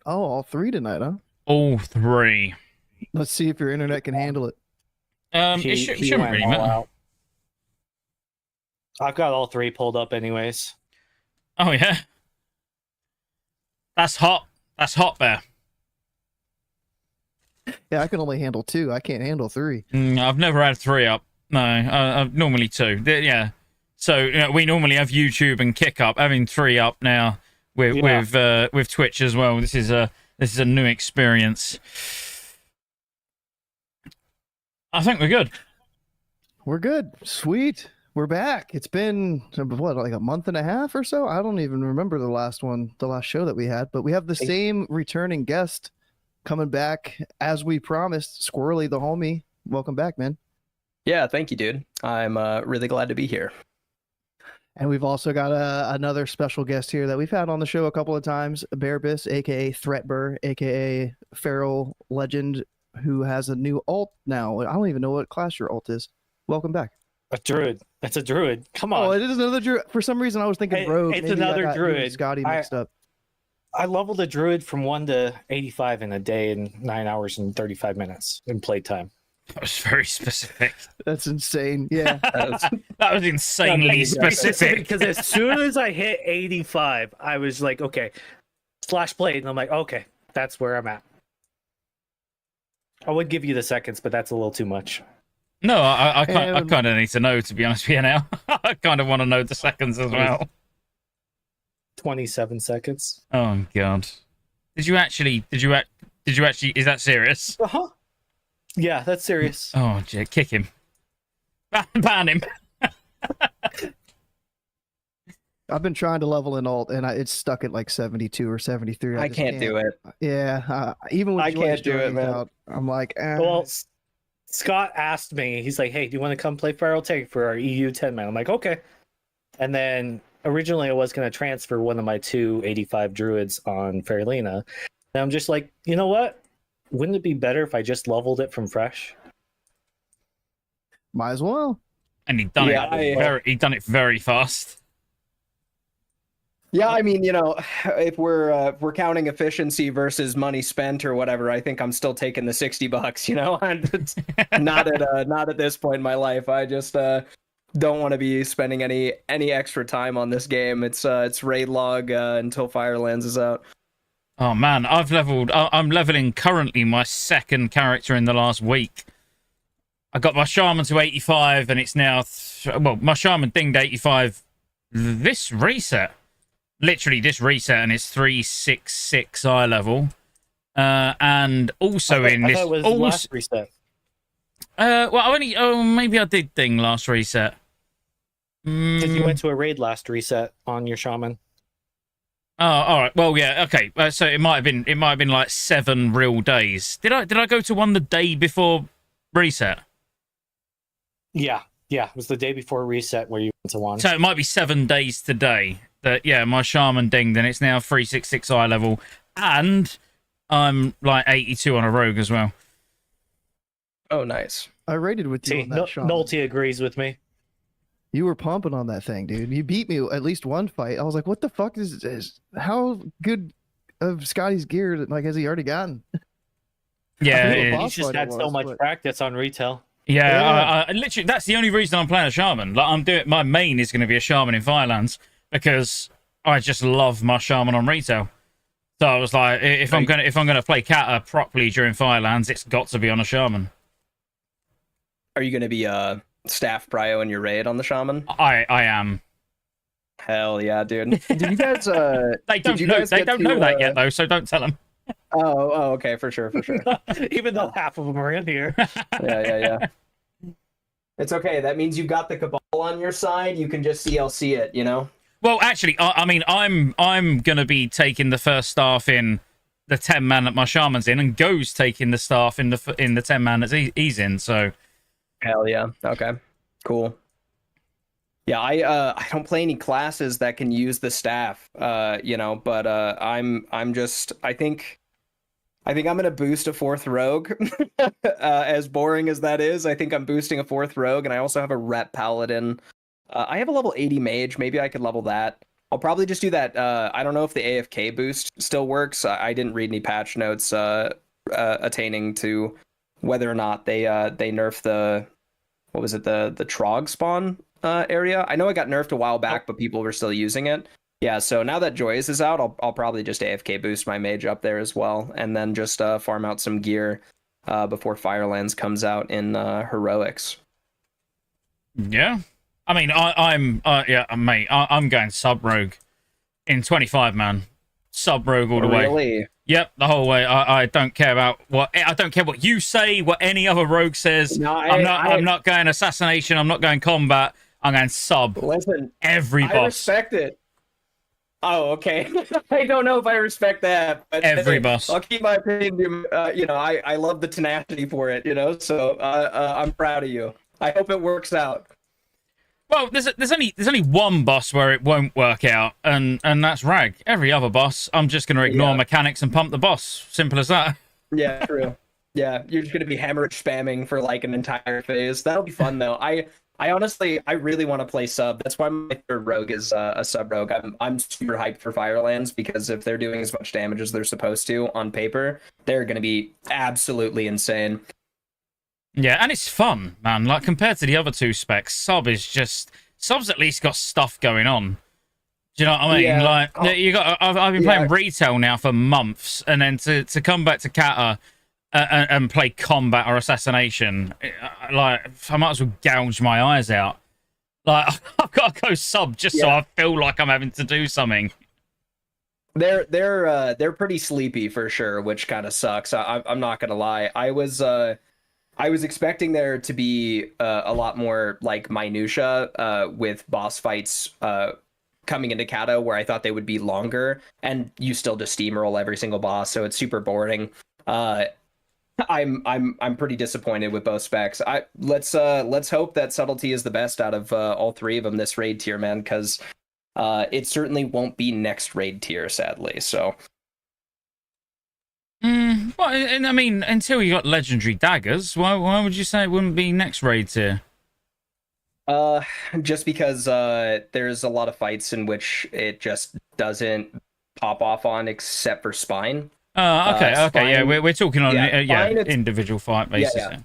Oh, all three tonight, huh? All three. Let's see if your internet can handle it. It shouldn't went really all matter. out. I've got all three pulled up anyways. Oh yeah, that's hot. That's hot there. Yeah, I can only handle two. I can't handle three. I've never had three up. No, normally two. Yeah. So we normally have YouTube and Kick up. Having three up now with Twitch as well. This is a new experience. I think we're good. We're good. Sweet. We're back. It's been what, like a month and a half or so? I don't even remember the last show that we had, but we have the same returning guest coming back as we promised. Squirrely the homie. Welcome back, man. Yeah, thank you, dude. I'm really glad to be here. And we've also got another special guest here that we've had on the show a couple of times, Bearbus, aka Threatbur, aka Feral Legend, who has a new alt now. I don't even know what class your alt is. Welcome back. A druid. That's a druid. Come on. Oh, it is another druid. For some reason, I was thinking rogue. It's Maybe another I got druid. Scotty mixed up. I leveled a druid from 1 to 85 in a day in 9 hours and 35 minutes in playtime. That was very specific. That's insane. Yeah. That was insanely specific. Because as soon as I hit 85, I was like, okay, slash blade. And I'm like, okay, that's where I'm at. I would give you the seconds, but that's a little too much. No, I kind of need to know, to be honest with you now. I kind of want to know the seconds as well. 27 seconds. Oh god. Did you actually is that serious? Uh-huh. Yeah, that's serious. Oh, kick him. Ban him. I've been trying to level in alt, and it's stuck at like 72 or 73. I can't do it. Yeah, even when I can't do it, man. out, I'm like, Well, Scott asked me, he's like, hey, do you want to come play Feral Tank for our EU 10 man? I'm like, okay. And then originally I was going to transfer one of my 285 druids on Fairlina. And I'm just like, you know what? Wouldn't it be better if I just leveled it from fresh? might as well. And he done it very fast. Yeah, I mean, if we're counting efficiency versus money spent or whatever, I think I'm still taking the $60. Not at this point in my life. I just don't want to be spending any extra time on this game. It's raid log until Firelands is out. Oh man, I'm leveling currently my second character in the last week. I got my shaman to 85, and it's now my shaman dinged 85 this reset. Literally this reset, and it's 366 eye level. And also in this last reset. Maybe I did ding last reset. Because you went to a raid last reset on your shaman. Oh, all right. Well, yeah. Okay. So it might have been like 7 real days. Did I go to one the day before reset? Yeah. It was the day before reset where you went to one. So it might be 7 days today. That my shaman dinged, and it's now 366 eye level, and I'm like 82 on a rogue as well. Oh, nice. I raided with you on that shaman. Nolte agrees with me. You were pumping on that thing, dude. You beat me at least one fight. I was like, what the fuck is this? How good of Scotty's gear has he already gotten? Yeah, he's just had so much practice on retail. Yeah, I literally, that's the only reason I'm playing a shaman. Like, my main is going to be a shaman in Firelands because I just love my shaman on retail. So I was like, if I'm gonna play Cata properly during Firelands, it's got to be on a shaman. Are you gonna be staff prio in your raid on the shaman? I am. Hell yeah, dude. Did you guys they don't know that yet though, so don't tell them. Oh, okay, for sure. Even though half of them are in here. Yeah. It's okay. That means you got the Cabal on your side. You can just CLC it, Well, actually, I mean, I'm gonna be taking the first staff in the 10 man that my shaman's in, and Go's taking the staff in the 10 man that he's in. So, hell yeah. Okay, cool. Yeah, I don't play any classes that can use the staff, but I think I'm gonna boost a 4th rogue. As boring as that is, I think I'm boosting a 4th rogue, and I also have a rep paladin. I have a level 80 mage. Maybe I could level that. I'll probably just do that. I don't know if the AFK boost still works. I didn't read any patch notes attaining to whether or not they nerfed the, what was it, the Trog spawn area. I know it got nerfed a while back, but people were still using it. Yeah, so now that Joyce is out, I'll probably just AFK boost my mage up there as well, and then just farm out some gear before Firelands comes out in heroics. Yeah, I mean, mate, I'm going sub rogue in 25, man. Sub rogue all the way. Really? Yep, the whole way. I don't care about what you say, what any other rogue says. No, I'm not going assassination. I'm not going combat. I'm going sub. Listen, every boss. I respect it. Oh, okay. I don't know if I respect that, but every boss. I'll keep my opinion. I love the tenacity for it. So I'm proud of you. I hope it works out. Well, there's only one boss where it won't work out, and that's Rag. Every other boss, I'm just going to ignore mechanics and pump the boss. Simple as that. Yeah, true. Yeah, you're just going to be hemorrhage spamming for like an entire phase. That'll be fun though. I honestly, I really want to play sub. That's why my third rogue is a sub rogue. I'm super hyped for Firelands, because if they're doing as much damage as they're supposed to on paper, they're going to be absolutely insane. Yeah, and it's fun, man. Like, compared to the other two specs, sub's at least got stuff going on. Do you know what I mean? Yeah. Like, I've been playing retail now for months, and then to come back to Cata and play combat or assassination, like, I might as well gouge my eyes out. Like, I've got to go sub just so I feel like I'm having to do something. They're pretty sleepy for sure, which kind of sucks. I'm not gonna lie. I was expecting there to be a lot more like minutia with boss fights coming into Cata, where I thought they would be longer, and you still just steamroll every single boss, so it's super boring. I'm pretty disappointed with both specs. Let's hope that subtlety is the best out of all three of them this raid tier, man, because it certainly won't be next raid tier, sadly. So. Well, and I mean, until you got legendary daggers, why would you say it wouldn't be next raid tier? Just because there's a lot of fights in which it just doesn't pop off on, except for Spine. Okay, Spine, yeah, we're talking on individual fight basis.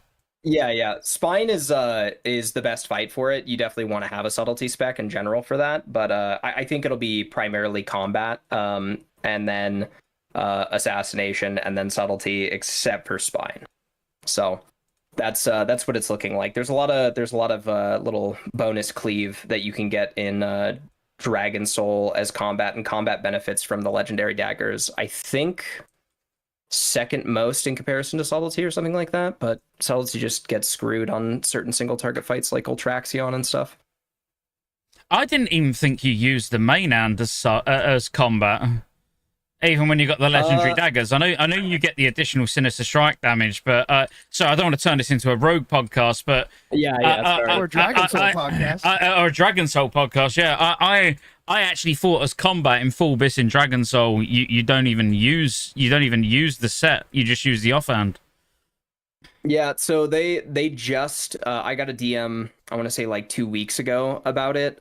Yeah. Spine is the best fight for it. You definitely want to have a subtlety spec in general for that, but I think it'll be primarily combat, and then assassination, and then subtlety, except for Spine. So that's what it's looking like. There's a lot of little bonus cleave that you can get in Dragon Soul as combat, and combat benefits from the legendary daggers. I think second most in comparison to subtlety or something like that, but subtlety just gets screwed on certain single target fights like Ultraxion and stuff. I didn't even think you used the main hand as combat, even when you got the legendary daggers. I know you get the additional sinister strike damage, but so I don't want to turn this into a rogue podcast, but or a Dragon Soul podcast, or a Dragon Soul podcast. Yeah, I actually thought as combat in full bis in Dragon Soul, you don't even use the set. You just use the offhand. Yeah, so they just I got a DM, I want to say like 2 weeks ago about it.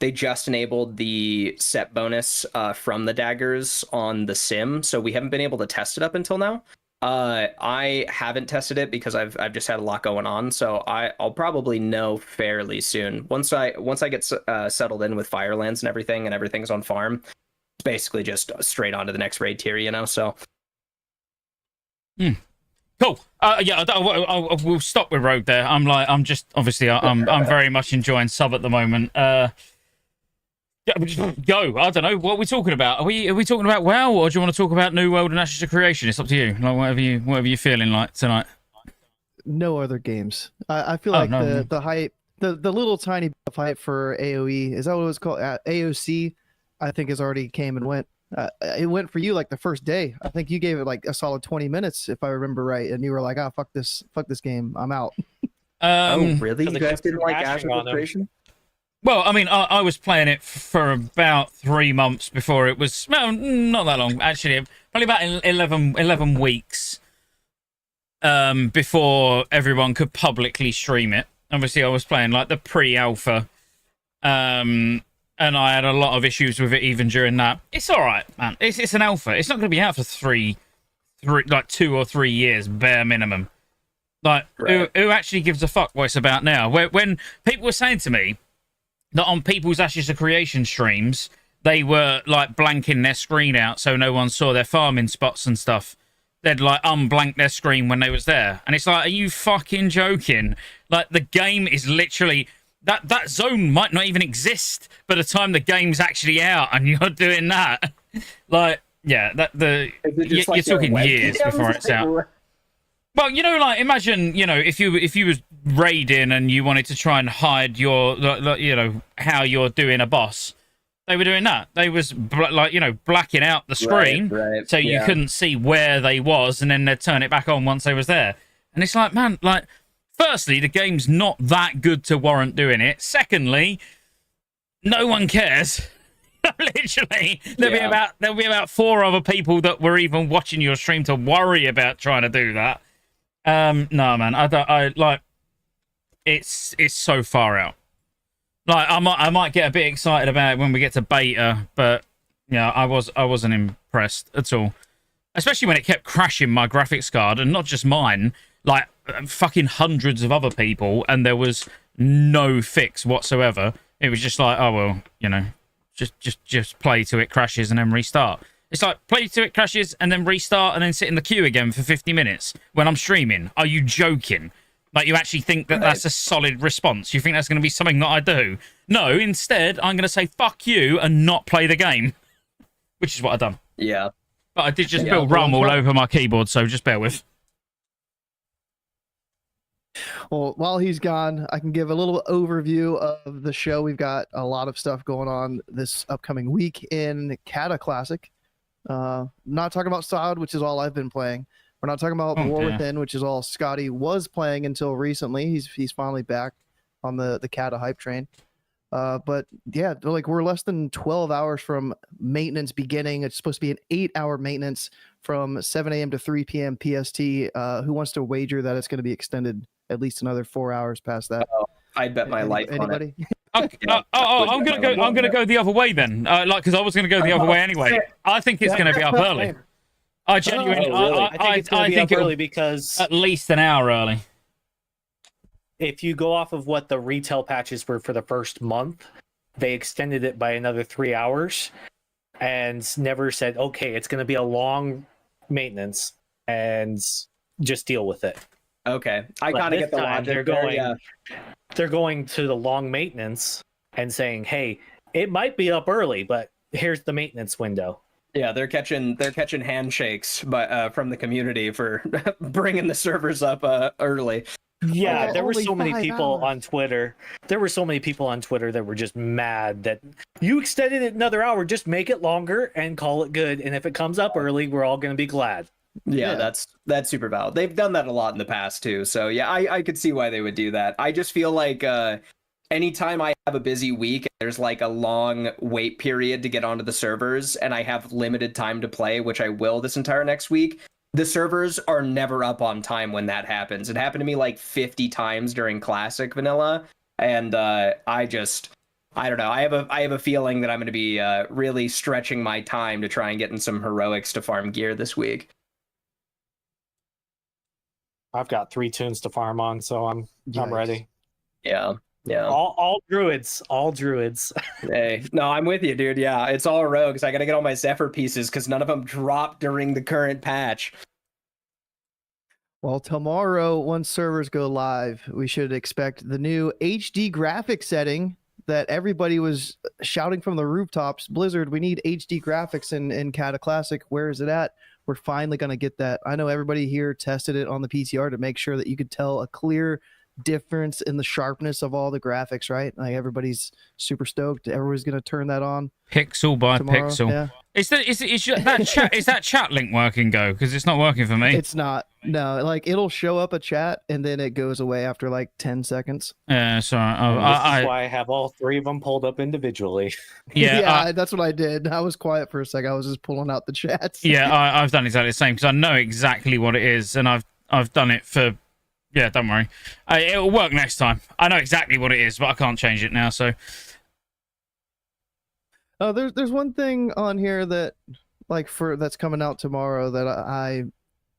They just enabled the set bonus from the daggers on the sim, so we haven't been able to test it up until now. I haven't tested it because I've just had a lot going on, so I'll probably know fairly soon. Once I get settled in with Firelands and everything's on farm, it's basically just straight on to the next raid tier, so. Cool. We'll stop with Rogue there. I'm very much enjoying sub at the moment. Go. I don't know what we're talking about. Are we talking about WoW, or do you want to talk about New World and Ashes of Creation? It's up to you. Like whatever you're feeling like tonight. No other games. I feel like the hype, the little tiny bit of hype for AOE, is that what it was called? AOC, I think has already came and went. It went for you like the first day. I think you gave it like a solid 20 minutes, if I remember right, and you were like, fuck this game, I'm out. Oh, really? You guys didn't like Ashes of Creation? Well, I mean, I was playing it for about 3 months before it was... Well, not that long, actually. Probably about 11 weeks before everyone could publicly stream it. Obviously, I was playing, like, the pre-alpha and I had a lot of issues with it even during that. It's all right, man. It's an alpha. It's not going to be out for like 2 or 3 years bare minimum. Like, Right. who actually gives a fuck what it's about now? When people were saying to me that on people's Ashes to Creation streams, they were like blanking their screen out so no one saw their farming spots and stuff. They'd like unblank their screen when they was there. And it's like, are you fucking joking? Like, the game is literally... That zone might not even exist by the time the game's actually out and you're doing that. Like, yeah, you're talking years before it's out. Well, you know, like, imagine, you know, if you was raiding and you wanted to try and hide your, you know, how you're doing a boss. They were doing that. They was like, you know, blacking out the screen so you couldn't see where they was, and then they'd turn it back on once they was there. And it's like, man, like, firstly, the game's not that good to warrant doing it. Secondly, no one cares. Literally, there'll be about 4 other people that were even watching your stream to worry about trying to do that. No, man, I like, it's so far out. Like, I might get a bit excited about it when we get to beta, but yeah, I wasn't impressed at all. Especially when it kept crashing my graphics card, and not just mine, like fucking hundreds of other people, and there was no fix whatsoever. It was just like, oh well, you know, just play till it crashes and then restart. It's like, play till it crashes and then restart and then sit in the queue again for 50 minutes when I'm streaming. Are you joking? Like, you actually think that that's a solid response? You think that's going to be something that I do? No, instead, I'm going to say fuck you and not play the game. Which is what I've done. Yeah. But I did just build rum all over my keyboard, so just bear with. Well, while he's gone, I can give a little overview of the show. We've got a lot of stuff going on this upcoming week in Cataclysm. Not talking about Sod, which is all I've been playing. We're not talking about War Within, which is all Scotty was playing until recently. He's finally back on the Cata hype train. But yeah, like, we're less than 12 hours from maintenance beginning. It's supposed to be an 8-hour maintenance from 7 a.m. to 3 p.m. PST. Who wants to wager that it's going to be extended at least another 4 hours past that? I'd bet my life on it. I'm gonna go the other way then. Like, because I was gonna go the other way anyway. I think it's gonna be up early. I genuinely, I think it's early because at least an hour early. If you go off of what the retail patches were for the first month, they extended it by another 3 hours, and never said, okay, it's going to be a long maintenance, and just deal with it. Okay, I kind of get the logic. They're going to the long maintenance and saying, hey, it might be up early, but here's the maintenance window. Yeah, they're catching handshakes, but from the community for bringing the servers up early. Yeah, there were so many people hours. on Twitter. There were so many people on Twitter that were just mad that you extended it another hour. Just make it longer and call it good. And if it comes up early, we're all going to be glad. Yeah, that's super valid. They've done that a lot in the past too. So yeah, I could see why they would do that. I just feel like anytime I have a busy week, there's like a long wait period to get onto the servers, and I have limited time to play, which I will this entire next week. The servers are never up on time when that happens. It happened to me like 50 times during Classic Vanilla, and I don't know. I have a feeling that I'm going to be really stretching my time to try and get in some heroics to farm gear this week. I've got 3 tunes to farm on, so I'm ready. Yeah. All druids. Hey, no, I'm with you, dude. Yeah, it's all rogues. I got to get all my Zephyr pieces because none of them dropped during the current patch. Well, tomorrow, once servers go live, we should expect the new HD graphics setting that everybody was shouting from the rooftops. Blizzard, we need HD graphics in Cataclysm. Where is it at? We're finally going to get that. I know everybody here tested it on the PTR to make sure that you could tell a clear difference in the sharpness of all the graphics, right? Like, everybody's super stoked. Everybody's going to turn that on pixel by tomorrow. pixel. Yeah. Is that chat link working, Go? Because it's not working for me. It's not. No, like, it'll show up a chat and then it goes away after like 10 seconds. Yeah, sorry. This is why I have all 3 of them pulled up individually. Yeah, that's what I did. I was quiet for a second. I was just pulling out the chats. Yeah, I've done exactly the same because I know exactly what it is, and I've done it for. Yeah, don't worry. It'll work next time. I know exactly what it is, but I can't change it now. So Oh, there's one thing on here that that's coming out tomorrow that I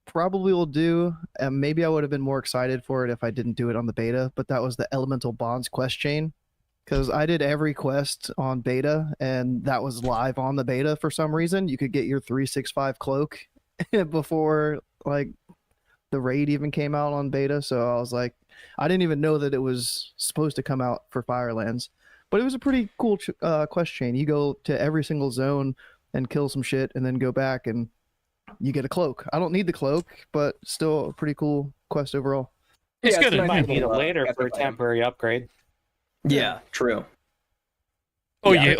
probably will do, and maybe I would have been more excited for it if I didn't do it on the beta, but that was the Elemental Bonds quest chain. Because I did every quest on beta, and that was live on the beta for some reason. You could get your 365 cloak before like the raid even came out on beta. So I was like, I didn't even know that it was supposed to come out for Firelands, but it was a pretty cool quest chain. You go to every single zone and kill some shit, and then go back and you get a cloak. I don't need the cloak, but still a pretty cool quest overall. It's Yeah, good. You nice might to need it know, later get for a the item. temporary upgrade. Yeah, true. Or Yeah,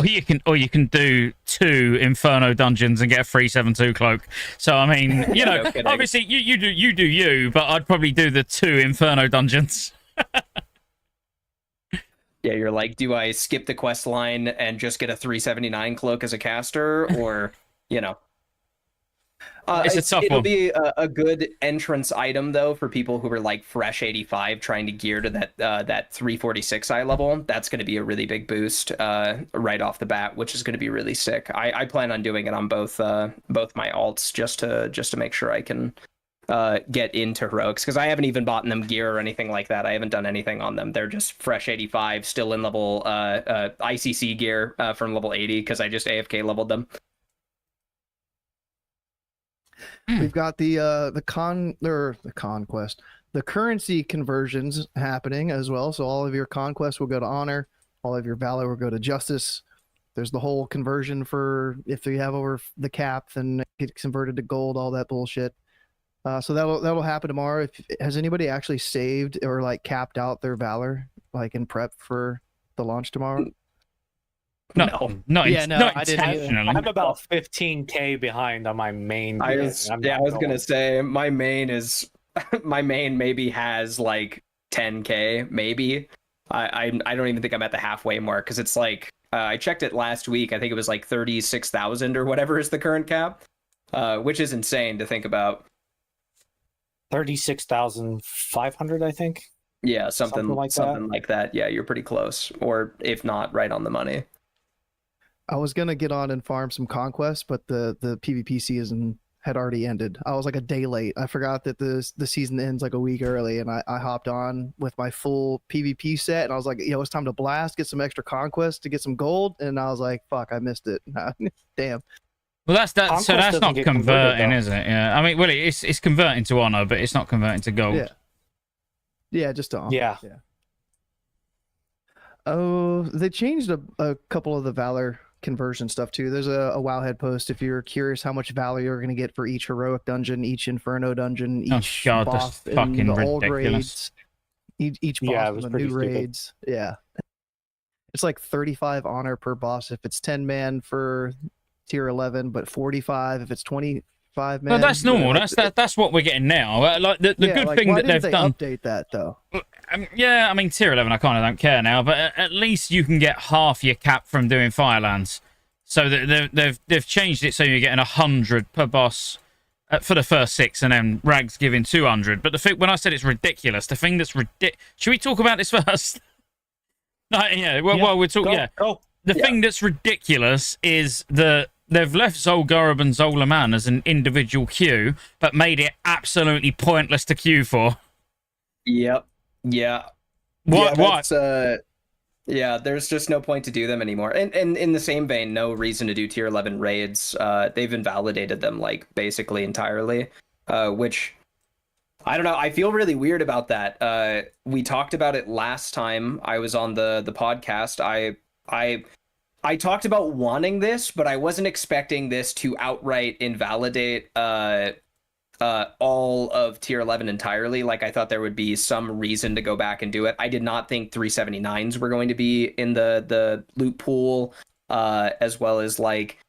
you can do 2 Inferno dungeons and get a 372 cloak. So I mean, you know, No kidding. obviously you do you, but I'd probably do the 2 Inferno dungeons. Yeah, you're like, do I skip the quest line and just get a 379 cloak as a caster, or you know? It's a tough it'll one. be a good entrance item though for people who are like fresh 85 trying to gear to that 346 eye level. That's going to be a really big boost right off the bat, which is going to be really sick. I plan on doing it on both my alts just to make sure I can get into heroics, because I haven't even bought them gear or anything like that. I haven't done anything on them. They're just fresh 85, still in level ICC gear from level 80 because I just AFK leveled them. We've got the conquest, the currency conversions happening as well. So all of your conquest will go to honor, all of your valor will go to justice. There's the whole conversion for if you have over the cap, then it gets converted to gold, all that bullshit. So that'll happen tomorrow. Has anybody actually saved or like capped out their valor like in prep for the launch tomorrow? Not Yeah, no, not I didn't either. intentionally. I'm about 15k behind on my main. I gear, was and I'm yeah, I not was gonna going. say my main is my main maybe has like 10k maybe. I don't even think I'm at the halfway mark because it's like I checked it last week. I think it was like 36,000 or whatever is the current cap, which is insane to think about. 36,500, I think. Yeah, something like that. Yeah, you're pretty close, or if not, right on the money. I was gonna get on and farm some conquest, but the PvP season had already ended. I was like a day late. I forgot that the season ends like a week early, and I hopped on with my full PvP set, and I was like, it's time to blast, get some extra conquest to get some gold, and I was like, fuck, I missed it. Damn. Well, that's that. So Conquest that's doesn't not get converted, converting, though. is it? Yeah. I mean, well, it's converting to honor, but it's not converting to gold. Yeah, just to Yeah. Oh, they changed a couple of the valor conversion stuff too. There's a Wowhead post if you're curious how much valor you're going to get for each heroic dungeon, each Inferno dungeon, each God, that's boss in fucking the old ridiculous. raids, each Yeah, boss it in was the pretty new stupid. raids. Yeah, it's like 35 honor per boss if it's 10 man for tier 11, but 45 if it's 25 man. No, that's normal. Like, That's what we're getting now. Like the good like, thing why that didn't they've they done. update that though. Yeah, I mean tier 11, I kind of don't care now, but at least you can get half your cap from doing Firelands. So they've changed it so you're getting 100 per boss for the first 6, and then Rag's giving 200. But the thing, when I said it's ridiculous, the thing that's ridiculous. Should we talk about this first? No, yeah. Well, we're talking. Yeah. Go. The thing that's ridiculous is that they've left Zolgarab and Zolaman as an individual queue, but made it absolutely pointless to queue for. Yep. Yeah. What? Yeah, What? that's, yeah, there's just no point to do them anymore. And in the same vein, no reason to do tier 11 raids. They've invalidated them like basically entirely, which I don't know. I feel really weird about that. We talked about it last time I was on the podcast. I talked about wanting this, but I wasn't expecting this to outright invalidate all of tier 11 entirely. Like, I thought there would be some reason to go back and do it. I did not think 379s were going to be in the loot pool, as well as like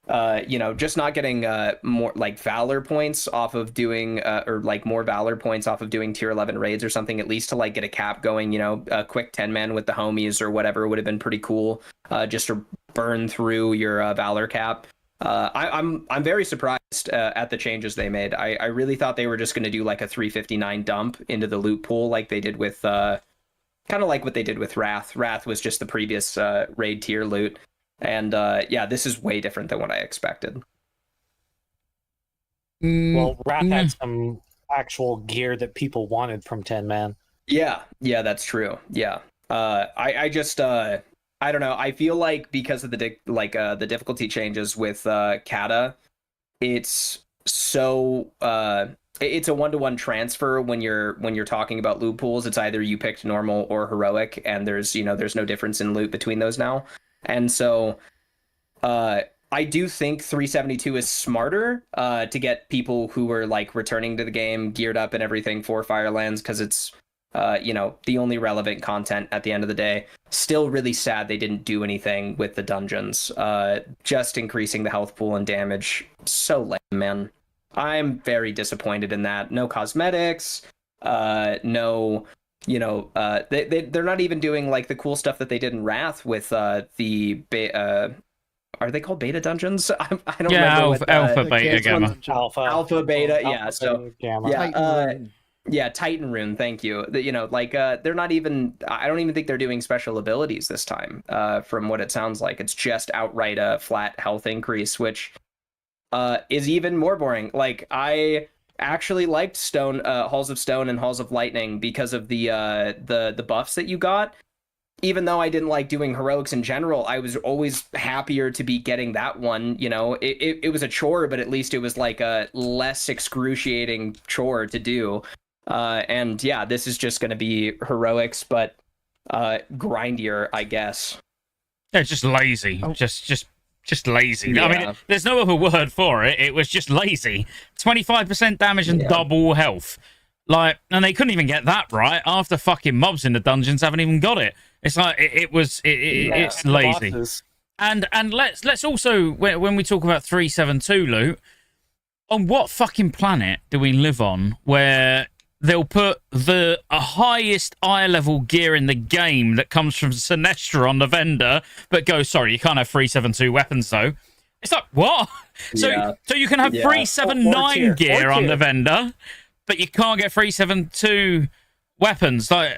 just not getting more like valor points off of doing or like more valor points off of doing tier 11 raids or something, at least to like get a cap going, a quick 10 man with the homies or whatever would have been pretty cool, just to burn through your valor cap. I'm very surprised at the changes they made. I really thought they were just going to do like a 359 dump into the loot pool like they did with kind of like what they did with Wrath. Wrath was just the previous raid tier loot. And yeah, this is way different than what I expected. Well, Wrath had some actual gear that people wanted from 10 man. Yeah, that's true. Yeah. I just I don't know. I feel like because of the difficulty changes with Cata, it's so it's a 1-to-1 transfer when you're talking about loot pools. It's either you picked normal or heroic, and there's no difference in loot between those now. And so I do think 372 is smarter to get people who are like returning to the game geared up and everything for Firelands, because it's the only relevant content at the end of the day. Still really sad they didn't do anything with the dungeons. Just increasing the health pool and damage. So lame, man. I'm very disappointed in that. No cosmetics, no, they're not even doing like the cool stuff that they did in Wrath with are they called beta dungeons? I don't remember. Alpha, beta, gamma. Alpha, beta, alpha, yeah. So gamma. yeah, Titan Rune. Thank you. They're not even. I don't even think they're doing special abilities this time. From what it sounds like, it's just outright a flat health increase, which is even more boring. Like, I actually liked Halls of Stone and Halls of Lightning because of the buffs that you got. Even though I didn't like doing heroics in general, I was always happier to be getting that one. It was a chore, but at least it was like a less excruciating chore to do. And yeah, this is just going to be heroics, but grindier, I guess. Yeah, just lazy. Oh. Just lazy. Yeah. I mean, there's no other word for it. It was just lazy. 25% damage and double health. Like, and they couldn't even get that right. After fucking mobs in the dungeons haven't even got it. It's like it's lazy. And let's also, when we talk about 372 loot, on what fucking planet do we live on where they'll put the highest eye level gear in the game that comes from Sinestra on the vendor, but go, sorry, you can't have 372 weapons though. It's like, what? So you can have 379 gear on the vendor, but you can't get 372 weapons. Like,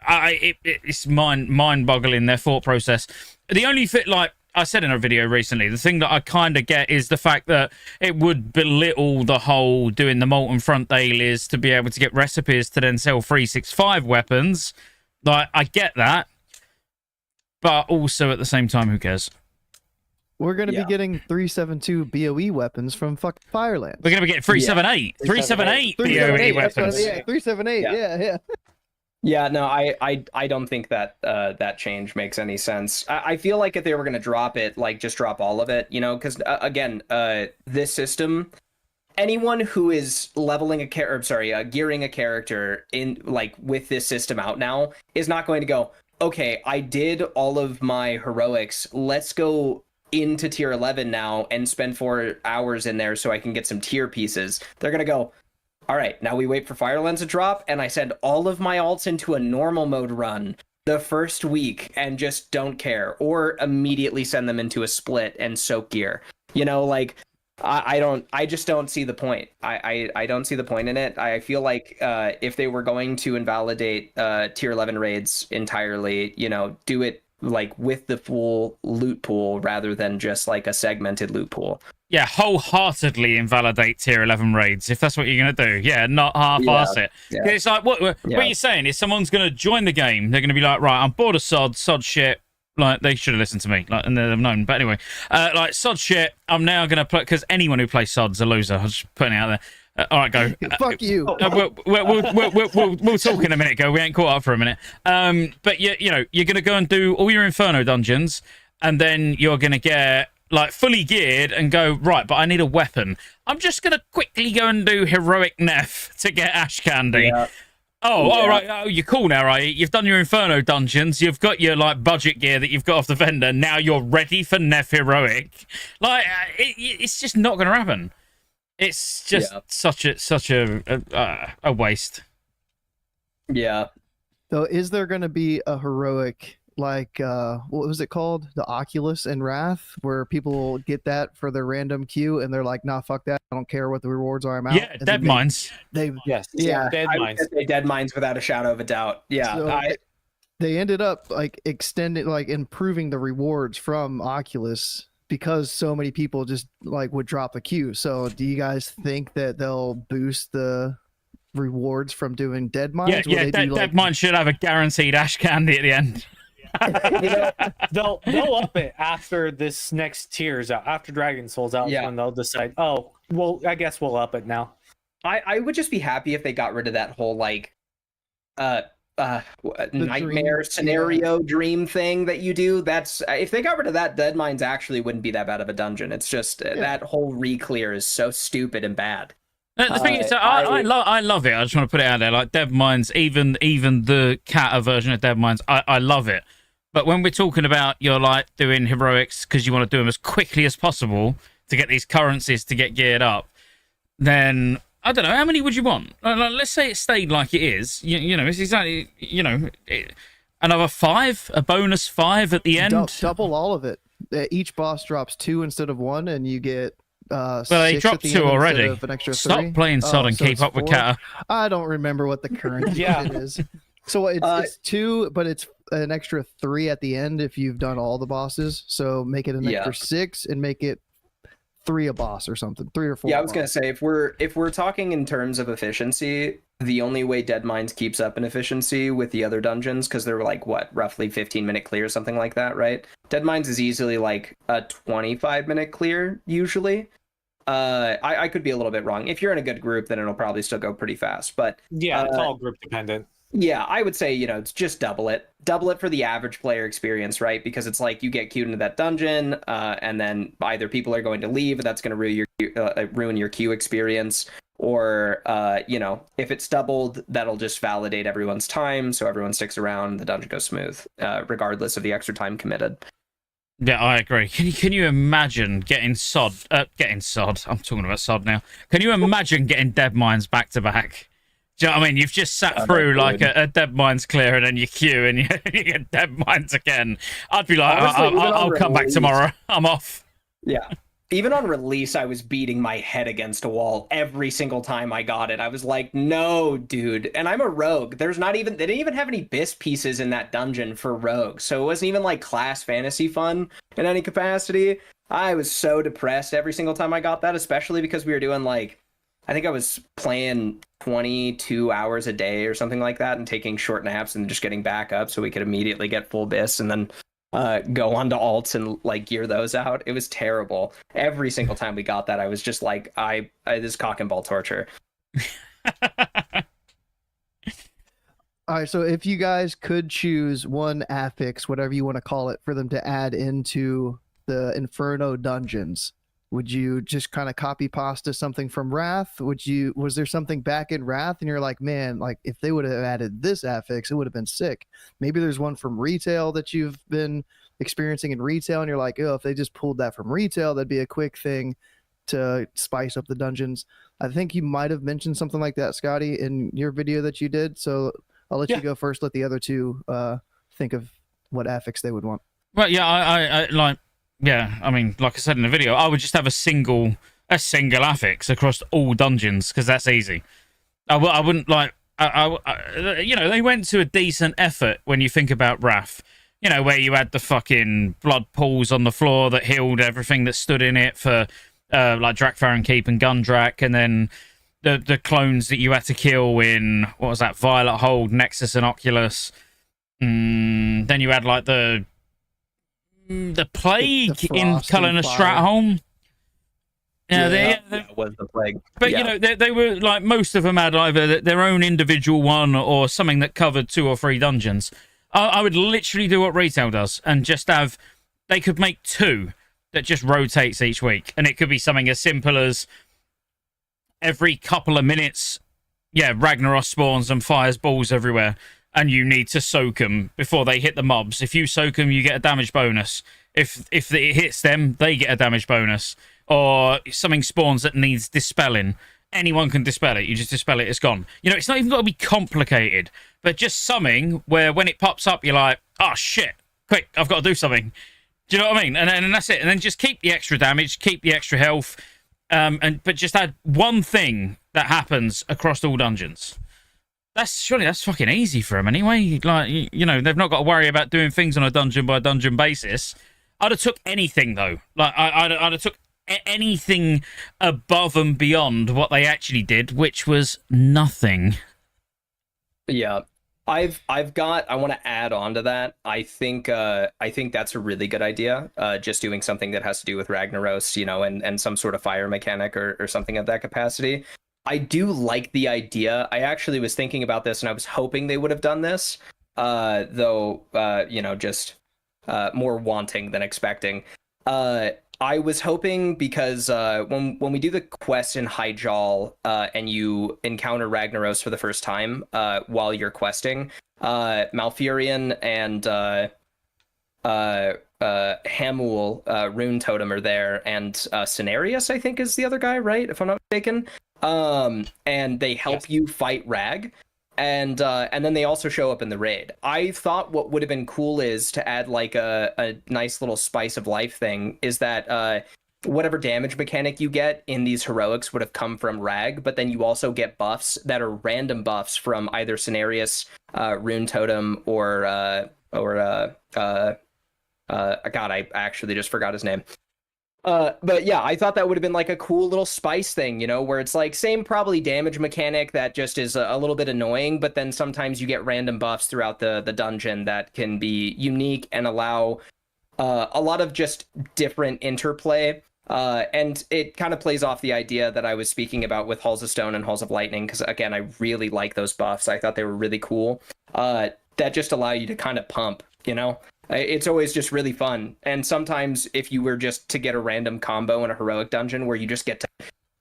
it's mind-boggling, their thought process. The only fit, like I said in a video recently, the thing that I kind of get is the fact that it would belittle the whole doing the Molten Front dailies to be able to get recipes to then sell 365 weapons. Like, I get that, but also at the same time, who cares? We're going to be getting 372 BOE weapons from fucking Firelands. We're going to be getting 378. 378 BOE weapons. Yeah, 378. Yeah. Yeah, no, I don't think that that change makes any sense. I feel like if they were going to drop it, like just drop all of it, because again, this system, anyone who is leveling gearing a character in like with this system out now is not going to go, okay, I did all of my heroics. Let's go into tier 11 now and spend 4 hours in there so I can get some tier pieces. They're going to go, all right, now we wait for Firelands to drop, and I send all of my alts into a normal mode run the first week and just don't care, or immediately send them into a split and soak gear. I just don't see the point. I don't see the point in it. I feel like if they were going to invalidate tier 11 raids entirely, do it like with the full loot pool rather than just like a segmented loot pool. Yeah, wholeheartedly invalidate tier 11 raids if that's what you're going to do. Yeah, not half-ass it. Yeah. It's like, what you're saying is someone's going to join the game. They're going to be like, right, I'm bored of sod shit. Like, they should have listened to me, like, and they've known. But anyway, like, sod shit, I'm now going to play, because anyone who plays sod's a loser. I'm just putting it out there. All right, go. Fuck you. We'll talk in a minute, go. We ain't caught up for a minute. But, you're going to go and do all your Inferno dungeons, and then you're going to get like fully geared and go, right, but I need a weapon. I'm just going to quickly go and do heroic Neff to get Ash Candy. Yeah. All right. Oh, you're cool now, right? You've done your Inferno dungeons. You've got your like budget gear that you've got off the vendor. Now you're ready for Neff heroic. Like, it's just not going to happen. It's just such a waste. Yeah. So is there going to be a heroic, like, what was it called? The Oculus in Wrath, where people get that for their random queue and they're like, nah, fuck that. I don't care what the rewards are. I'm out. Yeah, Dead Mines. Dead Mines. Dead Mines without a shadow of a doubt. Yeah. they ended up like extending, like improving the rewards from Oculus because so many people just like would drop the queue. So do you guys think that they'll boost the rewards from doing dead mines? Yeah, Dead Mines should have a guaranteed ash candy at the end. You know, they'll up it after this next tier's out, after Dragon Soul's out, Yeah. when they'll decide, oh, well, I guess we'll up it now. I would just be happy if they got rid of that whole like nightmare dream, scenario dream thing that you do. That's if they got rid of that, Dead Mines actually wouldn't be that bad of a dungeon. It's just that whole re-clear is so stupid and bad. The thing is, I love it. I just want to put it out there. Like Dead Mines, even the Cata version of Dead Mines, I love it. But when we're talking about you're like doing heroics because you want to do them as quickly as possible to get these currencies to get geared up, then I don't know, how many would you want? Like, let's say it stayed like it is. You know, it's exactly, you know, another 5, a bonus 5 at the end. Double all of it. Each boss drops 2 instead of 1, and you get. Well, they dropped 2 already. An extra Stop 3. playing Sod and so keep it's up with 4? Cata. I don't remember what the current Yeah. it is. So it's 2, but it's an extra 3 at the end if you've done all the bosses. So make it an extra 6 and make it 3 a boss or something, 3 or 4. Yeah, I was gonna say if we're talking in terms of efficiency, the only way Dead Mines keeps up in efficiency with the other dungeons, because they're like what, roughly 15-minute clear, something like that, right? Dead Mines is easily like a 25-minute clear usually. I could be a little bit wrong. If you're in a good group, then it'll probably still go pretty fast. But Yeah, it's all group dependent. yeah, I would say, you know, it's just double it for the average player experience, right? Because it's like you get queued into that dungeon, and then either people are going to leave, that's going to ruin your queue experience, or you know, if it's doubled, that'll just validate everyone's time, so everyone sticks around, the dungeon goes smooth, regardless of the extra time committed. Yeah, I agree. Can you imagine getting Sod? I'm talking about Sod now. Can you imagine getting Dead Mines back to back? Do you know what I mean? You've just sat through like a Dead Mines clear, and then you queue, and you get Dead Mines again. I'd be like, Honestly, I'll come back tomorrow. I'm off. Yeah. Even on release, I was beating my head against a wall every single time I got it. I was like, no, dude. And I'm a rogue. They didn't even have any BIS pieces in that dungeon for rogues. So it wasn't even like class fantasy fun in any capacity. I was so depressed every single time I got that, especially because we were doing like, I think I was playing 22 hours a day or something like that and taking short naps and just getting back up so we could immediately get full BIS and then go on to alts and like gear those out. It was terrible. Every single time we got that, I was just like, I this cock and ball torture. All right, so if you guys could choose one affix, whatever you want to call it, for them to add into the Inferno dungeons, would you just kind of copy pasta something from Wrath? Was there something back in Wrath and you're like, man, like if they would have added this affix, it would have been sick. Maybe there's one from retail that you've been experiencing in retail and you're like, oh, if they just pulled that from retail, that'd be a quick thing to spice up the dungeons. I think you might have mentioned something like that, Scotty, in your video that you did. So I'll let you go first. Let the other two think of what affix they would want. Well, yeah, I like. Yeah, I mean, like I said in the video, I would just have a single affix across all dungeons because that's easy. I wouldn't like. You know, they went to a decent effort when you think about Wrath. You know, where you had the fucking blood pools on the floor that healed everything that stood in it for like Drakfaran Keep and Gundrak, and then the clones that you had to kill in what was that, Violet Hold, Nexus, and Oculus. Then you had like the plague in Cullen and Stratholme. Yeah, that was the plague. But you know, they were like, most of them had either their own individual one or something that covered 2 or 3 dungeons. I would literally do what retail does and just have. They could make 2 that just rotates each week, and it could be something as simple as every couple of minutes, Ragnaros spawns and fires balls everywhere. And you need to soak them before they hit the mobs. If you soak them, you get a damage bonus. If it hits them, they get a damage bonus. Or if something spawns that needs dispelling, anyone can dispel it. You just dispel it, it's gone. You know, it's not even got to be complicated, but just something where when it pops up, you're like, oh shit, quick, I've got to do something. Do you know what I mean? And that's it. And then just keep the extra damage, keep the extra health, but just add one thing that happens across all dungeons. That's fucking easy for them anyway. Like, you know, they've not got to worry about doing things on a dungeon by dungeon basis. I'd have took anything though. Like, I'd have took anything above and beyond what they actually did, which was nothing. Yeah. I want to add on to that. I think that's a really good idea. Just doing something that has to do with Ragnaros, you know, and some sort of fire mechanic or something of that capacity. I do like the idea. I actually was thinking about this and I was hoping they would have done this. Though, you know, just more wanting than expecting. I was hoping because when we do the quest in Hyjal and you encounter Ragnaros for the first time while you're questing, Malfurion and Hamul, Rune Totem are there, and Cenarius, I think, is the other guy, right? If I'm not mistaken. And they help you fight Rag. And then they also show up in the raid. I thought what would have been cool is to add like a nice little spice of life thing, is that whatever damage mechanic you get in these heroics would have come from Rag, but then you also get buffs that are random buffs from either Cenarius, Rune Totem, or God, I actually just forgot his name. But yeah, I thought that would have been like a cool little spice thing, you know, where it's like same probably damage mechanic that just is a little bit annoying, but then sometimes you get random buffs throughout the dungeon that can be unique and allow a lot of just different interplay. And it kind of plays off the idea that I was speaking about with Halls of Stone and Halls of Lightning, because again, I really like those buffs. I thought they were really cool. That just allow you to kind of pump, you know? It's always just really fun. And sometimes if you were just to get a random combo in a heroic dungeon where you just get to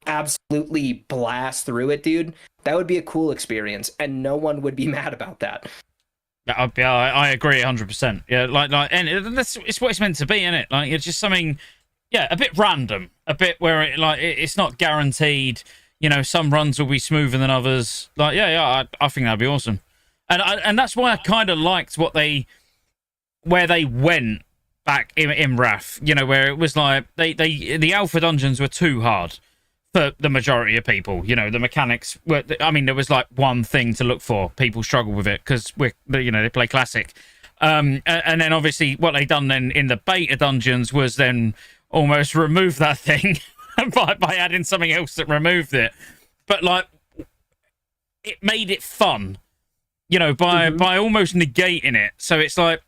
absolutely blast through it, dude, that would be a cool experience. And no one would be mad about that. Yeah, I agree 100%. Yeah, like, and it's what it's meant to be, isn't it? Like, it's just something, yeah, a bit random, a bit where it's not guaranteed. You know, some runs will be smoother than others. Like, I think that'd be awesome. And that's why I kind of liked where they went back in Wrath, you know, where it was like the alpha dungeons were too hard for the majority of people. You know, the mechanics were, I mean, there was like one thing to look for. People struggle with it because they play classic. And then obviously what they done then in the beta dungeons was then almost remove that thing by adding something else that removed it. But like, it made it fun, you know, by almost negating it. So it's like,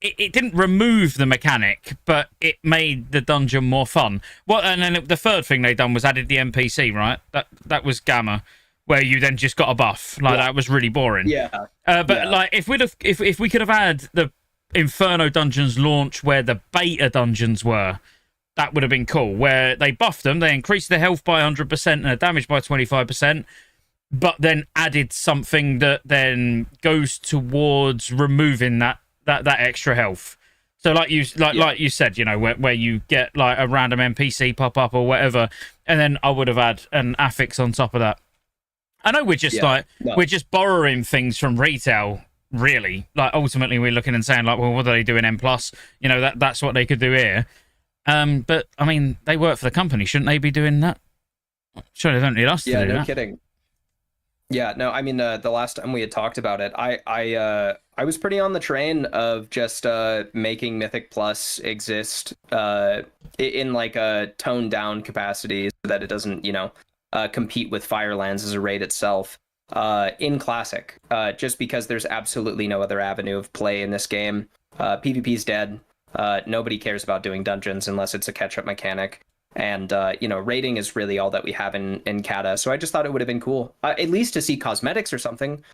it didn't remove the mechanic, but it made the dungeon more fun. And then the third thing they done was added the NPC, right? That was Gamma, where you then just got a buff. Like, that was really boring. Yeah. Like, if we could have had the Inferno dungeons launch where the beta dungeons were, that would have been cool. Where they buffed them, they increased their health by 100% and their damage by 25%, but then added something that then goes towards removing that extra health. So like you said, you know, where you get like a random NPC pop up or whatever, and then I would have had an affix on top of that. I know we're just we're just borrowing things from retail, really. Like, ultimately we're looking and saying like, well, what do they do in M+? You know, that's what they could do here. But I mean, they work for the company, shouldn't they be doing that? Sure, they don't need us to do that. Yeah, no kidding. Yeah, no, I mean, the last time we had talked about it, I was pretty on the train of just making Mythic Plus exist in like a toned down capacity so that it doesn't, you know, compete with Firelands as a raid itself in Classic, just because there's absolutely no other avenue of play in this game. PvP's dead. Nobody cares about doing dungeons unless it's a catch-up mechanic. And, you know, raiding is really all that we have in Cata. So I just thought it would have been cool, at least to see cosmetics or something.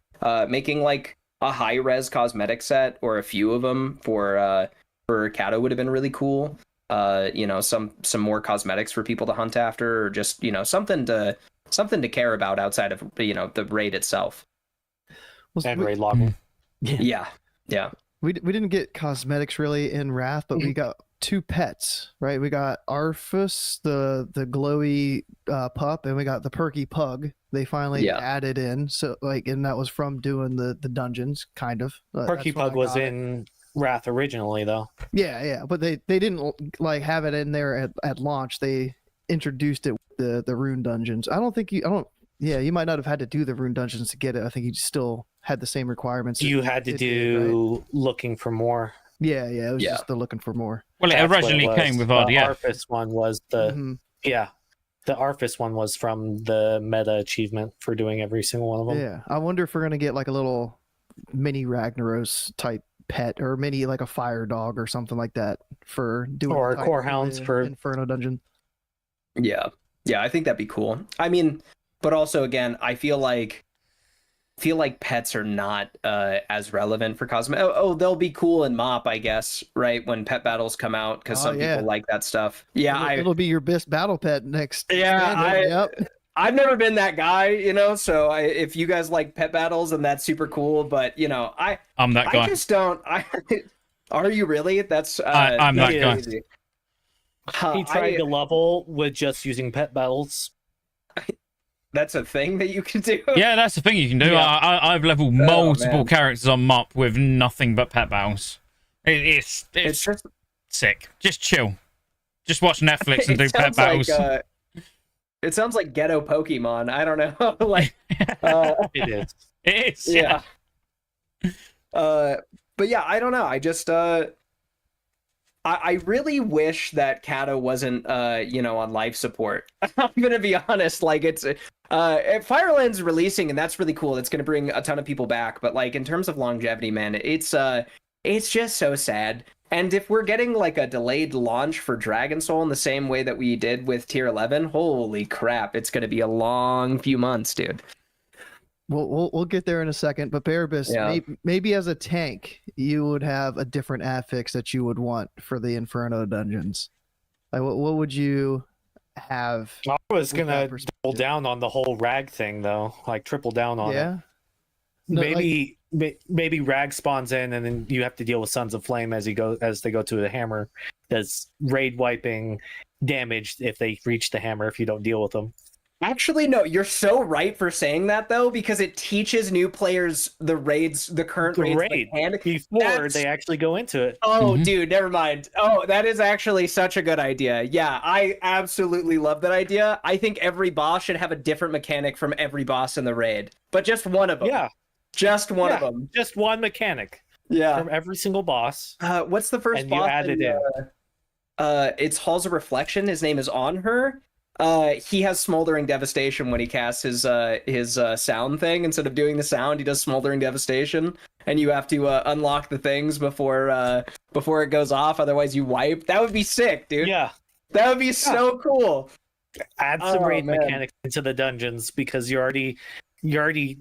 Making like a high-res cosmetic set or a few of them for Cata would have been really cool. You know, some more cosmetics for people to hunt after, or just, you know, something to care about outside of, you know, the raid itself. And raid logging. Yeah. We didn't get cosmetics really in Wrath, but we got two pets, right? We got Arfus, the glowy pup, and we got the perky pug. They finally added in, so like, and that was from doing the dungeons, kind of. Perky pug was in Wrath originally, though. Yeah, but they didn't like have it in there at launch. They introduced it with the rune dungeons. I don't Yeah, you might not have had to do the rune dungeons to get it. I think you still had the same requirements. You had to it did, right? do looking for more. Yeah, it was Yeah. just the looking for more. Well, it That's what originally was. came with The RDF. Arfis one was the Mhm. The Arfis one was from the meta achievement for doing every single one of them. Yeah, I wonder if we're gonna get like a little mini Ragnaros type pet, or mini like a fire dog or something like that for doing Or the core Titan- hounds the for- Inferno dungeon. Yeah. Yeah, I think that'd be cool. I mean, but also again, I feel like pets are not as relevant for cosmetic. Oh, they'll be cool in MOP, I guess, right? When pet battles come out, because Oh, some yeah. people like that stuff. Yeah, It'll be your best battle pet next. Yeah, standard. Yep. I've never been that guy, you know. So if you guys like pet battles, and that's super cool. But you know, I'm that guy. I just don't. Are you really? That's I'm that's that guy. crazy. He tried to level with just using pet battles. That's a thing that you can do. Yeah, that's the thing you can do. Yeah. I've leveled multiple man. characters on MOP with nothing but pet battles. It's It's just sick. Just chill. Just watch Netflix and do it pet sounds like, battles. it sounds like ghetto Pokemon. I don't know. Like, It is. It is. yeah. But yeah, I don't know. I just I really wish that Cata wasn't on life support. I'm gonna be honest. Like it's Firelands releasing, and that's really cool. It's gonna bring a ton of people back. But like in terms of longevity, man, it's just so sad. And if we're getting like a delayed launch for Dragon Soul in the same way that we did with Tier 11, holy crap, it's gonna be a long few months, dude. We'll get there in a second, but Barabas, Yeah. maybe as a tank, you would have a different affix that you would want for the Inferno dungeons. Like, what would you have? I was With that gonna perspective. double down on the whole rag thing though, like triple down on it. Yeah, No, Maybe rag spawns in, and then you have to deal with Sons of Flame as they go to the hammer. Does raid wiping damage if they reach the hammer if you don't deal with them? Actually, no, you're so right for saying that though, because it teaches new players the current The raids raid mechanic. before That's- they actually go into it. Oh, Mhm. dude, never mind. Oh, that is actually such a good idea. Yeah, I absolutely love that idea. I think every boss should have a different mechanic from every boss in the raid, but just one of them. Yeah, Just one of Yeah. them. just one mechanic Yeah. from every single boss. What's the first And you boss? add it in. It's Halls of Reflection. His name is On Her. He has Smoldering Devastation when he casts his sound thing. Instead of doing the sound, he does Smoldering Devastation, and you have to unlock the things before it goes off. Otherwise, you wipe. That would be sick, dude. Yeah, That would be so cool. add some Oh, raid man. mechanics into the dungeons because you already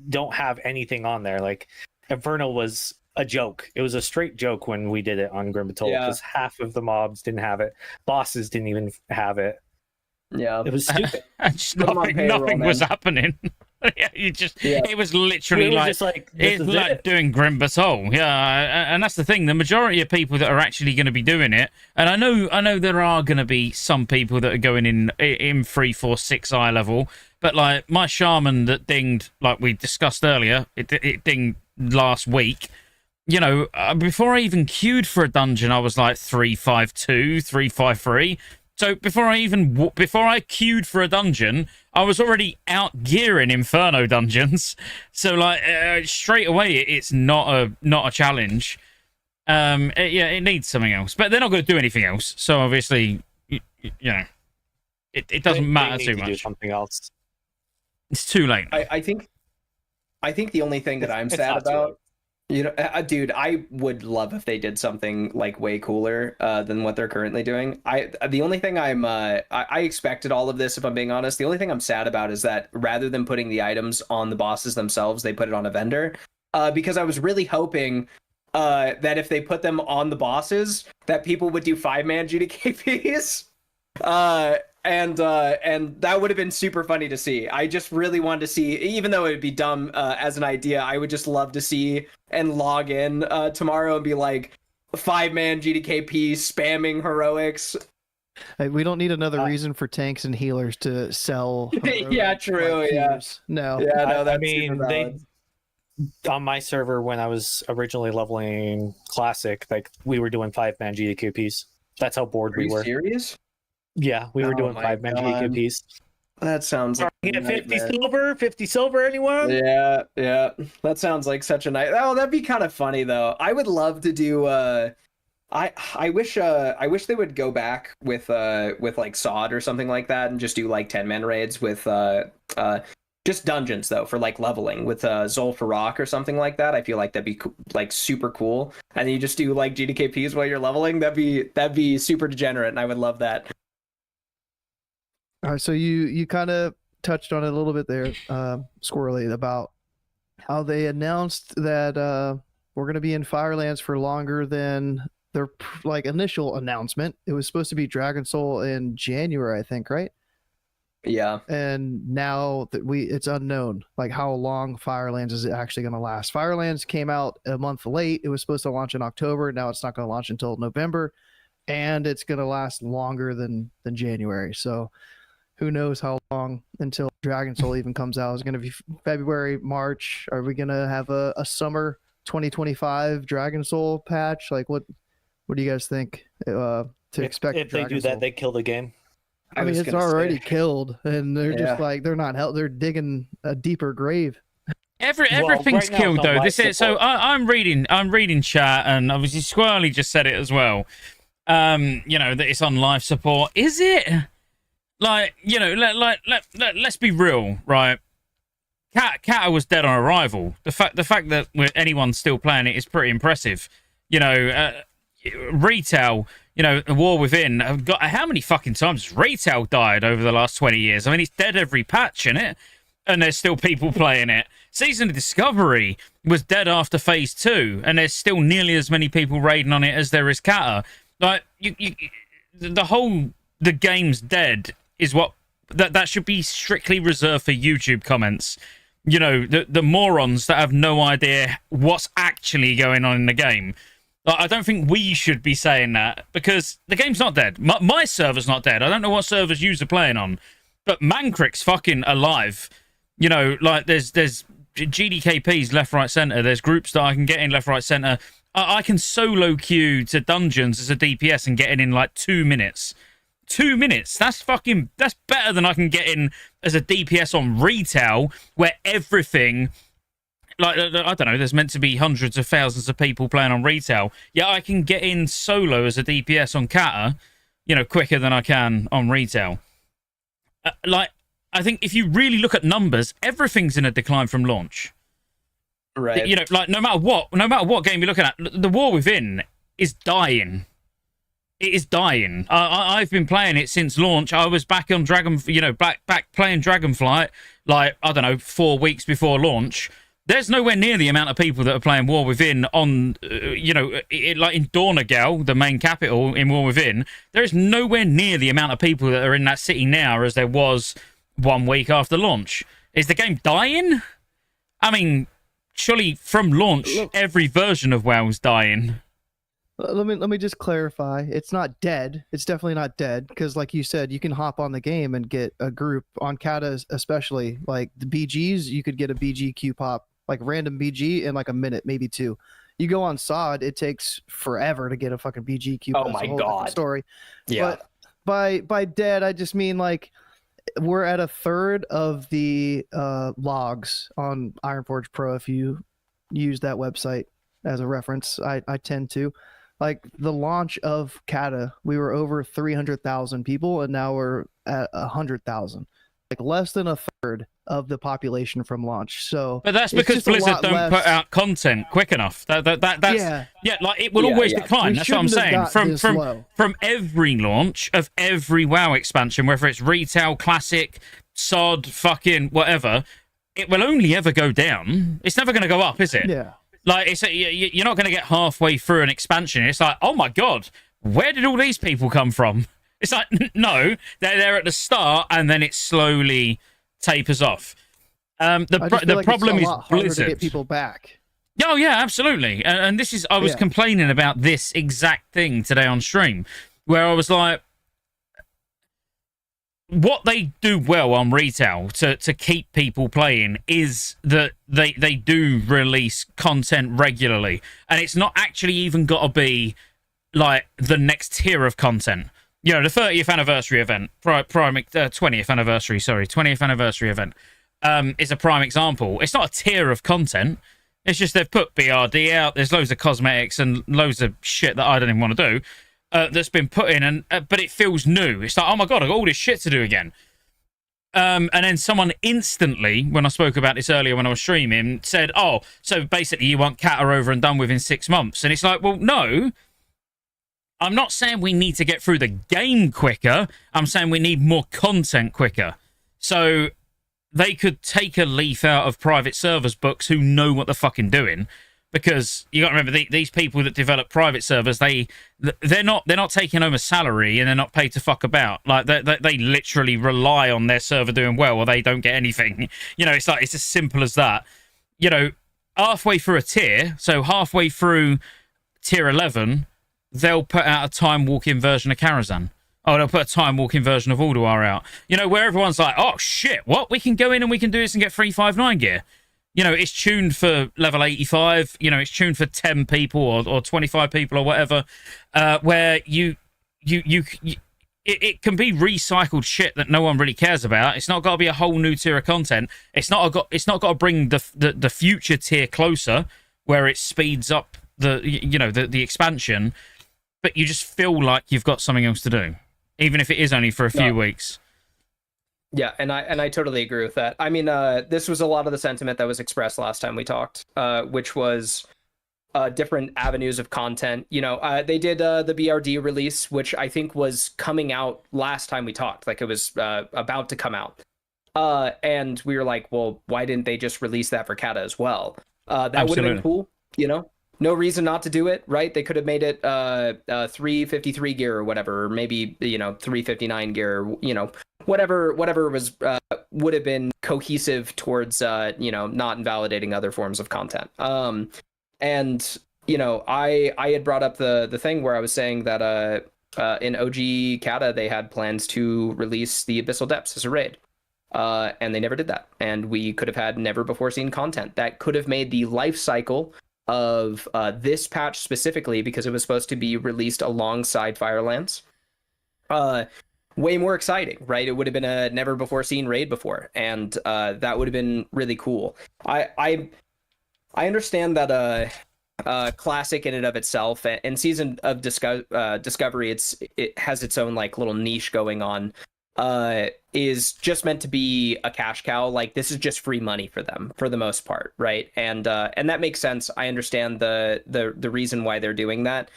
don't have anything on there. Like Inferno was a joke. It was a straight joke when we did it on Grimbatol Yeah. because half of the mobs didn't have it. Bosses didn't even have it. Yeah. It was stupid. Just Put 'em on payroll, nothing was man. happening. Yeah, Yeah. it was literally We were like just like, this it's is like it. doing Grim Battle. Yeah, and that's the thing. The majority of people that are actually going to be doing it, and I know there are going to be some people that are going in 3, 4, 6 eye level, but like my shaman that dinged, like we discussed earlier, it dinged last week. You know, before I even queued for a dungeon, I was like 352, 353. So before I queued for a dungeon, I was already out gearing Inferno dungeons. So like straight away, it's not a challenge. It needs something else, but they're not going to do anything else. So obviously, you know, it doesn't They matter need too to do much. something else. It's too late. I think the only thing that I'm It's sad not too about, dude, I would love if they did something like way cooler than what they're currently doing. The only thing I expected all of this, if I'm being honest. The only thing I'm sad about is that rather than putting the items on the bosses themselves, they put it on a vendor. Because I was really hoping that if they put them on the bosses, that people would do 5-man GDKPs. And that would have been super funny to see. I just really wanted to see, even though it would be dumb as an idea, I would just love to see and log in tomorrow and be like 5-man GDKP spamming heroics. Hey, we don't need another reason for tanks and healers to sell. Yeah, true, like yeah. cubes. No. Yeah, no, I that's mean, super valid. on my server when I was originally leveling Classic, like we were doing 5-man GDQPs. That's how bored Are we you were. serious? Yeah, we were Oh doing my 5-man God. GDQPs. That sounds like a Yeah, 50 nightmare. silver, 50 silver, anyone? Yeah, yeah. That sounds like such a night. Oh, that'd be kind of funny though. I would love to do I wish they would go back with like Sod or something like that and just do like 10-man raids with just dungeons though for like leveling with Zul'Farrak or something like that. I feel like that'd be like super cool. And then you just do like GDKPs while you're leveling. That'd be super degenerate and I would love that. All right, so you kind of touched on it a little bit there, Squirrely, about how they announced that we're going to be in Firelands for longer than their like initial announcement. It was supposed to be Dragon Soul in January, I think, right? Yeah. And now that it's unknown, like how long Firelands is actually going to last. Firelands came out a month late. It was supposed to launch in October. Now it's not going to launch until November, and it's going to last longer than January. So who knows how long until Dragon Soul even comes out? Is it going to be February, March? Are we going to have a summer 2025 Dragon Soul patch? Like what do you guys think to expect? If they do that, they kill the game. I mean, it's already killed, and they're just like they're not help. They're digging a deeper grave. Everything's right killed now, though. life This is so. support. I'm reading chat, and obviously Squirrely just said it as well. You know that it's on life support. Is it? Like, you know, let's be real, right? Cata was dead on arrival. The fact that anyone's still playing it is pretty impressive. You know, retail. You know, the War Within. I've got how many fucking times has retail died over the last 20 years? I mean, it's dead every patch in it, and there's still people playing it. Season of Discovery was dead after Phase 2, and there's still nearly as many people raiding on it as there is Cata. Like, the game's dead is what that should be strictly reserved for YouTube comments. You know, the morons that have no idea what's actually going on in the game. Like, I don't think we should be saying that because the game's not dead. My server's not dead. I don't know what servers you are playing on, but Mancrick's fucking alive. You know, like there's GDKPs left, right, center. There's groups that I can get in left, right, center. I can solo queue to dungeons as a DPS and get in like 2 minutes. 2 minutes. That's better than I can get in as a DPS on retail, where everything, like, I don't know, there's meant to be hundreds of thousands of people playing on retail. Yeah, I can get in solo as a DPS on Cata, you know, quicker than I can on retail. Like, I think if you really look at numbers, everything's in a decline from launch. Right. You know, like no matter what game you're looking at, the War Within is dying. It is dying. I've been playing it since launch. I was back on back playing Dragonflight, like, I don't know, 4 weeks before launch. There's nowhere near the amount of people that are playing War Within on, like in Dornagal, the main capital in War Within. There is nowhere near the amount of people that are in that city now as there was 1 week after launch. Is the game dying? I mean, surely from launch, every version of WoW's dying. Let me just clarify. It's not dead. It's definitely not dead because, like you said, you can hop on the game and get a group on Cata, especially like the BGs. You could get a BG queue pop, like random BG, in like a minute, maybe 2. You go on Sod, it takes forever to get a fucking BG queue. Oh my god! Story. Yeah. But by dead, I just mean like we're at a third of the logs on Ironforge Pro. If you use that website as a reference, I tend to. Like the launch of Cata, we were over 300,000 people, and now we're at 100,000. Like less than a third of the population from launch. So, but that's because Blizzard don't put out content quick enough. That's like it will always decline. That's what I'm saying. From every launch of every WoW expansion, whether it's retail, classic, sod, fucking whatever, it will only ever go down. It's never going to go up, is it? Yeah. Like, you're not going to get halfway through an expansion. It's like, oh my god, where did all these people come from? It's like, no, they're there at the start, and then it slowly tapers off. The problem is Blizzard. To get people back. Oh yeah, absolutely. And this is, I was complaining about this exact thing today on stream, where I was like, what they do well on retail to keep people playing is that they do release content regularly, and it's not actually even got to be like the next tier of content. You know, the 30th anniversary event, 20th anniversary, sorry, 20th anniversary event, is a prime example. It's not a tier of content. It's just they've put BRD out. There's loads of cosmetics and loads of shit that I don't even want to do that's been put in, and but it feels new. It's like, oh my god, I've got all this shit to do again. And then someone instantly, when I spoke about this earlier when I was streaming, said, oh, so basically you want Cata over and done within 6 months. And it's like, well, no. I'm not saying we need to get through the game quicker. I'm saying we need more content quicker. So they could take a leaf out of private servers books who know what they're fucking doing. Because you got to remember, these people that develop private servers, they're not taking home a salary and they're not paid to fuck about. Like they literally rely on their server doing well, or they don't get anything. You know, it's like, it's as simple as that. You know, halfway through a tier, so halfway through tier 11, they'll put out a time walking version of Karazhan. Oh, they'll put a time walking version of Ulduar out. You know, where everyone's like, oh shit, what? We can go in and we can do this and get 359 gear. You know, it's tuned for level 85. You know, it's tuned for 10 people or 25 people or whatever. Where it can be recycled shit that no one really cares about. It's not got to be a whole new tier of content. It's not got to bring the future tier closer, where it speeds up the expansion. But you just feel like you've got something else to do, even if it is only for a few weeks. Yeah, and I totally agree with that. I mean, this was a lot of the sentiment that was expressed last time we talked, which was different avenues of content. You know, they did the BRD release, which I think was coming out last time we talked. Like, it was about to come out. And we were like, well, why didn't they just release that for Cata as well? That would have been cool, you know? No reason not to do it, right? They could have made it 353 gear or whatever, or maybe, you know, 359 gear, you know, whatever was would have been cohesive towards you know, not invalidating other forms of content. And you know, I had brought up the thing where I was saying that in OG Cata they had plans to release the Abyssal Depths as a raid. And they never did that. And we could have had never before seen content that could have made the life cycle of this patch specifically, because it was supposed to be released alongside Firelands, way more exciting, right? It would have been a never before seen raid before, and that would have been really cool. I understand that classic in and of itself, and Season of Discovery, it has its own like little niche going on, is just meant to be a cash cow. Like, this is just free money for them for the most part, right? And that makes sense. I understand the reason why they're doing that.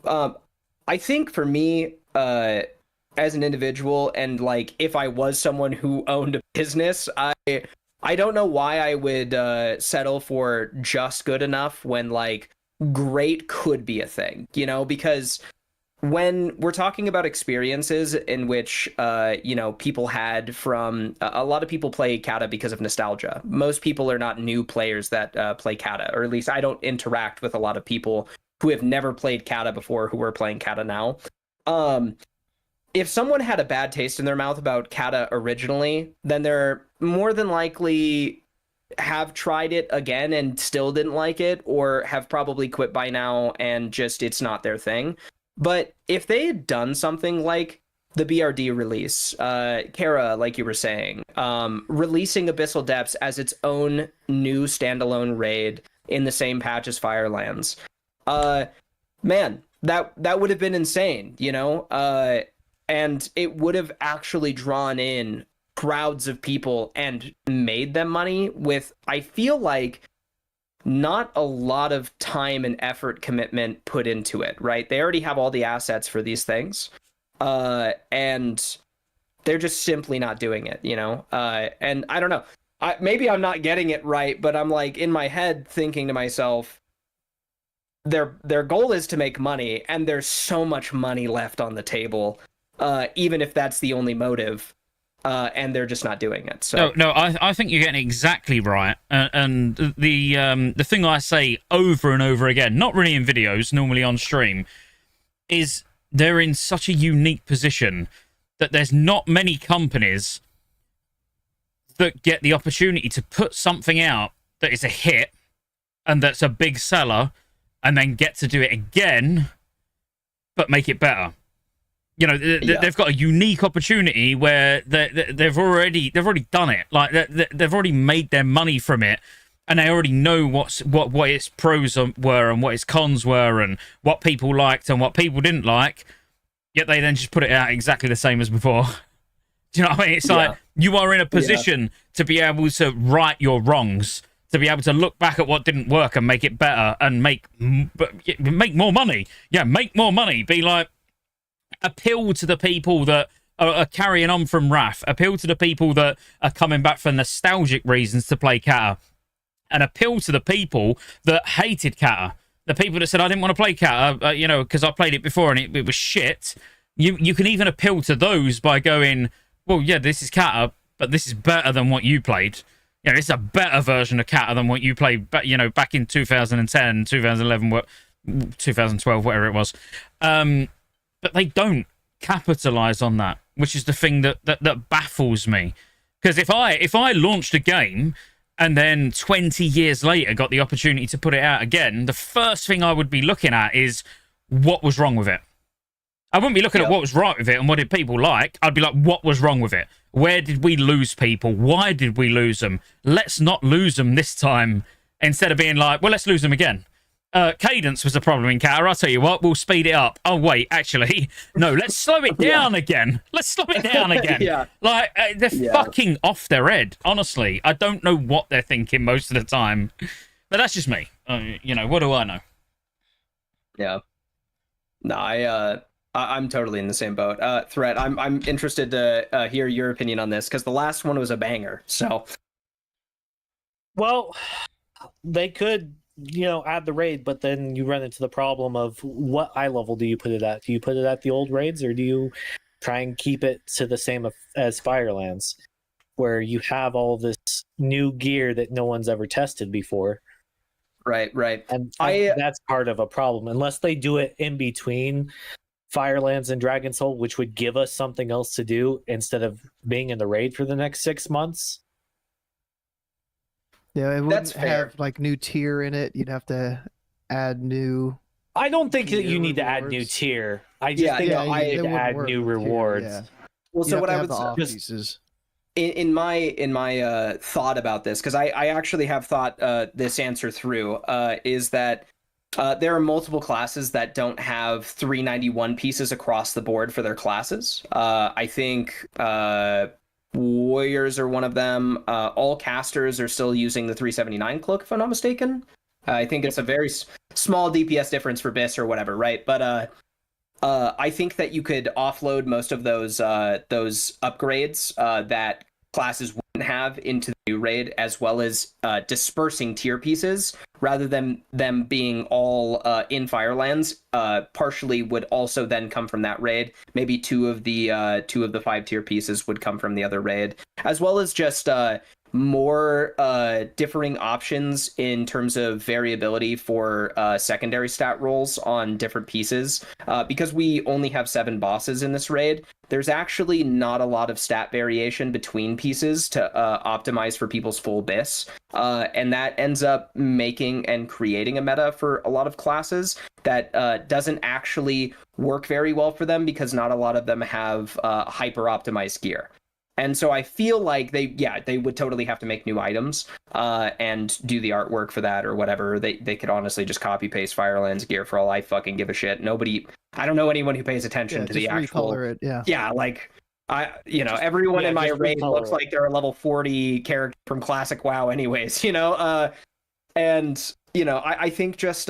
I think for me, as an individual, and like if I was someone who owned a business, I don't know why I would settle for just good enough when like great could be a thing, you know, because when we're talking about experiences in which, you know, people had from a lot of people play Cata because of nostalgia. Most people are not new players that play Cata, or at least I don't interact with a lot of people who have never played Cata before who are playing Cata now. If someone had a bad taste in their mouth about Cata originally, then they're more than likely have tried it again and still didn't like it, or have probably quit by now and just it's not their thing. But if they had done something like the BRD release, Kara, like you were saying, releasing Abyssal Depths as its own new standalone raid in the same patch as Firelands, man, that would have been insane, you know? And it would have actually drawn in crowds of people and made them money with, I feel like, not a lot of time and effort commitment put into it, right? They already have all the assets for these things, and they're just simply not doing it, you know? And I don't know, maybe I'm not getting it right, but I'm like in my head thinking to myself, their goal is to make money, and there's so much money left on the table, even if that's the only motive. And they're just not doing it. So no, I think you're getting it exactly right. And the thing I say over and over again, not really in videos, normally on stream, is they're in such a unique position that there's not many companies that get the opportunity to put something out that is a hit and that's a big seller, and then get to do it again, but make it better. You know, they've got a unique opportunity where they've already done it. Like they've already made their money from it, and they already know what its pros were and what its cons were, and what people liked and what people didn't like. Yet they then just put it out exactly the same as before. Do you know what I mean? It's like you are in a position to be able to right your wrongs, to be able to look back at what didn't work and make it better and make more money. Yeah, make more money. Be like, appeal to the people that are carrying on from Wrath. Appeal to the people that are coming back for nostalgic reasons to play Cata. And appeal to the people that hated Cata. The people that said, I didn't want to play Cata, you know, because I played it before and it was shit. You can even appeal to those by going, well, yeah, this is Cata, but this is better than what you played. You know, it's a better version of Cata than what you played, you know, back in 2010, 2011, 2012, whatever it was. But they don't capitalize on that, which is the thing that baffles me. Because if I launched a game and then 20 years later got the opportunity to put it out again, the first thing I would be looking at is what was wrong with it. I wouldn't be looking at what was right with it and what did people like. I'd be like, what was wrong with it? Where did we lose people? Why did we lose them? Let's not lose them this time, instead of being like, well, let's lose them again. Cadence was a problem in Cata. I'll tell you what, we'll speed it up. Oh, wait, actually, no, let's slow it down again. Let's slow it down again. Like, they're fucking off their head, honestly. I don't know what they're thinking most of the time. But that's just me. You know, what do I know? Yeah. No, I'm totally in the same boat. Threat, I'm interested to hear your opinion on this, because the last one was a banger, so... Well, they could, you know, add the raid, but then you run into the problem of what eye level do you put it at? Do you put it at the old raids, or do you try and keep it to the same as Firelands, where you have all this new gear that no one's ever tested before? Right. And that's part of a problem. Unless they do it in between Firelands and Dragon Soul, which would give us something else to do instead of being in the raid for the next 6 months. Yeah, it wouldn't have like new tier in it. You'd have to add new. I don't think that you need to add new tier. I just think that you need to add new rewards. Yeah. Well, so what I would say in my thought about this, because I actually have thought this answer through, is that there are multiple classes that don't have 391 pieces across the board for their classes. I think Warriors are one of them. All casters are still using the 379 cloak, if I'm not mistaken. I think it's a very small DPS difference for BIS or whatever, right? But I think that you could offload most of those upgrades that classes wouldn't have into the new raid, as well as dispersing tier pieces rather than them being all in Firelands. Partially would also then come from that raid. Maybe two of the 5 tier pieces would come from the other raid, as well as just more differing options in terms of variability for secondary stat rolls on different pieces. Because we only have 7 bosses in this raid, there's actually not a lot of stat variation between pieces to optimize for people's full BIS. And that ends up making and creating a meta for a lot of classes that doesn't actually work very well for them, because not a lot of them have hyper optimized gear. And so I feel like they would totally have to make new items and do the artwork for that or whatever. They could honestly just copy paste Firelands gear for all I fucking give a shit. I don't know anyone who pays attention to the actual. Recolor it, yeah, like everyone in my raid looks like they're a level 40 character from classic WoW, anyways. And I think just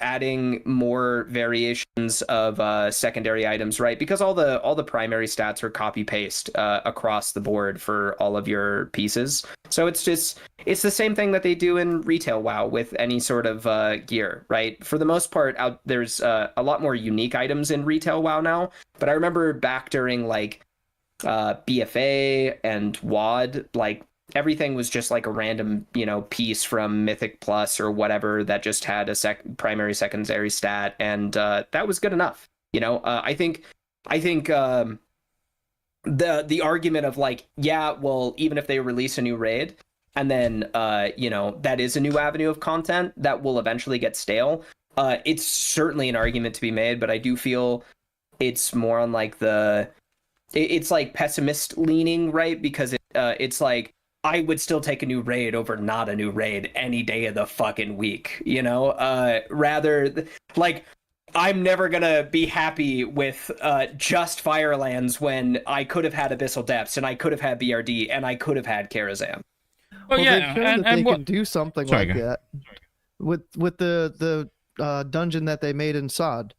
adding more variations of secondary items, right? Because all the primary stats are copy paste across the board for all of your pieces. So it's the same thing that they do in retail WoW with any sort of gear, right? For the most part, there's a lot more unique items in retail WoW now. But I remember back during like BFA and WOD, like everything was just like a random, piece from Mythic Plus or whatever that just had a primary, secondary stat, and that was good enough. I think the argument of like, yeah, well, even if they release a new raid, and then that is a new avenue of content that will eventually get stale. It's certainly an argument to be made, but I do feel it's more on like it's like pessimist leaning, right? Because it's like I would still take a new raid over not a new raid any day of the fucking week, you know? Like I'm never gonna be happy with just Firelands when I could have had Abyssal Depths and I could have had BRD and I could have had Karazhan. Well, Well, yeah, they've shown that they what? can do something Sorry, like go. that with the dungeon that they made in Sod.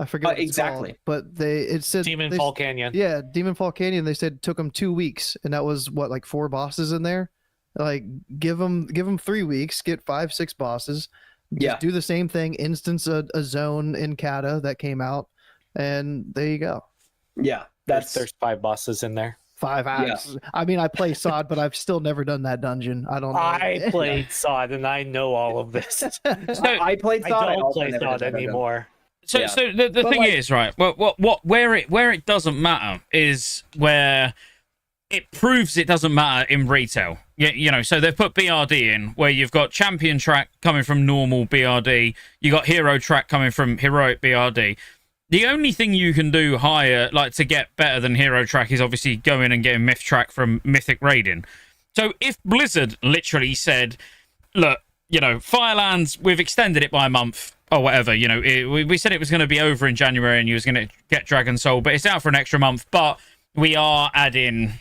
I forget what it's Exactly. called, but it said Demon Fall Canyon. Yeah, Demon Fall Canyon. They said it took them 2 weeks, and that was what, like 4 bosses in there. Like give them 3 weeks, get 5-6 bosses. Just do the same thing. Instance a zone in Cata that came out, and there you go. Yeah, There's 5 bosses in there. 5 hours. Yeah. I mean, I play Sod, but I've still never done that dungeon. I don't know. I played Sod, and I know all of this. I played Sod. I don't play Sod anymore. So the thing is, right? Well, where it doesn't matter is where it proves it doesn't matter in retail. You know, so they've put BRD in where you've got champion track coming from normal BRD, you got hero track coming from heroic BRD. The only thing you can do higher, like to get better than hero track, is obviously go in and get a myth track from mythic raiding. So if Blizzard literally said, look, you know, Firelands, we've extended it by a month or whatever, you know, we said it was going to be over in January and you was going to get Dragon Soul, but it's out for an extra month, but we are adding,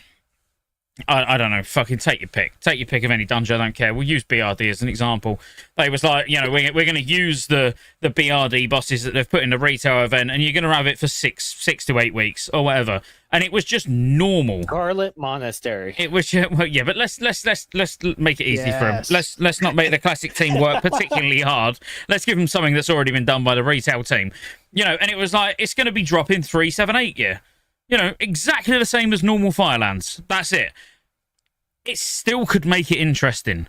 I don't know, fucking take your pick of any dungeon, I don't care, we'll use BRD as an example. They was like, you know, we're going to use the BRD bosses that they've put in the retail event and you're going to have it for six to 8 weeks or whatever, and it was just normal. Scarlet Monastery. It was, well, yeah, but let's make it easy for them. Yes. Let's not make the classic team work particularly hard. Let's give them something that's already been done by the retail team, you know. And it was like, it's going to be dropping 3, 7, 8 year, you know, exactly the same as normal Firelands. That's it. It still could make it interesting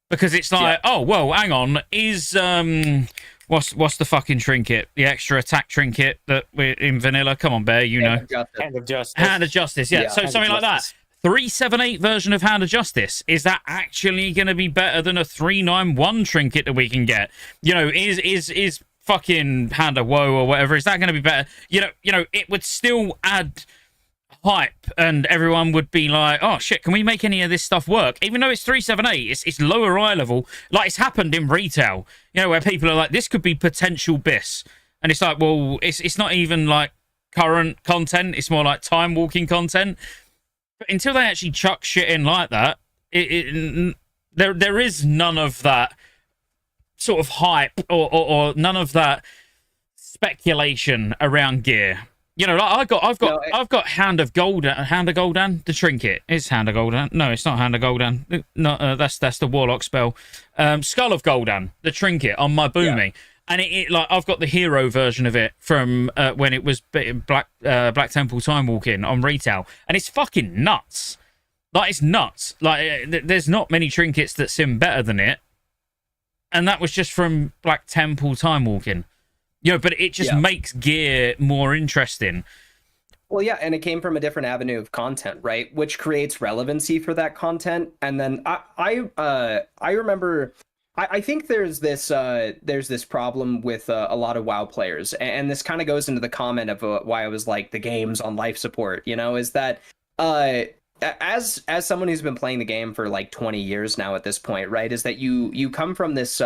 because it's like, oh well, hang on, is what's the fucking trinket? The extra attack trinket that we're in vanilla? Come on, Bear, you know. Hand of Justice. Hand of Justice, yeah. So something like that. 378 version of Hand of Justice. Is that actually going to be better than a 391 trinket that we can get? You know, is fucking Hand of Woe or whatever, is that going to be better? You know, it would still add hype and everyone would be like, oh shit, can we make any of this stuff work? Even though it's 378, it's lower eye level. Like, it's happened in retail, you know, where people are like, this could be potential BIS, and it's like, well, it's not even like current content, it's more like time walking content. But until they actually chuck shit in like that, there is none of that sort of hype or none of that speculation around gear. You know, like I've got Hand of Gul'dan, the trinket. It's Hand of Gul'dan. No, it's not Hand of Gul'dan. No, that's the Warlock spell. Skull of Gul'dan, the trinket on my Boomy. Yeah. And it like, I've got the hero version of it from when it was Black Temple Time Walking on retail, and it's fucking nuts. Like, it's nuts. Like, there's not many trinkets that sim better than it, and that was just from Black Temple Time Walking. You know, but it just makes gear more interesting. Well, yeah, and it came from a different avenue of content, right? Which creates relevancy for that content. And then I remember, I think there's this problem with a lot of WoW players, and this kind of goes into the comment of why I was like, the game's on life support. You know, is that as someone who's been playing the game for like 20 years now at this point, right? Is that you come from this.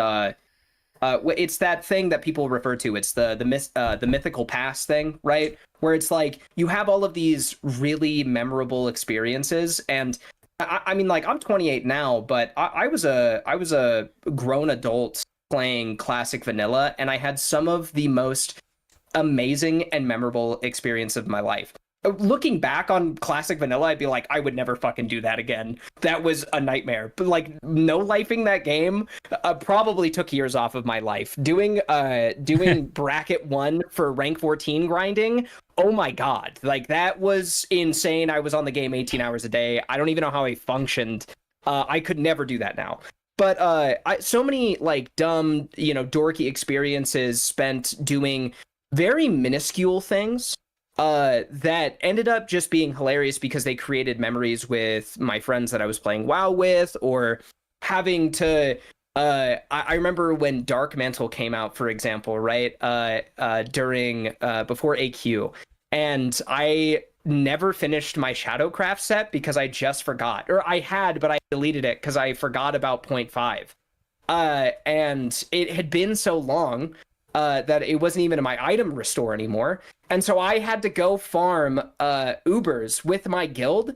It's that thing that people refer to. It's the mythical past thing, right? Where it's like you have all of these really memorable experiences, and I mean, like, I'm 28 now, but I was a grown adult playing classic vanilla, and I had some of the most amazing and memorable experience of my life. Looking back on classic vanilla, I'd be like, I would never fucking do that again. That was a nightmare. But like, no lifing that game probably took years off of my life. Doing bracket 1 for rank 14 grinding, oh my god, like, that was insane. I was on the game 18 hours a day. I don't even know how I functioned. I could never do that now. But so many like dumb, you know, dorky experiences spent doing very minuscule things that ended up just being hilarious because they created memories with my friends that I was playing WoW with, or having to I remember when Dark Mantle came out, for example, right? During before AQ, and I never finished my Shadowcraft set because I just forgot, or I had, but I deleted it because I forgot about 0.5. And it had been so long that it wasn't even in my item restore anymore. And so I had to go farm Ubers with my guild.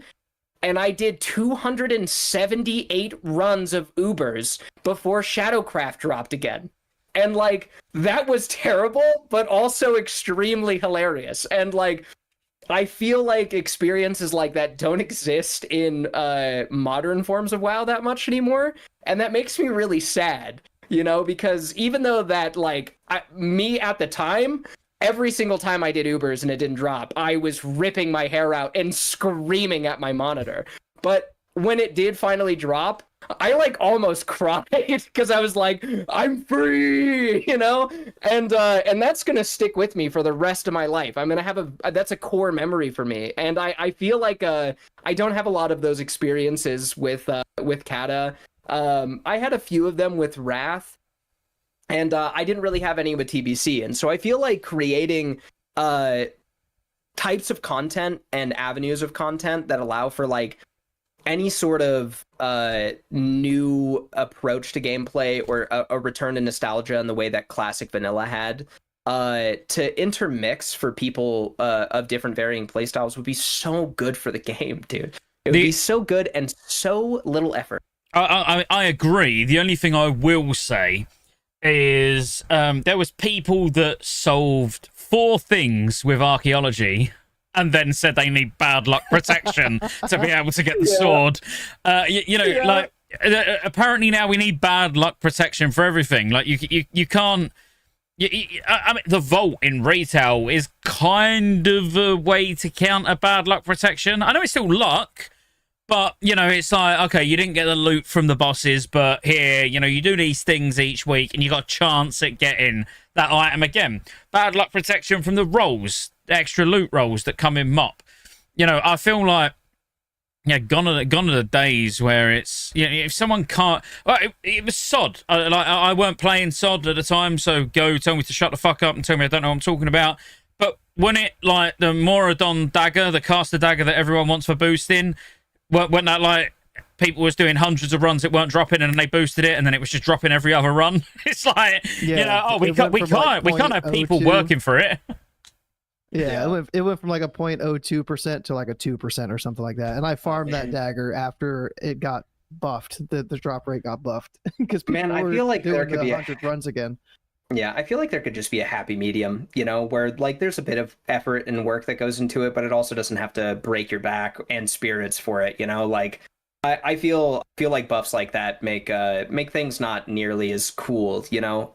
And I did 278 runs of Ubers before Shadowcraft dropped again. And like, that was terrible, but also extremely hilarious. And like, I feel like experiences like that don't exist in modern forms of WoW that much anymore, and that makes me really sad, you know, because even though that, like, me at the time, every single time I did Ubers and it didn't drop, I was ripping my hair out and screaming at my monitor. But when it did finally drop, I like almost cried because I was like, I'm free, you know? And that's gonna stick with me for the rest of my life. I'm gonna have that's a core memory for me. And I feel like I don't have a lot of those experiences with Cata. I had a few of them with Wrath, and I didn't really have any with TBC. And so I feel like creating types of content and avenues of content that allow for like any sort of new approach to gameplay, or a return to nostalgia in the way that classic vanilla had, to intermix for people of different varying playstyles would be so good for the game, dude. It would be so good and so little effort. I agree. The only thing I will say is there was people that solved 4 things with archaeology and then said they need bad luck protection to be able to get the sword. Like, apparently now we need bad luck protection for everything. Like, you can't... I mean, the vault in retail is kind of a way to counter bad luck protection. I know it's still luck, but, you know, it's like, okay, you didn't get the loot from the bosses, but here, you know, you do these things each week and you got a chance at getting that item again. Bad luck protection from the rolls, the extra loot rolls that come in MOP. You know, I feel like, yeah, gone are the days where it's, you know, if someone can't... Well, it was sod. I weren't playing sod at the time, so Go told me to shut the fuck up and tell me I don't know what I'm talking about. But when it, like, the Moradon dagger, the caster dagger that everyone wants for boosting... When that, like, people was doing hundreds of runs that weren't dropping, and then they boosted it, and then it was just dropping every other run. It's like, you know, oh, we can't have people working for it. Yeah, it went from like a 0.02% to like a 2% or something like that. And I farmed that dagger after it got buffed. The drop rate got buffed because people I feel like there could be 100 runs again. Yeah, I feel like there could just be a happy medium, you know, where like there's a bit of effort and work that goes into it, but it also doesn't have to break your back and spirits for it, you know. Like I feel like buffs like that make things not nearly as cool, you know.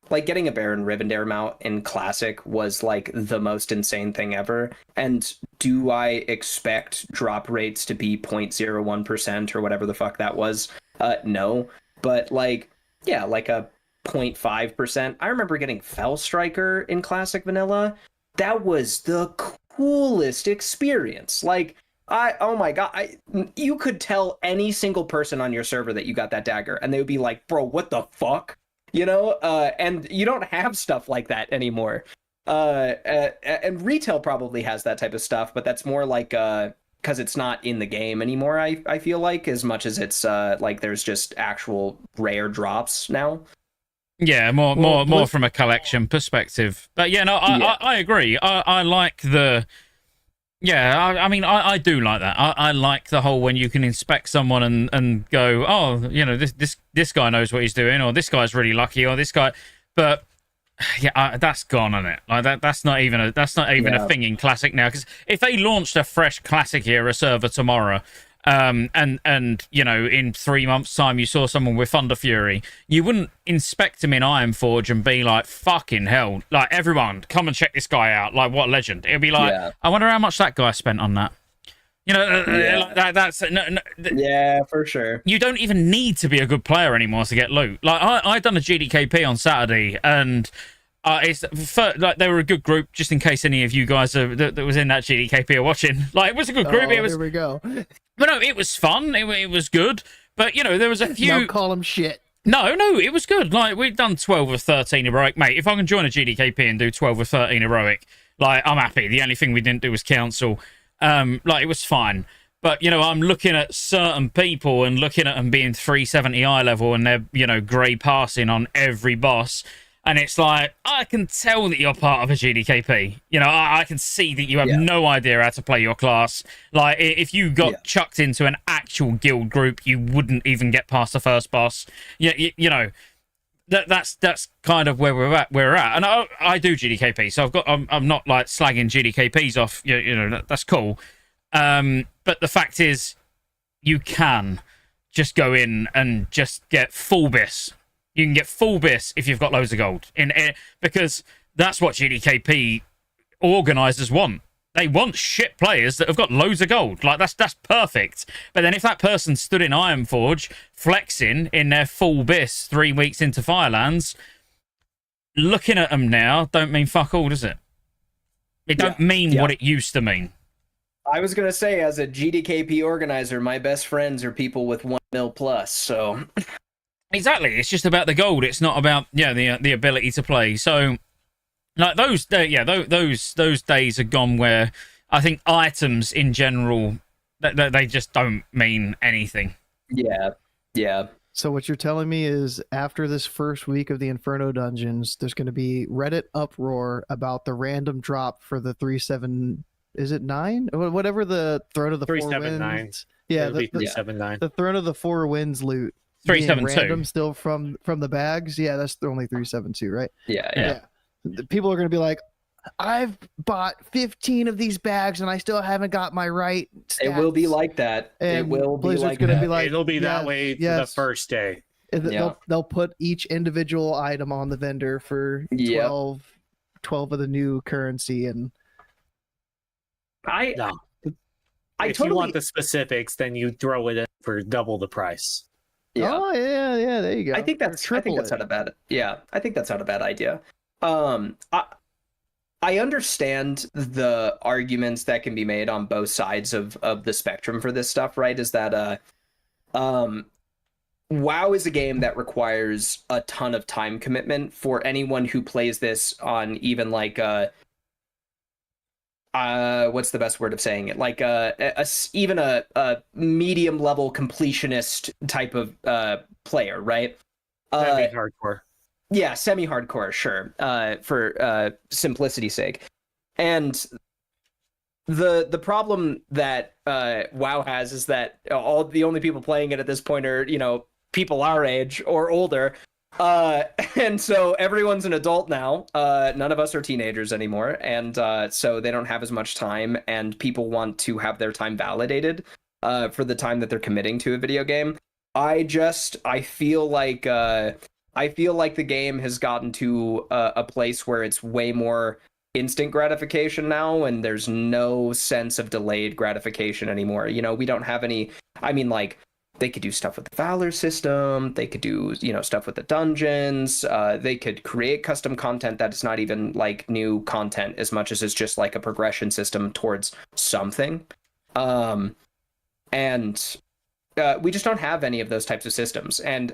Like getting a Baron Rivendare mount in Classic was like the most insane thing ever. And do I expect drop rates to be 0.01% or whatever the fuck that was? No, but like, yeah, like a 0.5%. I remember getting Fell Striker in Classic Vanilla. That was the coolest experience. Like, oh my god, you could tell any single person on your server that you got that dagger, and they would be like, bro, what the fuck? You know, and you don't have stuff like that anymore. And retail probably has that type of stuff, but that's more like because it's not in the game anymore. I feel like, as much as it's like there's just actual rare drops now. Yeah, more from a collection perspective. But yeah, no, I agree. I like the... Yeah, I mean, I do like that. I like the whole when you can inspect someone and go, oh, you know, this guy knows what he's doing, or this guy's really lucky, or this guy... But yeah, that's gone on it. Like that's not even a thing in Classic now. Because if they launched a fresh Classic era server tomorrow, and you know, in 3 months' time you saw someone with Thunder Fury, you wouldn't inspect him in Ironforge and be like, fucking hell, like, everyone come and check this guy out, like, what a legend. It'd be like, I wonder how much that guy spent on that, you know. That's yeah, for sure. You don't even need to be a good player anymore to get loot. Like, I done a GDKP on Saturday, and like, they were a good group, just in case any of you guys that was in that GDKP are watching. Like, it was a good group. Here we go. But no, it was fun. It was good. But, you know, there was a few... Don't call them shit. No, it was good. Like, we'd done 12 or 13 heroic. Mate, if I can join a GDKP and do 12 or 13 heroic, Like, I'm happy. The only thing we didn't do was council. Like, it was fine. But, you know, I'm looking at certain people and looking at them being 370 eye level and they're, you know, grey passing on every boss. And it's like, I can tell that you're part of a GDKP. You know, I can see that you have no idea how to play your class. Like, if you got chucked into an actual guild group, you wouldn't even get past the first boss. You know, that's kind of where we're at. And I do GDKP, so I'm not, like, slagging GDKPs off. You know, that's cool. But the fact is, you can just go in and just get full bis. You can get full bis if you've got loads of gold, because that's what GDKP organisers want. They want shit players that have got loads of gold. Like, that's perfect. But then if that person stood in Ironforge flexing in their full bis 3 weeks into Firelands, looking at them now don't mean fuck all, does it? It don't mean what it used to mean. I was going to say, as a GDKP organizer, my best friends are people with 1 mil plus, so... Exactly. It's just about the gold. It's not about the ability to play. So, like, those days are gone where I think items in general, they just don't mean anything. Yeah. So what you're telling me is after this first week of the Inferno dungeons, there's going to be Reddit uproar about the random drop for the 379, is it 9? Whatever the Throne of the Four 379. Winds. Yeah, It'll be 379. the Throne of the Four Winds loot. 372. Random still from the bags. Yeah, that's only 372, right? Yeah. The people are going to be like, I've bought 15 of these bags and I still haven't got my right stats. It will be like that. And it will be Blizzard's like gonna that. be like, It'll be that way the first day. They'll put each individual item on the vendor for 12 of the new currency. And if you want the specifics, then you throw it in for double the price. Yeah. Oh yeah, there you go. I think that's not a bad. Yeah, I think that's not a bad idea. I understand the arguments that can be made on both sides of the spectrum for this stuff, right? Is that WoW is a game that requires a ton of time commitment for anyone who plays this on even like what's the best word of saying it? Like even a medium level completionist type of player, right? Hardcore. Yeah, semi-hardcore, sure. For simplicity's sake. And the problem that WoW has is that the only people playing it at this point are, you know, people our age or older. And so everyone's an adult now. None of us are teenagers anymore, and so they don't have as much time, and people want to have their time validated for the time that they're committing to a video game. I feel like the game has gotten to a place where it's way more instant gratification now, and there's no sense of delayed gratification anymore. You know, we don't have any. I mean, like, they could do stuff with the Valor system. They could do, you know, stuff with the dungeons. They could create custom content that is not even like new content as much as it's just like a progression system towards something. And we just don't have any of those types of systems. And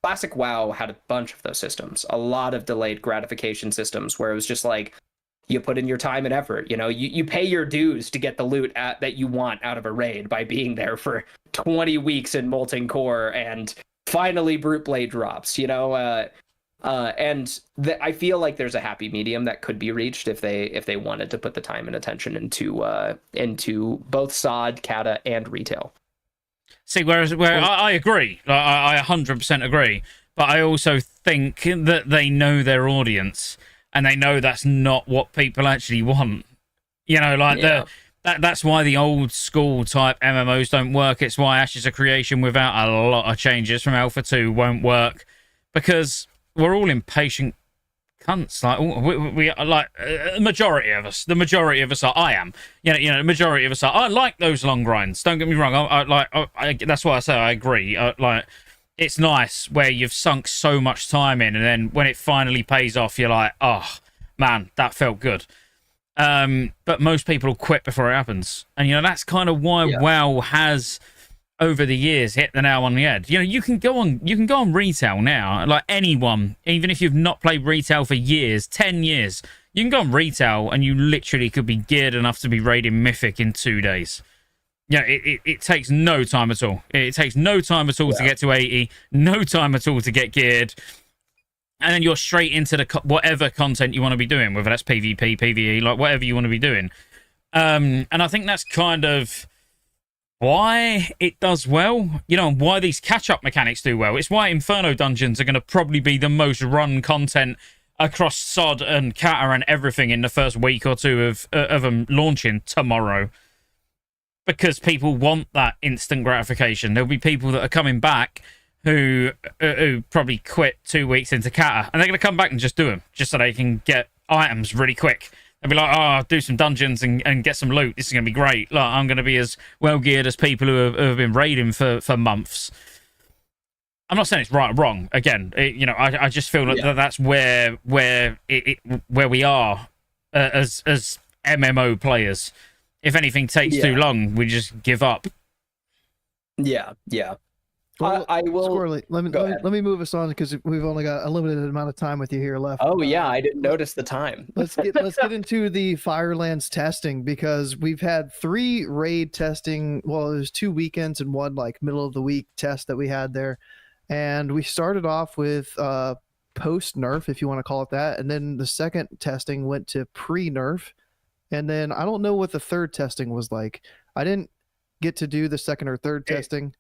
classic WoW had a bunch of those systems, a lot of delayed gratification systems where it was just like, you put in your time and effort, you know, you pay your dues to get the loot that you want out of a raid by being there for 20 weeks in Molten Core, and finally Brute Blade drops, you know, and I feel like there's a happy medium that could be reached if they wanted to put the time and attention into both SOD, Cata, and retail. See, I agree, I 100% agree, but I also think that they know their audience. And they know that's not what people actually want. You know, like that's why the old school type MMOs don't work. It's why Ashes of Creation without a lot of changes from Alpha 2 won't work. Because we're all impatient cunts. Like we are, like the majority of us are. I am. You know, the majority of us are. I like those long grinds. Don't get me wrong. I that's why I say I agree. Like, it's nice where you've sunk so much time in, and then when it finally pays off, you're like, oh, man, that felt good. But most people will quit before it happens. And, you know, that's kind of why WoW has, over the years, hit the nail on the head. You know, you can go on retail now, like anyone, even if you've not played retail for years, 10 years, You can go on retail and you literally could be geared enough to be raiding Mythic in 2 days. Yeah, it takes no time at all. It takes no time at all to get to 80, no time at all to get geared. And then you're straight into the whatever content you want to be doing, whether that's PvP, PvE, like whatever you want to be doing. And I think that's kind of why it does well, you know, and why these catch-up mechanics do well. It's why Inferno dungeons are going to probably be the most run content across SOD and Cata and everything in the first week or two of them launching tomorrow. Because people want that instant gratification. There'll be people that are coming back who probably quit 2 weeks into Cata, and they're going to come back and just do them, just so they can get items really quick. They'll be like, oh, I'll do some dungeons and get some loot. This is going to be great. Like, I'm going to be as well geared as people who have been raiding for months. I'm not saying it's right or wrong. Again, you know, I just feel like that's where we are as MMO players. If anything takes too long, we just give up. Yeah. Well, I will. Squirrely, let me move us on because we've only got a limited amount of time with you here left. Oh yeah, I didn't notice the time. let's get into the Firelands testing, because we've had 3 raid testing. Well, there's 2 weekends and 1 like middle of the week test that we had there, and we started off with post nerf, if you want to call it that, and then the second testing went to pre nerf, and then I don't know what the third testing was like. I didn't get to do the second or third testing.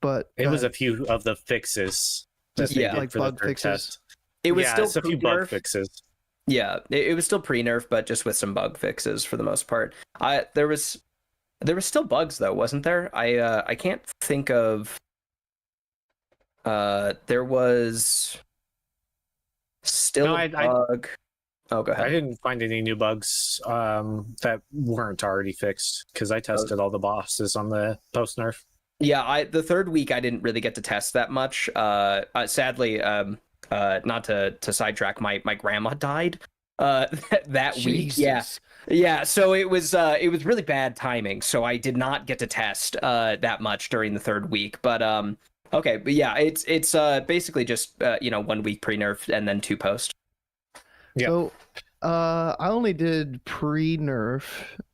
But it was a few of the fixes. Like bug fixes. Test. It was still a few bug fixes. Yeah, it was still pre-nerf, but just with some bug fixes for the most part. There was still bugs though, wasn't there? I can't think of. There was still a bug. Oh, go ahead. I didn't find any new bugs that weren't already fixed because I tested all the bosses on the post nerf. Yeah, the third week I didn't really get to test that much. Sadly, not to sidetrack, my grandma died that week. Yeah. So it was really bad timing. So I did not get to test that much during the third week. But okay, but yeah, it's basically just 1 week pre nerf and then 2 post. Yeah. So I only did pre-nerf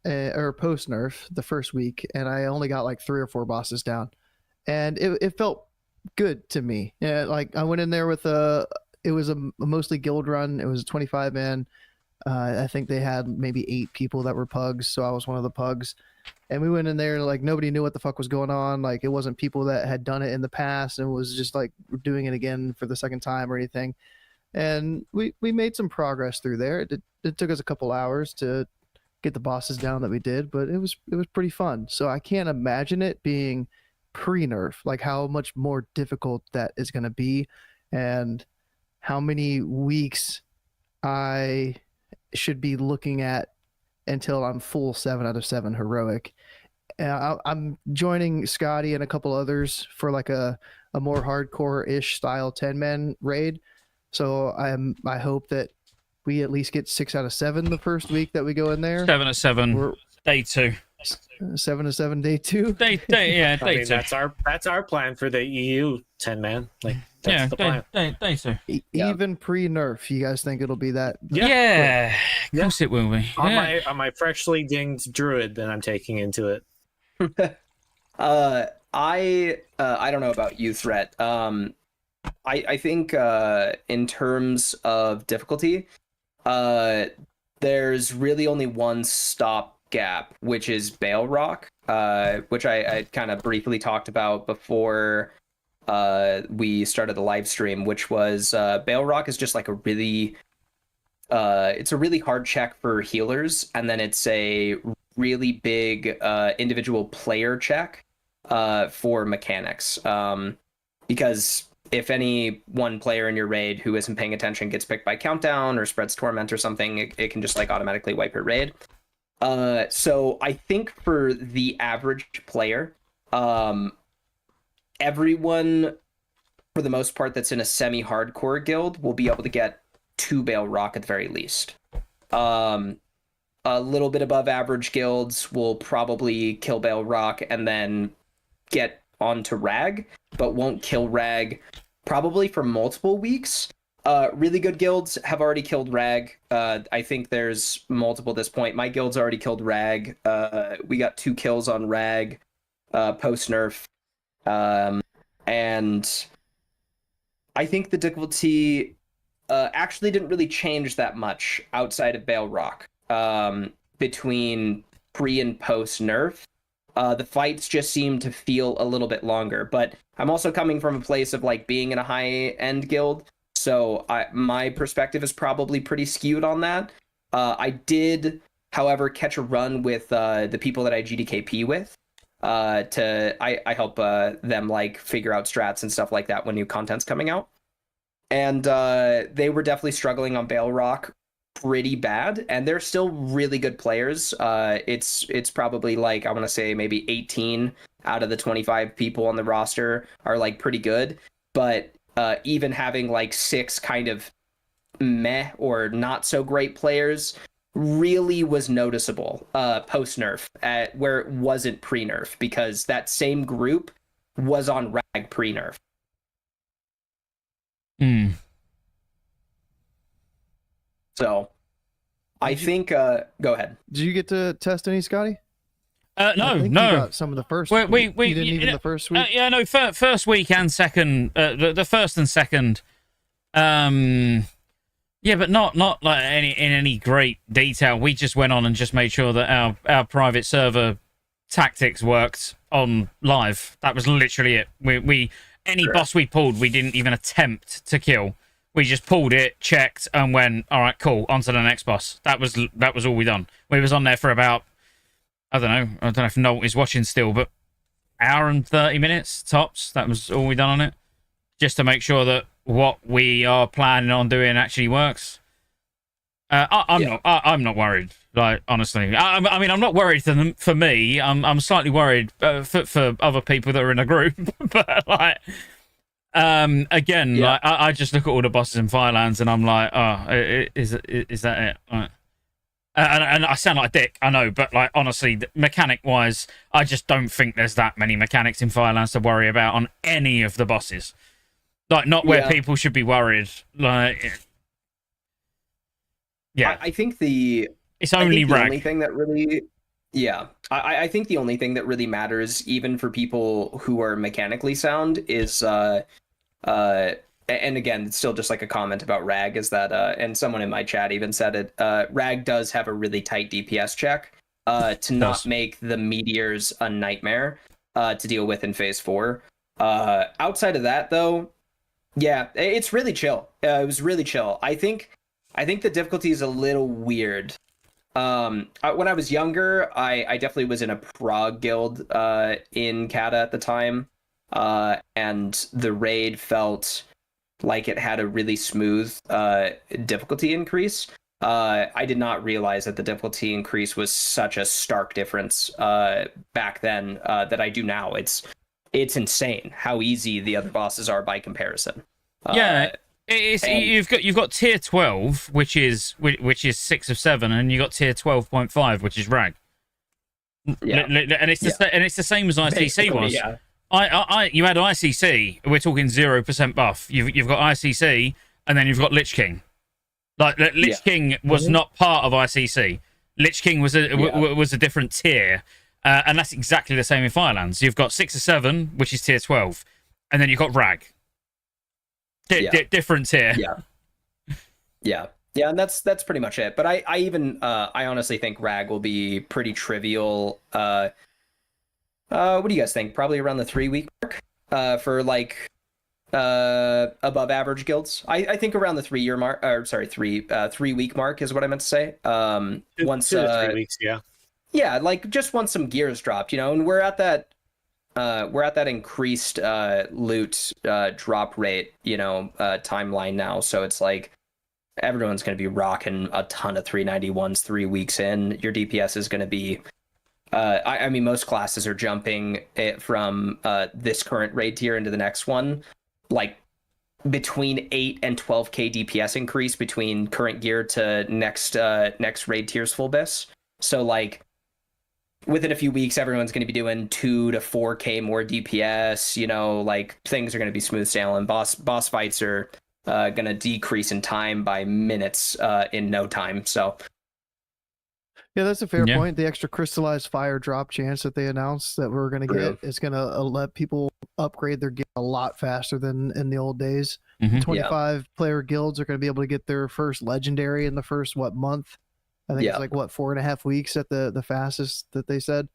or post-nerf the first week, and I only got like 3 or 4 bosses down, and it felt good to me. Yeah, like I went in there with it was a mostly guild run. It was a 25 man. I think they had maybe 8 people that were pugs, so I was one of the pugs. And we went in there like nobody knew what the fuck was going on. Like it wasn't people that had done it in the past and was just like doing it again for the second time or anything. And we made some progress through there. It took us a couple hours to get the bosses down that we did, but it was pretty fun. So I can't imagine it being pre-nerf, like how much more difficult that is going to be, and how many weeks I should be looking at until I'm full 7 out of 7 heroic. I'm joining Scotty and a couple others for like a more hardcore-ish style 10-man raid. So I hope that we at least get 6 out of 7 the first week that we go in there. 7 out of 7, day 2. 7 out of 7, day 2. Day 2. That's our plan for the EU 10-man. Like that's the plan. Day 2. Even pre-nerf, you guys think it'll be that? Yeah, of course it will be. On my freshly dinged druid that I'm taking into it. I don't know about you, Threat. I think in terms of difficulty, there's really only one stop gap, which is Bale Rock, which I kind of briefly talked about before we started the live stream, which was Bale Rock is just like a really it's a really hard check for healers, and then it's a really big individual player check for mechanics, because if any one player in your raid who isn't paying attention gets picked by Countdown or spreads Torment or something, it can just like automatically wipe your raid. So I think for the average player, everyone, for the most part, that's in a semi-hardcore guild will be able to get 2 Bale Rock at the very least. A little bit above average guilds will probably kill Bale Rock and then get onto Rag, but won't kill Rag probably for multiple weeks. Really good guilds have already killed Rag. I think there's multiple at this point. My guild's already killed Rag. We got 2 kills on Rag post nerf. And I think the difficulty actually didn't really change that much outside of Bale Rock between pre and post nerf. The fights just seem to feel a little bit longer, but I'm also coming from a place of like being in a high end guild, so my perspective is probably pretty skewed on that. I did, however, catch a run with the people that I GDKP with. I help them like figure out strats and stuff like that when new content's coming out, and they were definitely struggling on Bale Rock pretty bad, and they're still really good players. It's probably like I want to say maybe 18 out of the 25 people on the roster are like pretty good, but even having like 6 kind of meh or not so great players really was noticeable post nerf at where it wasn't pre nerf, because that same group was on Rag pre nerf. So I think go ahead. Did you get to test any, Scotty? No, I think no. You got some of the first. We you didn't even the first week. Yeah, no. First week and second, the first and second. Yeah, but not like in any great detail. We just went on and just made sure that our private server tactics worked on live. That was literally it. We any boss we pulled, we didn't even attempt to kill. We just pulled it, checked, and went, all right, cool, on to the next boss. That was all we done. We was on there for about, I don't know if Nolt is watching still, but hour and 30 minutes tops. That was all we done on it, just to make sure that what we are planning on doing actually works. I'm not worried. Like, honestly, I mean, I'm not worried for me. I'm slightly worried for other people that are in a group, but like. Again, like I just look at all the bosses in Firelands and I'm like, oh, is that it? Right. And I sound like a dick, I know, but like honestly, mechanic-wise, I just don't think there's that many mechanics in Firelands to worry about on any of the bosses. Like, not where people should be worried. Like, yeah, I think it's only the Rag. only thing that really. Yeah, I think the only thing that really matters, even for people who are mechanically sound, is and again, it's still just like a comment about Rag, is that and someone in my chat even said it, Rag does have a really tight DPS check to not make the meteors a nightmare to deal with in phase 4. Outside of that, though, yeah, it's really chill. It was really chill. I think the difficulty is a little weird. When I was younger, I definitely was in a prog guild in Cata at the time, and the raid felt like it had a really smooth difficulty increase. I did not realize that the difficulty increase was such a stark difference back then that I do now. It's insane how easy the other bosses are by comparison. You've got tier 12, which is 6 of 7, and you got tier 12.5, which is Rag. Yeah, and it's the same as ICC was. Yeah. You had ICC. We're talking 0% buff. You've got ICC, and then you've got Lich King. Like Lich King was not part of ICC. Lich King was a different tier, and that's exactly the same in Firelands. You've got 6 of 7, which is tier 12, and then you've got Rag. Different tier. Yeah, and that's pretty much it. But I honestly think Rag will be pretty trivial. What do you guys think? Probably around the 3-week mark for like above average guilds. I think around the 3-year mark, or sorry, 3-week mark is what I meant to say. Once 2 to 3 weeks, yeah, like just once some gears dropped, and we're at that increased loot drop rate, timeline now. So it's like everyone's going to be rocking a ton of 391s 3 weeks in. Your DPS is going to be, I mean, most classes are jumping it from this current raid tier into the next one, like between 8 and 12k DPS increase between current gear to next raid tier's full bis. So like, within a few weeks, everyone's going to be doing 2 to 4k more DPS. Like things are going to be smooth sailing. Boss fights are gonna decrease in time by minutes in no time. So Yeah, that's a fair point. The extra crystallized fire drop chance that they announced that we're going to get is going to let people upgrade their gear a lot faster than in the old days. 25 player guilds are going to be able to get their first legendary in the first month. I think it's like 4.5 weeks at the fastest that they said.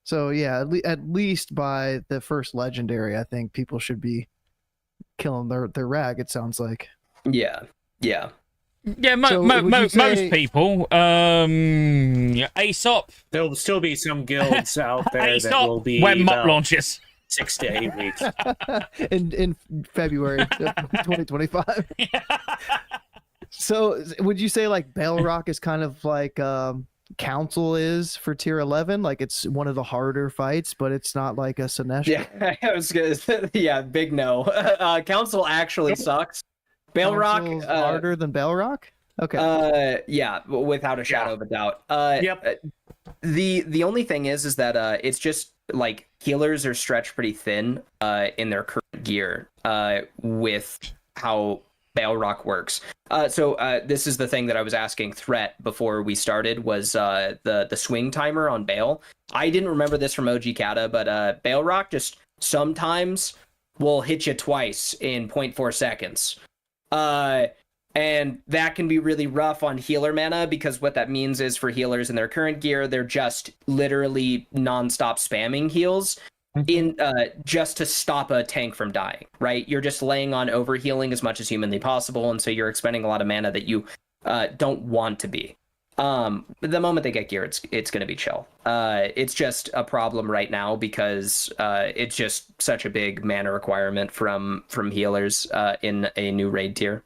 So yeah, at least by the first legendary, I think people should be killing their rag. It sounds like. Yeah. Yeah, most people. Aesop. There'll still be some guilds out there Aesop, that will be when MOP launches 6 to 8 weeks in February 2025. So, would you say like Balrog is kind of like Council is for tier 11? Like it's one of the harder fights, but it's not like a Sinesh. Yeah, I was gonna. Yeah, big no. Council actually sucks. Balrog harder than Balrog? Okay. Yeah, without a shadow of a doubt. The only thing is that it's just like healers are stretched pretty thin in their current gear with how Balrog works. So this is the thing that I was asking Threat before we started was the swing timer on Bale. I didn't remember this from OG Cata, but Balrog just sometimes will hit you twice in 0.4 seconds. And that can be really rough on healer mana because what that means is for healers in their current gear, they're just literally nonstop spamming heals in just to stop a tank from dying, right? You're just laying on overhealing as much as humanly possible, and so you're expending a lot of mana that you don't want to be. The moment they get gear, it's going to be chill. It's just a problem right now because it's just such a big mana requirement from healers in a new raid tier.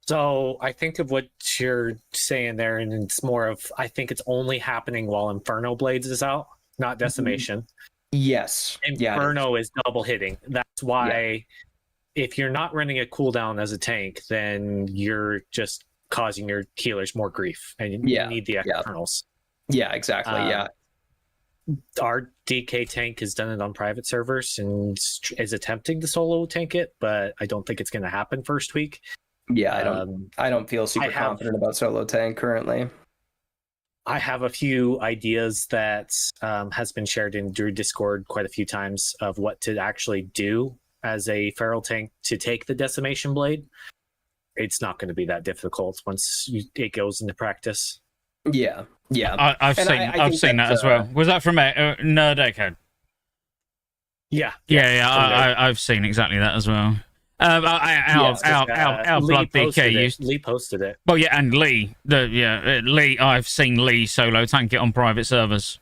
So I think of what you're saying there, and it's more of I think it's only happening while Inferno Blades is out, not Decimation. Yes. Inferno is double hitting. That's why if you're not running a cooldown as a tank, then you're just causing your healers more grief, and you need the externals. Yeah, exactly. Our DK tank has done it on private servers and is attempting to solo tank it, but I don't think it's going to happen first week. Yeah, I don't feel super confident about solo tank currently. I have a few ideas that has been shared in Druid Discord quite a few times of what to actually do as a feral tank to take the Decimation Blade. It's not going to be that difficult once it goes into practice. Yeah. I've seen that as well. Was that from Nerd Echo? Yeah. I've seen exactly that as well. Our blood DK used. Lee posted it. Well, yeah, and Lee. Lee. I've seen Lee solo tank it on private servers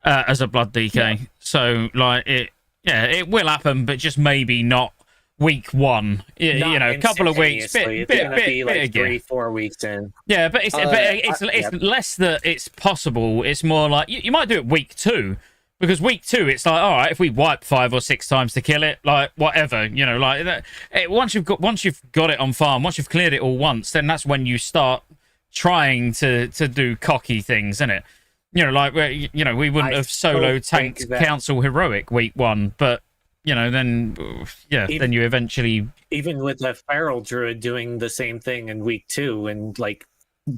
as a blood DK. Yeah. So like it will happen, but just maybe not week one. A couple of weeks. Bit 3-4 weeks in. Yeah, but it's less that it's possible. It's more like you might do it week 2. Because week 2, it's like, all right, if we wipe 5 or 6 times to kill it, like whatever, like that. Once you've got it on farm, once you've cleared it all once, then that's when you start trying to do cocky things, isn't it? Like we wouldn't have solo tanked Council Heroic week 1, but then you eventually even with the Feral Druid doing the same thing in week 2 and like.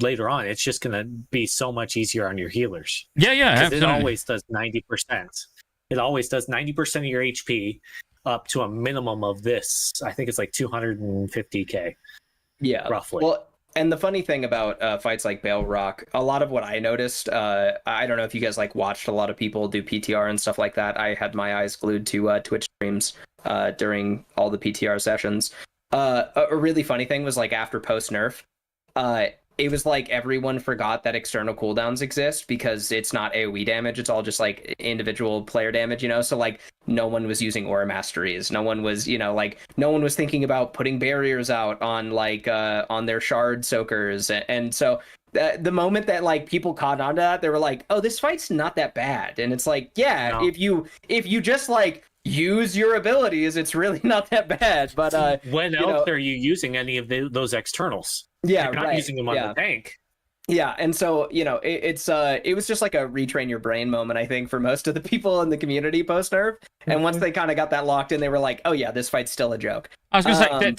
Later on, it's just going to be so much easier on your healers. Yeah, it always does 90%. It always does 90% of your HP up to a minimum of this. I think it's like 250k. Yeah, roughly. Well, and the funny thing about fights like Balrog, a lot of what I noticed, I don't know if you guys like watched a lot of people do PTR and stuff like that. I had my eyes glued to Twitch streams during all the PTR sessions. A really funny thing was like after post nerf. It was like everyone forgot that external cooldowns exist because it's not AoE damage. It's all just like individual player damage, So like no one was using aura masteries. No one was, no one was thinking about putting barriers out on like on their shard soakers. And so the moment that like people caught on to that, they were like, oh, this fight's not that bad. And it's like, no. if you just like use your abilities, it's really not that bad. But when else are you using any of those externals? Yeah, you're not using them on the tank. Yeah, and so it was just like a retrain your brain moment, I think, for most of the people in the community post nerf. And once they kind of got that locked in, they were like, "Oh yeah, this fight's still a joke." I was going to say,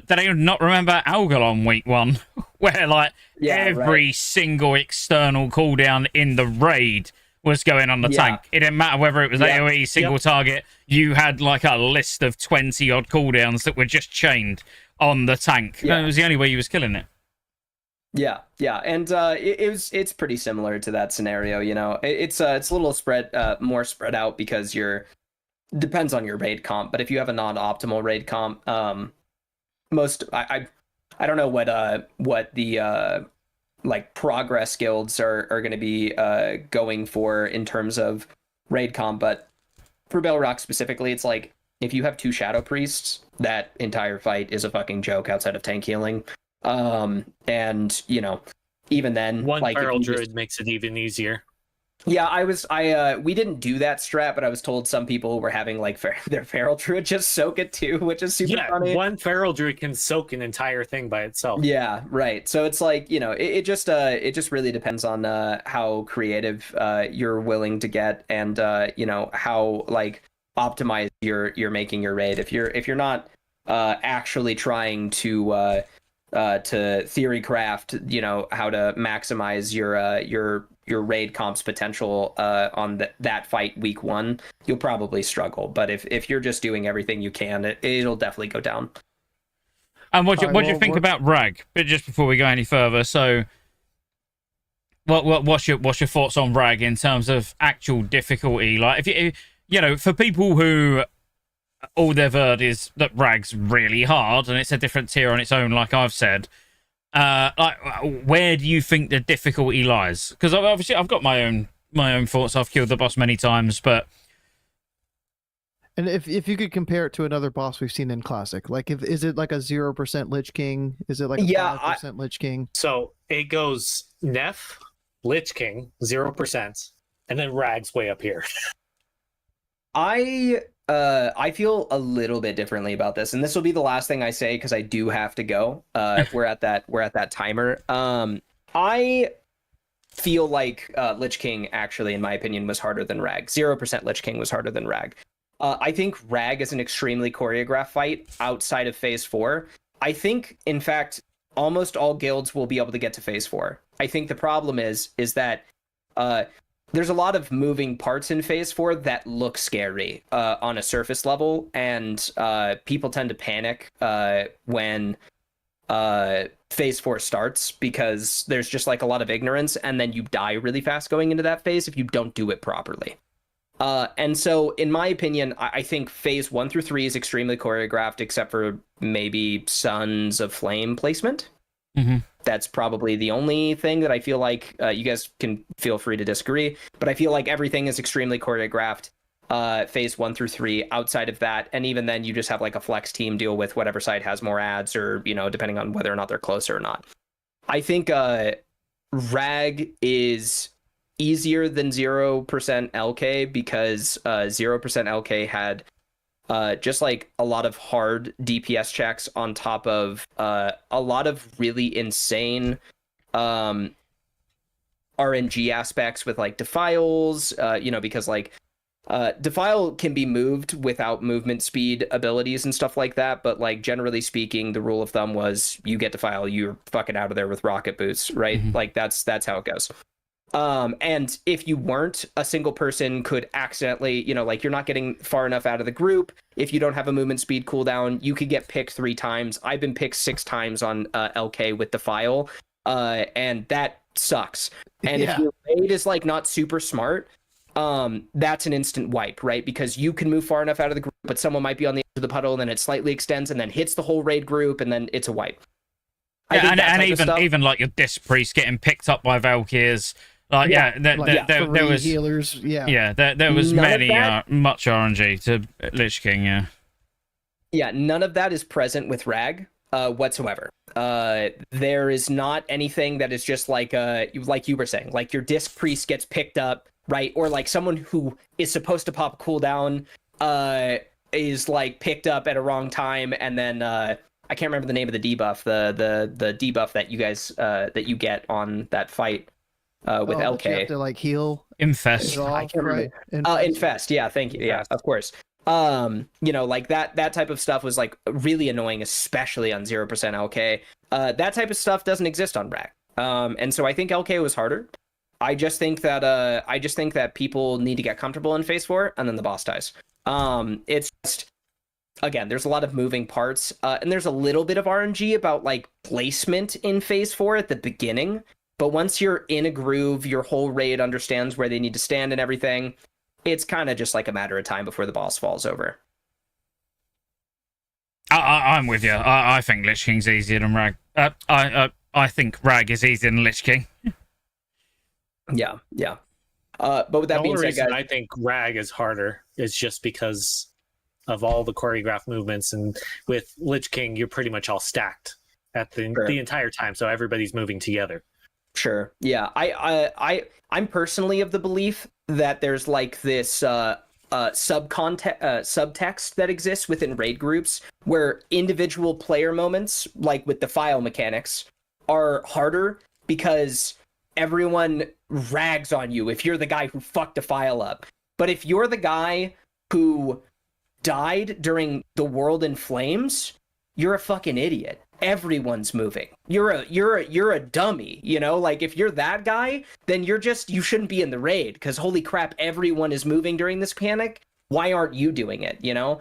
did I not remember Algalon week 1, where like every single external cooldown in the raid was going on the tank? It didn't matter whether it was AoE, single target. You had like a list of 20 odd cooldowns that were just chained on the tank. Yeah. It was the only way you was killing it. Yeah, and it's pretty similar to that scenario. It's a little more spread out because depends on your raid comp. But if you have a non-optimal raid comp, I don't know what the like progress guilds are going to be going for in terms of raid comp, but for Belrock specifically, it's like if you have 2 Shadow Priests, that entire fight is a fucking joke outside of tank healing. And even then, one like, Feral Druid makes it even easier. Yeah, we didn't do that strat, but I was told some people were having like their Feral Druid just soak it too, which is super funny. One Feral Druid can soak an entire thing by itself. Yeah, right. So it's like, it just really depends on how creative you're willing to get, and how like optimized you're making your raid. If you're not actually trying to theory craft, how to maximize your raid comp's potential on that fight week 1, you'll probably struggle. But if you're just doing everything you can, it'll definitely go down. And what do you think about Rag? But just before we go any further, so what's your thoughts on Rag in terms of actual difficulty? Like, if for people who all they've heard is that Rag's really hard and it's a different tier on its own, like I've said. Like, where do you think the difficulty lies? Because obviously I've got my own thoughts. I've killed the boss many times, but and if you could compare it to another boss we've seen in Classic, like is it like a 0% Lich King? Is it like a 5% Lich King? So it goes Neff, Lich King, 0%, and then Rag's way up here. I feel a little bit differently about this, and this will be the last thing I say because I do have to go. We're at that timer. I feel like Lich King actually, in my opinion, was harder than Rag. 0% Lich King was harder than Rag. I think Rag is an extremely choreographed fight outside of Phase 4. I think, in fact, almost all guilds will be able to get to Phase 4. I think the problem is that there's a lot of moving parts in Phase 4 that look scary on a surface level, and people tend to panic when Phase 4 starts because there's just like a lot of ignorance, and then you die really fast going into that phase if you don't do it properly. And so, in my opinion, I think Phase 1 through 3 is extremely choreographed, except for maybe Sons of Flame placement. Mm-hmm. That's probably the only thing that I feel like you guys can feel free to disagree, but I feel like everything is extremely choreographed Phase 1 through 3 outside of that. And even then you just have like a flex team deal with whatever side has more ads, or, depending on whether or not they're closer or not. I think Rag is easier than 0% LK because 0% LK had just like a lot of hard DPS checks on top of a lot of really insane RNG aspects with like defiles, because like defile can be moved without movement speed abilities and stuff like that, but like generally speaking, the rule of thumb was you get defile, you're fucking out of there with rocket boots, right? Mm-hmm. Like that's how it goes. And if you weren't, a single person could accidentally, like you're not getting far enough out of the group. If you don't have a movement speed cooldown, you could get picked 3 times. I've been picked 6 times on LK with Defile, and that sucks. And if your raid is like not super smart, that's an instant wipe, right? Because you can move far enough out of the group, but someone might be on the edge of the puddle, and then it slightly extends and then hits the whole raid group, and then it's a wipe. Yeah, and even like your Disc Priest getting picked up by Valkyries. There was healers. There was much RNG to Lich King. Yeah, none of that is present with Rag whatsoever. There is not anything that is just like you were saying, like your Disc Priest gets picked up, right? Or like someone who is supposed to pop cooldown is like picked up at a wrong time, and then I can't remember the name of the debuff, the debuff that you guys that you get on that fight with LK. You have to like heal. Infest. I can't remember. Infest. Yeah, thank you. Infest. Yeah, of course. You know, like that type of stuff was like really annoying, especially on 0% LK. That type of stuff doesn't exist on Rag. And so I think LK was harder. I just think that people need to get comfortable in phase 4 and then the boss dies. It's just, again, there's a lot of moving parts, and there's a little bit of RNG about like placement in phase 4 at the beginning. But once you're in a groove, your whole raid understands where they need to stand and everything. It's kind of just like a matter of time before the boss falls over. I'm with you. I think Lich King's easier than Rag. I think Rag is easier than Lich King. Yeah. But with that being said, guys, I think Rag is harder is just because of all the choreographed movements, and with Lich King, you're pretty much all stacked at the entire time, so everybody's moving together. Sure. Yeah. I'm personally of the belief that there's like this subtext that exists within raid groups where individual player moments, like with the file mechanics, are harder because everyone rags on you if you're the guy who fucked a file up. But if you're the guy who died during the World in Flames, you're a fucking idiot. Everyone's moving. You're a dummy, you know? Like if you're that guy, then you shouldn't be in the raid, because holy crap, everyone is moving during this panic. Why aren't you doing it, you know?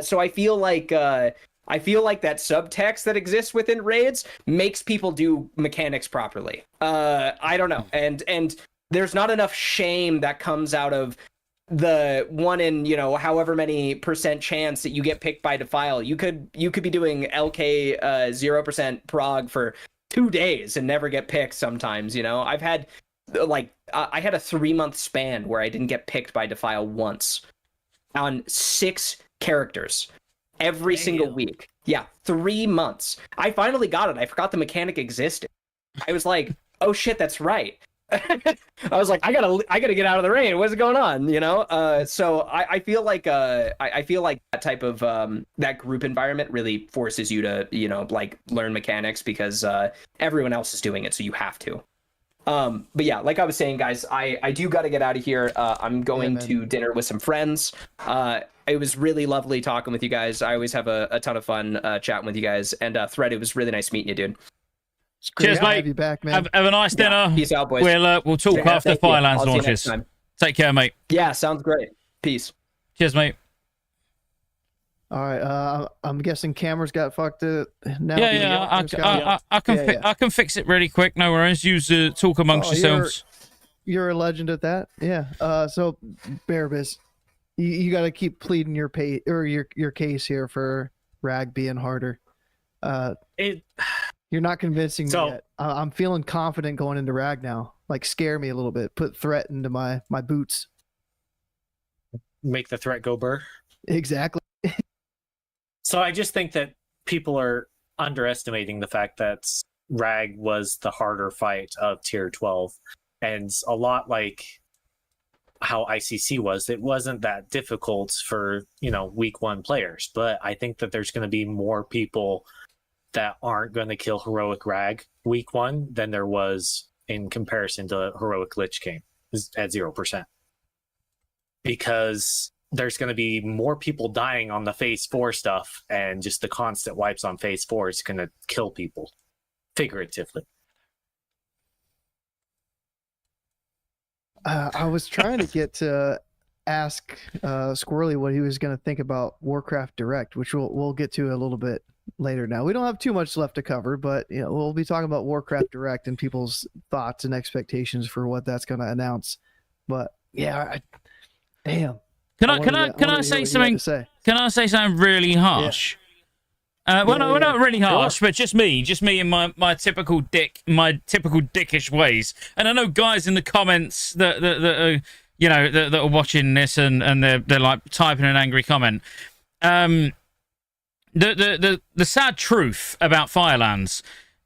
So I feel like that subtext that exists within raids makes people do mechanics properly. I don't know. And there's not enough shame that comes out of the 1 in, you know, however many % chance that you get picked by Defile. You could be doing LK 0% prog for 2 days and never get picked sometimes, you know? I've had like I had a 3-month span where I didn't get picked by Defile once on 6 characters every single week. Yeah, 3 months. I finally got it. I forgot the mechanic existed. I was like, oh shit, that's right. I was like, I gotta get out of the rain. What's going on? You know? So I feel like I feel like that type of that group environment really forces you to, you know, like learn mechanics, because everyone else is doing it, so you have to. But yeah, like I was saying, guys, I do gotta get out of here. I'm going to dinner with some friends. It was really lovely talking with you guys. I always have a ton of fun chatting with you guys. And Thread, it was really nice meeting you, dude. Cheers, mate. Have you back, man. Have a nice dinner. Yeah. Peace out, boys. We'll talk after Firelands launches. Take care, mate. Yeah, sounds great. Peace. Cheers, mate. All right. I'm guessing cameras got fucked now. I can fix it really quick. No worries. Use talk amongst yourselves. You're a legend at that. Yeah. So Bearbiz, you got to keep pleading your case here for Rag being harder. You're not convincing me yet. I'm feeling confident going into Rag now. Like, scare me a little bit. Put threat into my boots. Make the threat go burr. Exactly. So I just think that people are underestimating the fact that Rag was the harder fight of tier 12. And a lot like how ICC was, it wasn't that difficult for, you know, week 1 players. But I think that there's going to be more people that aren't going to kill heroic Rag week 1 than there was in comparison to heroic Lich King at 0%, because there's going to be more people dying on the phase 4 stuff, and just the constant wipes on phase 4 is going to kill people figuratively. I was trying to get to ask Squirrely what he was going to think about Warcraft Direct, which we'll get to a little bit later. Now we don't have too much left to cover, but you know, we'll be talking about Warcraft Direct and people's thoughts and expectations for what that's going to announce. But yeah, damn. Can I say something? Can I say something really harsh? Yeah. Not really harsh, but just me and my typical dickish ways. And I know guys in the comments that are, you know, that are watching this and they're like typing an angry comment. The sad truth about Firelands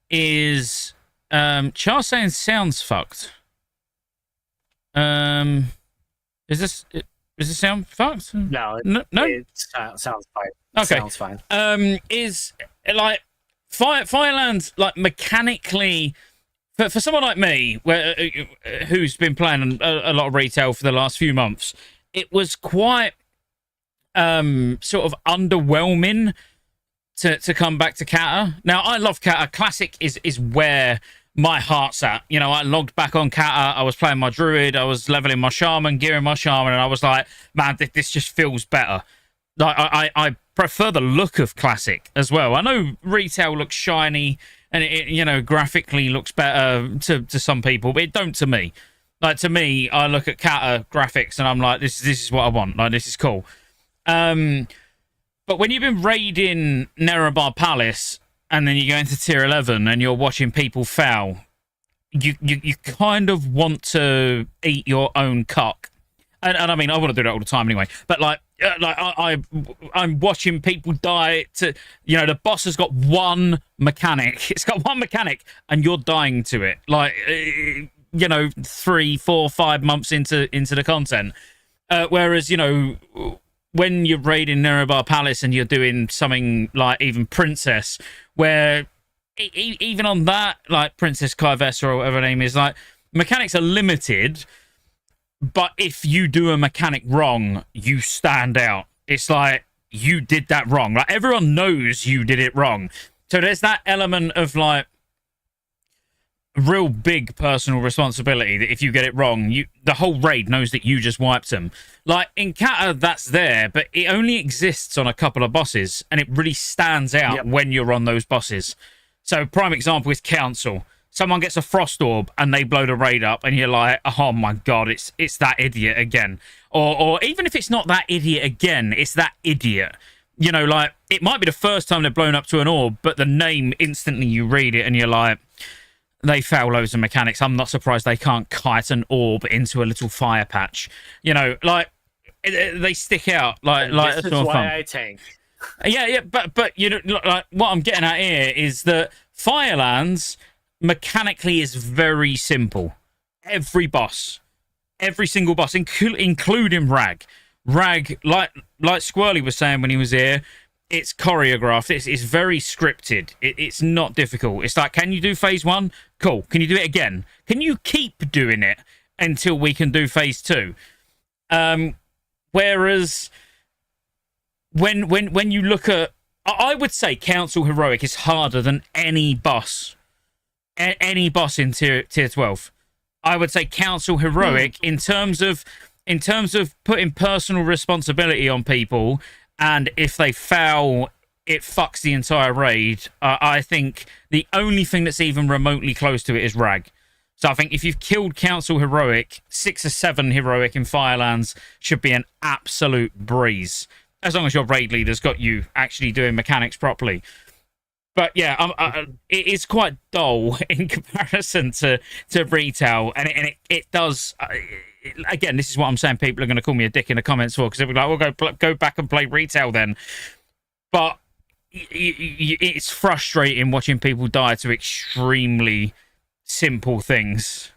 is Charles saying sounds fucked. Is this sound fucked? No. No? It sounds fine. Okay. Sounds fine. like Firelands, like mechanically, for someone like me, who's been playing a lot of retail for the last few months, it was quite sort of underwhelming to come back to Cata. Now, I love Cata. Classic is where my heart's at. You know, I logged back on Cata. I was playing my druid. I was leveling my shaman, gearing my shaman, and I was like, man, this just feels better. Like I prefer the look of Classic as well. I know retail looks shiny and it you know, graphically looks better to some people, but it don't to me. Like, to me, I look at Cata graphics and I'm like, this is what I want. Like, this is cool. But when you've been raiding Nerebar Palace and then you go into tier 11 and you're watching people foul, you kind of want to eat your own cock. And I mean, I want to do that all the time anyway. But like I'm watching people die to, you know, the boss has got one mechanic. It's got one mechanic, and you're dying to it. Like, you know, 3, 4, 5 months into the content. Whereas, you know, when you're raiding Nerebar Palace and you're doing something like even Princess, where even on that, like Princess Kaivessa or whatever her name is, like, mechanics are limited. But if you do a mechanic wrong, you stand out. It's like, you did that wrong. Like, everyone knows you did it wrong. So there's that element of, like, real big personal responsibility that if you get it wrong, the whole raid knows that you just wiped them. Like, in Cata, that's there, but it only exists on a couple of bosses, and it really stands out when you're on those bosses. So, prime example is Council. Someone gets a frost orb and they blow the raid up, and you're like, oh my god, it's that idiot again. Or even if it's not that idiot again, it's that idiot. You know, like, it might be the first time they've blown up to an orb, but the name, instantly you read it and you're like, they fail loads of mechanics. I'm not surprised they can't kite an orb into a little fire patch. You know, like, they stick out. Like this is why I tank. Yeah, but you know, like, what I'm getting at here is that Firelands mechanically is very simple. Every boss, every single boss, including Rag, like Squirrely was saying when he was here, it's choreographed. It's very scripted. It's not difficult. It's like, can you do phase 1? Cool. Can you do it again? Can you keep doing it until we can do phase 2? Whereas when you look at, I would say Council Heroic is harder than any boss. Any boss in tier 12. I would say Council Heroic in terms of putting personal responsibility on people, and if they foul, it fucks the entire raid. I think the only thing that's even remotely close to it is Rag. So I think if you've killed Council Heroic, 6 or 7 Heroic in Firelands should be an absolute breeze, as long as your raid leader's got you actually doing mechanics properly. But yeah, it is quite dull in comparison to retail, and it does. Again, this is what I'm saying. People are going to call me a dick in the comments for, because they'll be like, "Well, go back and play retail then." But it's frustrating watching people die to extremely simple things,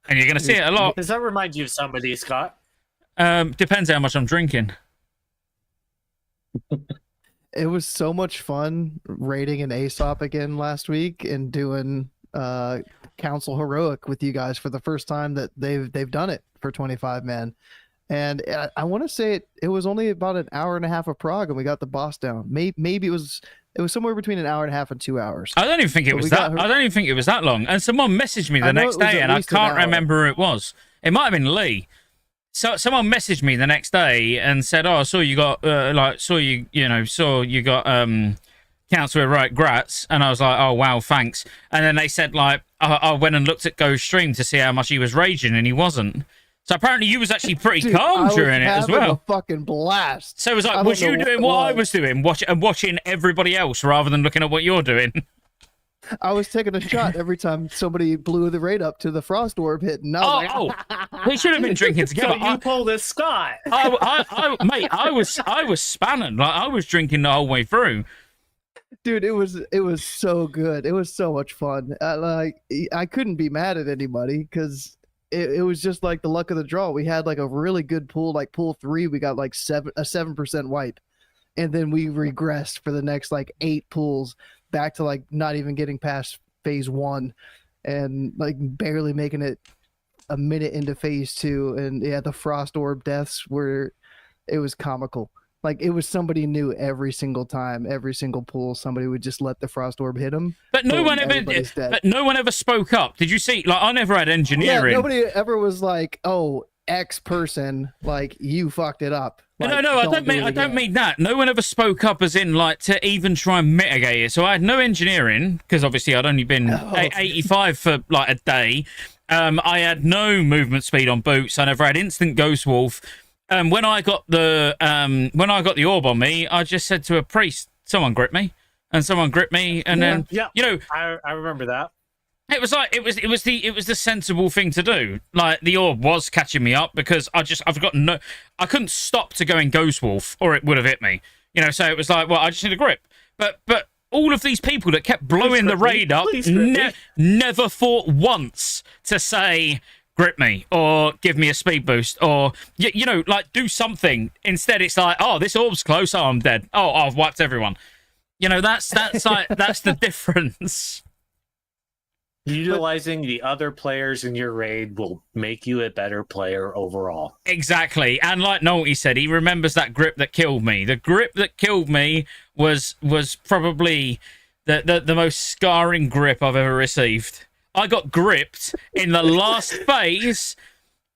and you're going to see it a lot. Does that remind you of somebody, Scott? Depends how much I'm drinking. It was so much fun raiding an Aesop again last week and doing Council Heroic with you guys for the first time that they've done it for 25 man. And I want to say it was only about an hour and a half of prog, and we got the boss down. Maybe it was somewhere between an hour and a half and 2 hours. I don't even think it was that. I don't even think it was that long. And someone messaged me the next day, and I can't remember who it was. It might have been Lee. So someone messaged me the next day and said, "Oh, I saw you got saw you got Council Heroic Grats," and I was like, "Oh wow, thanks." And then they said, like, I went and looked at Go's stream to see how much he was raging, and he wasn't. So apparently you was actually pretty calm during it as well. A fucking blast. So it was like, was you doing what I was doing, watching everybody else rather than looking at what you're doing? I was taking a shot every time somebody blew the raid up to the frost orb hit, and I was we should have been drinking together. You pulled this, Scott. Mate, I was spanning. Like, I was drinking the whole way through. Dude, it was so good. It was so much fun. Like, I couldn't be mad at anybody, because it was just like the luck of the draw. We had like a really good pool, like pool 3, we got like a 7% wipe. and then we regressed for the next like 8 pools back to like not even getting past phase 1 and like barely making it a minute into phase 2. And yeah, the frost orb deaths were, it was comical. Like it was somebody new every single time, every single pool. Somebody would just let the frost orb hit them. But no one ever. But no one ever spoke up. Did you see? Like I never had engineering. Yeah, nobody ever was like, "Oh, X person, like you fucked it up." Like, no, I don't mean that. No one ever spoke up, as in like to even try and mitigate it. So I had no engineering because obviously I'd only been 85 for like a day. I had no movement speed on boots. I never had instant Ghost Wolf. When I got the orb on me, I just said to a priest, "Someone grip me," and someone gripped me, and then you know, I remember that. It was like it was the sensible thing to do. Like the orb was catching me up because I couldn't stop to go in Ghost Wolf or it would have hit me. You know, so it was like, well, I just need a grip. But all of these people that kept blowing the raid up never thought once to say grip me or give me a speed boost or you know, like do something. Instead it's like, oh, this orb's close, oh, I'm dead. Oh, I've wiped everyone. You know, that's like that's the difference. Utilizing the other players in your raid will make you a better player overall. Exactly. And like Nolte said, he remembers that grip that killed me. The grip that killed me was probably the most scarring grip I've ever received. I got gripped in the last phase.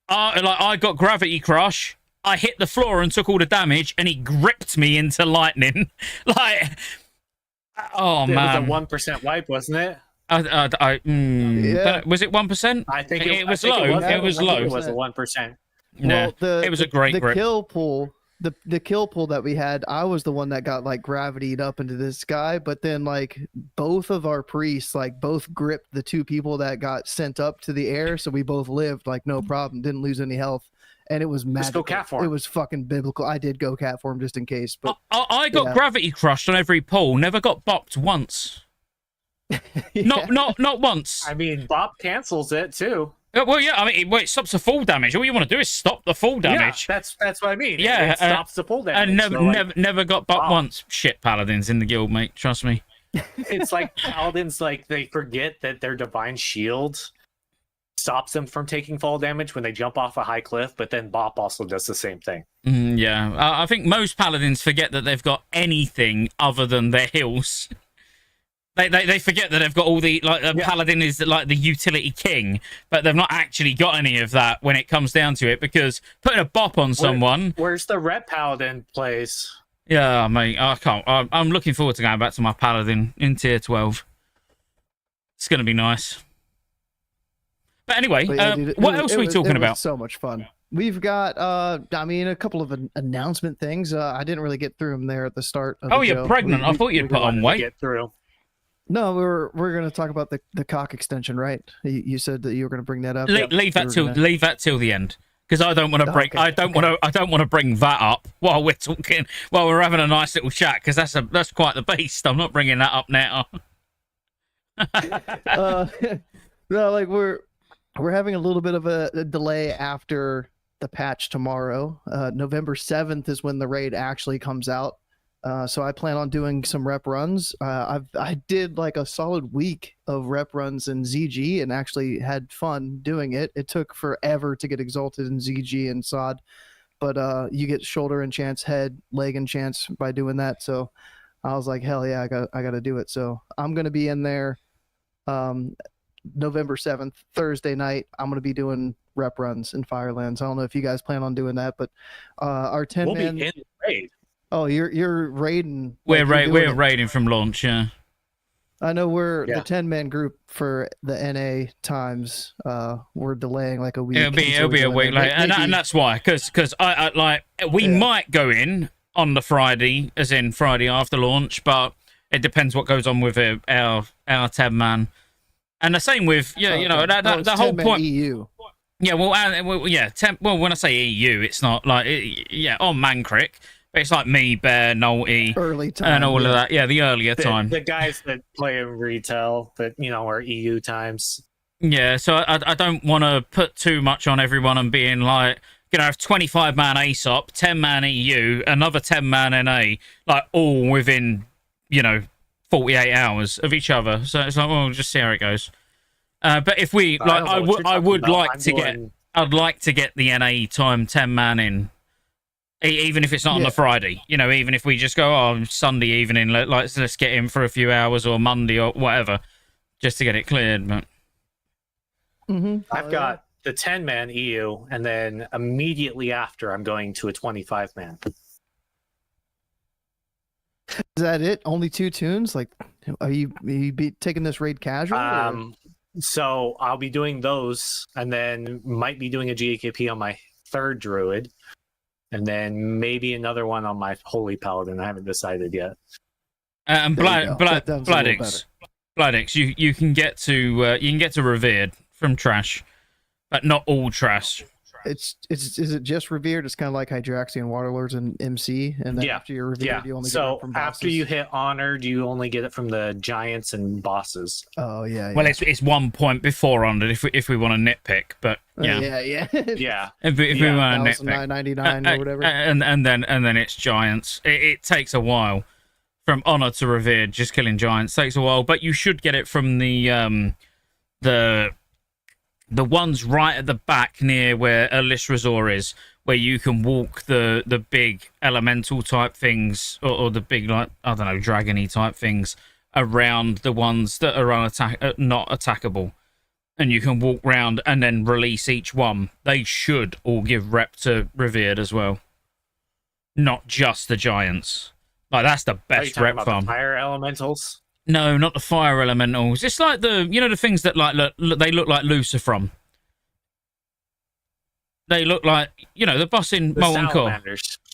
I got Gravity Crush. I hit the floor and took all the damage, and he gripped me into lightning. Like, oh man, it was a 1% wipe, wasn't it? Yeah. Was it 1%? I think it was low. It was low. It was a 1%. Yeah, well, it was a great grip. Kill pool, the kill pool that we had, I was the one that got like gravitied up into this guy, but then like both of our priests like both gripped the 2 people that got sent up to the air, so we both lived like no problem, didn't lose any health. And it was magical. Just go cat form. It was fucking biblical. I did go cat form just in case, but I got gravity crushed on every pool. Never got bopped once. Yeah. Not once. I mean, Bop cancels it too. Well, yeah. I mean, it stops the fall damage. All you want to do is stop the fall damage. Yeah, that's what I mean. Yeah, it stops the fall damage. And never got bopped once. Shit, paladins in the guild, mate. Trust me. It's like paladins, like they forget that their divine shield stops them from taking fall damage when they jump off a high cliff, but then Bop also does the same thing. Yeah, I think most paladins forget that they've got anything other than their heals. They forget that they've got all the paladin is like the utility king, but they've not actually got any of that when it comes down to it, because putting a bop on someone. Where's the ret paladin plays? Yeah, mate, I can't. I'm looking forward to going back to my paladin in tier 12. It's gonna be nice. But anyway, what else are we talking about? So much fun. We've got, I mean, a couple of announcement things. I didn't really get through them there at the start. Of the you're show. pregnant. I thought you'd put on weight. Get through. No, we're going to talk about the cock extension, right? You said that you were going to bring that up. Leave that till the end, because I don't want to bring I don't want to bring that up while we're talking, while we're having a nice little chat, because that's quite the beast. I'm not bringing that up now. No, like we're having a little bit of a delay after the patch tomorrow. November 7th is when the raid actually comes out. So I plan on doing some rep runs. I did like a solid week of rep runs in ZG and actually had fun doing it. It took forever to get exalted in ZG and SOD, but you get shoulder enchants, head, leg enchants by doing that. So I was like, hell yeah, I got to do it. So I'm going to be in there November 7th, Thursday night. I'm going to be doing rep runs in Firelands. I don't know if you guys plan on doing that, but our 10-man... We'll be in the raid. Oh, you're raiding. We're raiding from launch, yeah. I know the 10-man group for the NA times. We're delaying like a week. It'll be a week later, and that's why, because I like we might go in on the Friday, as in Friday after launch, but it depends what goes on with our 10-man, and the same with you know the whole point. EU. Yeah, well, when I say EU, it's not like on Mancrick. It's like me, Bear, Nolte, early time, and all of that. Yeah, the earlier time. The guys that play in retail, that are EU times. Yeah, so I don't want to put too much on everyone and being like, gonna have 25-man ASOP, 10-man EU, another 10-man NA, like all within 48 hours of each other. So it's like, well, we'll just see how it goes. But if we like, I'd like to get the NA time 10-man in, even if it's not on the Friday. Even if we just go, Sunday evening, let's get in for a few hours, or Monday or whatever, just to get it cleared. But I've got the 10-man EU, and then immediately after, I'm going to a 25-man. Is that it? Only 2 tunes? Like, are you taking this raid casual? So I'll be doing those, and then might be doing a GAKP on my 3rd druid, and then maybe another one on my holy paladin. I haven't decided yet. And Bladix, you can get to revered from trash, but not all trash. Is it just revered? It's kind of like Hydraxian Waterlords and MC, and then after you're revered, you only get it from bosses. After you hit honored, you only get it from the giants and bosses. Oh yeah. Well, it's 1 point before honored if we want to nitpick, but yeah. Yeah. If we want to nitpick, 999 or whatever, and then it's giants. It takes a while from honor to revered. Just killing giants takes a while, but you should get it from the ones right at the back near where Elish Resort is, where you can walk the big elemental type things, or the big, like, I don't know, dragony type things around the ones that are not attackable. And you can walk round and then release each one. They should all give rep to revered as well. Not just the giants. Like, that's the best rep farm. Fire elementals? No, not the fire elementals. It's like the things that they look like Lucifrom. They look like the boss in Molten Core.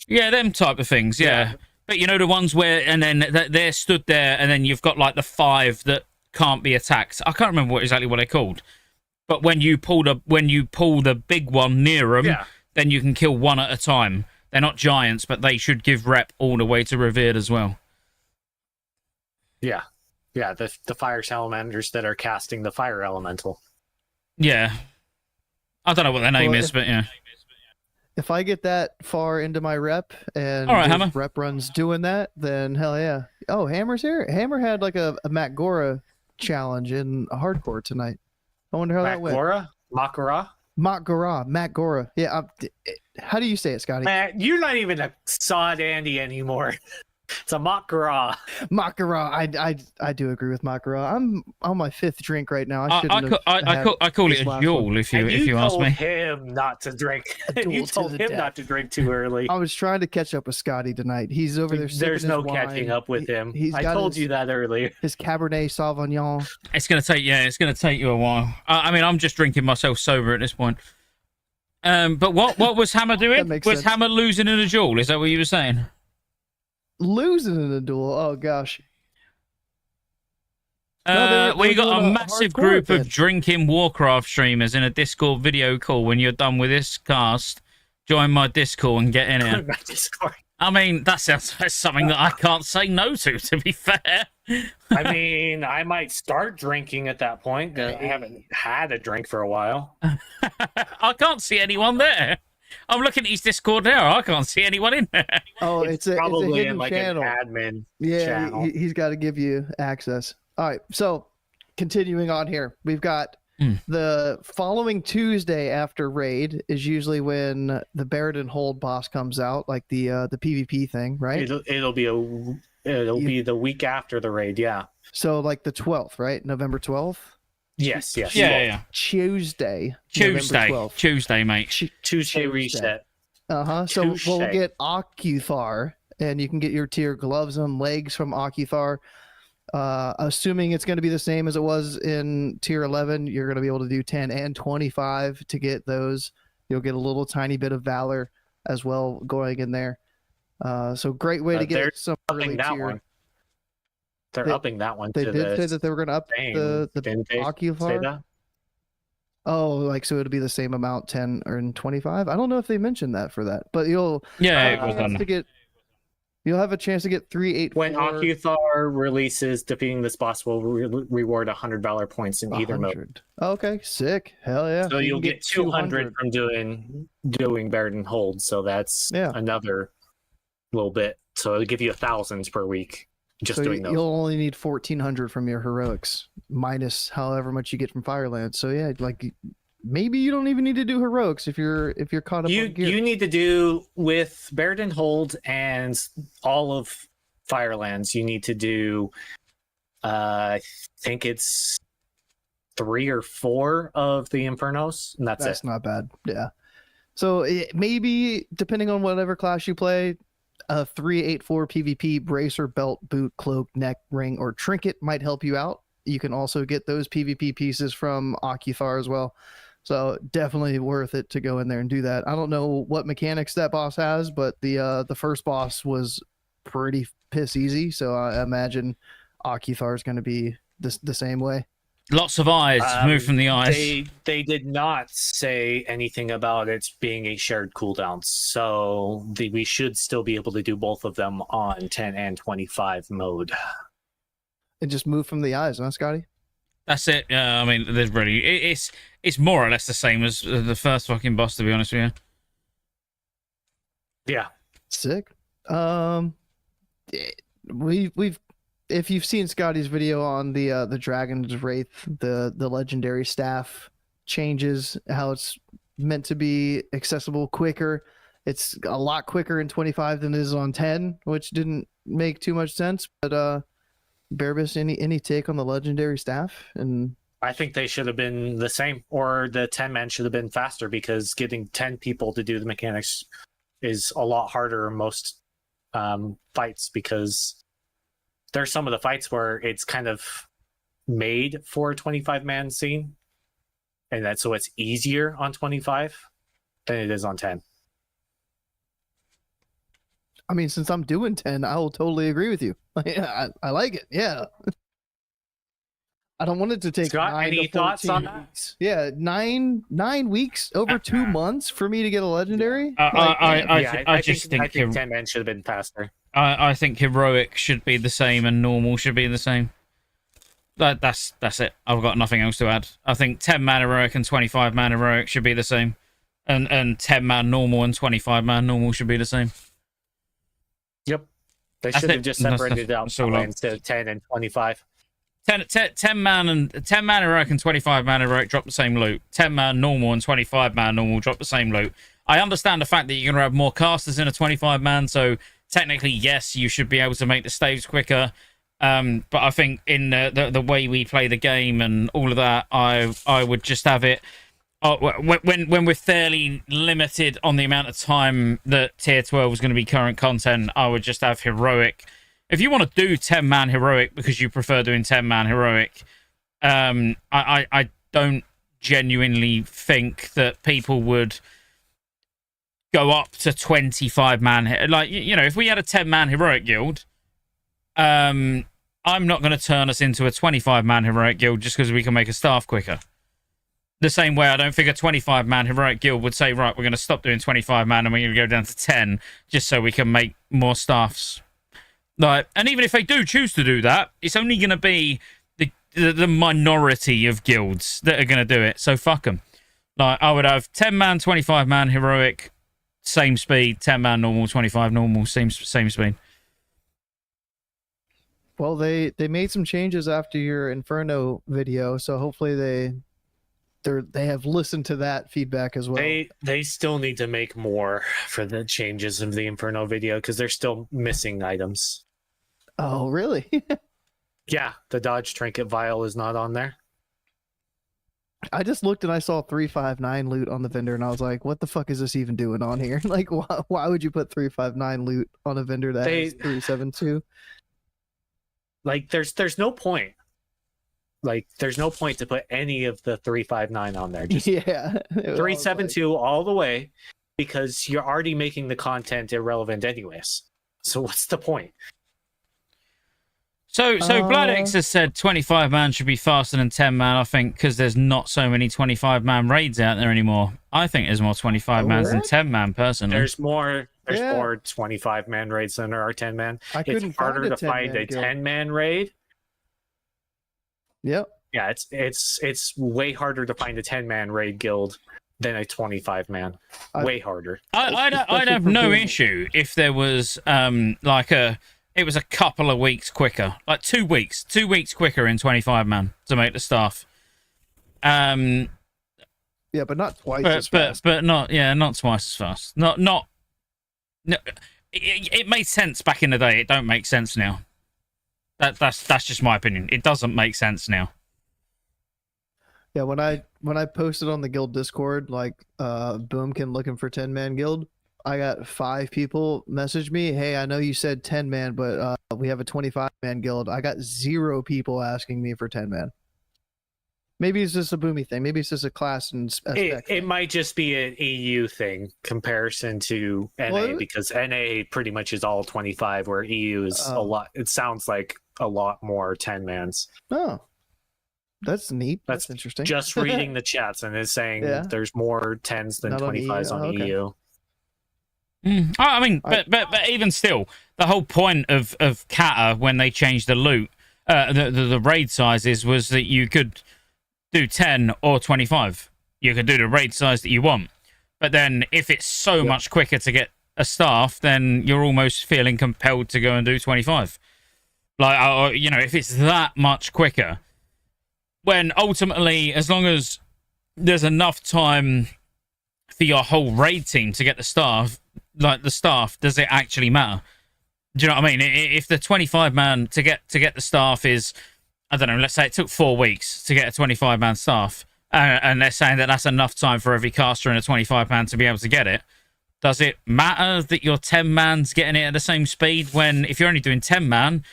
Yeah, them type of things. Yeah. But the ones where and then they're stood there, and then you've got like the 5 that can't be attacked. I can't remember exactly what they're called. But when you pull the big one near them, then you can kill one at a time. They're not giants, but they should give rep all the way to revered as well. Yeah. Yeah, the fire salamanders that are casting the fire elemental. Yeah. I don't know what their name is, but yeah. If I get that far into my rep and Hammer. rep runs doing that, then hell yeah. Oh, Hammer's here. Hammer had like a Matt Gora challenge in hardcore tonight. I wonder how that went. Matt Gora. Yeah. How do you say it, Scotty? Matt, you're not even a sod Andy anymore. It's a Makara. I do agree with Makara. I'm on my 5th drink right now. I call it a duel if you ask me. You told him not to drink. You told him not to drink too early. I was trying to catch up with Scotty tonight. He's over there. There's no catching up with him. I told you that earlier. His Cabernet Sauvignon. It's gonna take you a while. I mean, I'm just drinking myself sober at this point. But what was Hammer doing? Was sense. Hammer losing in a duel? Is that what you were saying? Losing in a duel? Oh gosh. We got a massive group of drinking Warcraft streamers in a Discord video call. When you're done with this cast, join my Discord and get in it. I mean, that's something that I can't say no to be fair. I mean, I might start drinking at that point. I haven't had a drink for a while. I can't see anyone there. I'm looking at his Discord now. I can't see anyone in there. Oh, it's probably a hidden like channel. An admin channel. He's got to give you access. All right, so continuing on here, we've got the following Tuesday after raid is usually when the Baradin Hold boss comes out, like the PvP thing, right? It'll be the week after the raid, yeah. So like the 12th, right? November 12th. Yes. Yeah. Tuesday, mate. Tuesday reset. So we'll get Okuthar, and you can get your tier gloves and legs from Okuthar. Assuming it's going to be the same as it was in tier 11, you're going to be able to do 10 and 25 to get those. You'll get a little tiny bit of valor as well going in there. So great way to get some early tier. They're upping that one. They did say that they were going to up the Okuthar. Oh, like so it'll be the same amount, 10 or 25. I don't know if they mentioned that for that, but you'll it was to get You'll have a chance to get 384. When Ocuthar releases, defeating this boss will reward $100 points in either mode. 100. Okay, sick. Hell yeah. So You you'll can get 200 from doing Baird and Hold. So that's another little bit. So it'll give you 1,000 per week just doing those. You'll only need 1,400 from your heroics, minus however much you get from Firelands. So yeah, like maybe you don't even need to do heroics if you're caught up on gear. You need to do with Baird and Hold and all of Firelands. You need to do, I think it's 3 or 4 of the Infernos, and that's not bad. Yeah. So maybe depending on whatever class you play, a 384 PvP bracer, belt, boot, cloak, neck, ring, or trinket might help you out. You can also get those PvP pieces from Ocuthar as well. So definitely worth it to go in there and do that. I don't know what mechanics that boss has, but the first boss was pretty piss easy. So I imagine Ocuthar is going to be the same way. Lots of eyes move from the eyes. They did not say anything about it being a shared cooldown, so we should still be able to do both of them on 10 and 25 mode. And just move from the eyes, huh, Scotty? That's it. I mean, there's really it's more or less the same as the first fucking boss, to be honest with you. Yeah. Sick. We've if you've seen Scotty's video on the Dragon's Wraith, the legendary staff changes, how it's meant to be accessible quicker. It's a lot quicker in 25 than it is on 10, which didn't make too much sense. But Bearbus, any take on the legendary staff? And I think they should have been the same, or the 10-man should have been faster, because getting 10 people to do the mechanics is a lot harder in most fights, because there's some of the fights where it's kind of made for a 25-man scene, and that's so it's easier on 25 than it is on 10. I mean, since I'm doing 10, I will totally agree with you. I like it. Yeah. I don't want it to take Scott, 9 any to thoughts on weeks. Yeah, 9 weeks over 2 months for me to get a legendary. I just think 10-man should have been faster. I think heroic should be the same and normal should be the same. That's it. I've got nothing else to add. I think 10-man heroic and 25-man heroic should be the same, and 10-man normal and 25-man normal should be the same. Yep, they should have just separated it out instead of 10 and 25. 10-man heroic and 25-man heroic drop the same loot. 10-man normal and 25-man normal drop the same loot. I understand the fact that you're going to have more casters in a 25-man, so technically, yes, you should be able to make the staves quicker. But I think in the way we play the game and all of that, I would just have it. When we're fairly limited on the amount of time that tier 12 is going to be current content, I would just have heroic. If you want to do 10-man heroic because you prefer doing 10-man heroic, I don't genuinely think that people would go up to 25-man. Like, you know, if we had a 10-man heroic guild, I'm not going to turn us into a 25-man heroic guild just because we can make a staff quicker. The same way I don't think a 25-man heroic guild would say, right, we're going to stop doing 25-man and we're going to go down to 10 just so we can make more staffs. Like, and even if they do choose to do that, it's only going to be the minority of guilds that are going to do it. So fuck them. Like, I would have 10-man, 25-man heroic, same speed, 10-man normal, 25 normal, same speed. Well, they made some changes after your Inferno video, so hopefully they have listened to that feedback as well. They still need to make more for the changes of the Inferno video because they're still missing items. Oh, really? Yeah, the Dodge Trinket Vial is not on there. I just looked and I saw 359 loot on the vendor, and I was like, what the fuck is this even doing on here? Like, why would you put 359 loot on a vendor that has 372? Like, there's no point. Like, there's no point to put any of the 359 on there. Just 372 all the way, because you're already making the content irrelevant anyways. So what's the point? So Bladex has said 25 man should be faster than 10 man. I think because there's not so many 25 man raids out there anymore. I think there's more 25 mans than 10 man personally. There's more 25 man raids than there are 10 man. It's harder to find a 10 man raid. Yep. Yeah, it's way harder to find a 10 man raid guild than a 25 man. Way harder. I'd have no issue if there was it was a couple of weeks quicker, like 2 weeks quicker in 25 man to make the staff. Yeah, but not twice as fast. But not twice as fast. No, it made sense back in the day. It don't make sense now. That's just my opinion. It doesn't make sense now. Yeah, when I posted on the guild Discord, like Boomkin looking for 10 man guild, I got 5 people message me, hey, I know you said 10 man, but we have a 25 man guild. I got 0 people asking me for 10 man. Maybe it's just a Boomy thing. Maybe it's just a class and it might just be an EU thing comparison to NA, because NA pretty much is all 25, where EU is a lot. It sounds like a lot more 10 mans. Oh, that's neat. That's interesting. Just reading the chats, and it's saying there's more 10s than 25s on EU. I mean, but even still, the whole point of Cata when they changed the loot, the raid sizes, was that you could do 10 or 25. You could do the raid size that you want. But then if it's so much quicker to get a staff, then you're almost feeling compelled to go and do 25. Like, if it's that much quicker, when ultimately, as long as there's enough time for your whole raid team to get the staff, does it actually matter? Do you know what I mean? If the 25 man to get the staff is, I don't know, let's say it took 4 weeks to get a 25 man staff, and they're saying that that's enough time for every caster and a 25 man to be able to get it, does it matter that your 10 man's getting it at the same speed, when if you're only doing 10 man,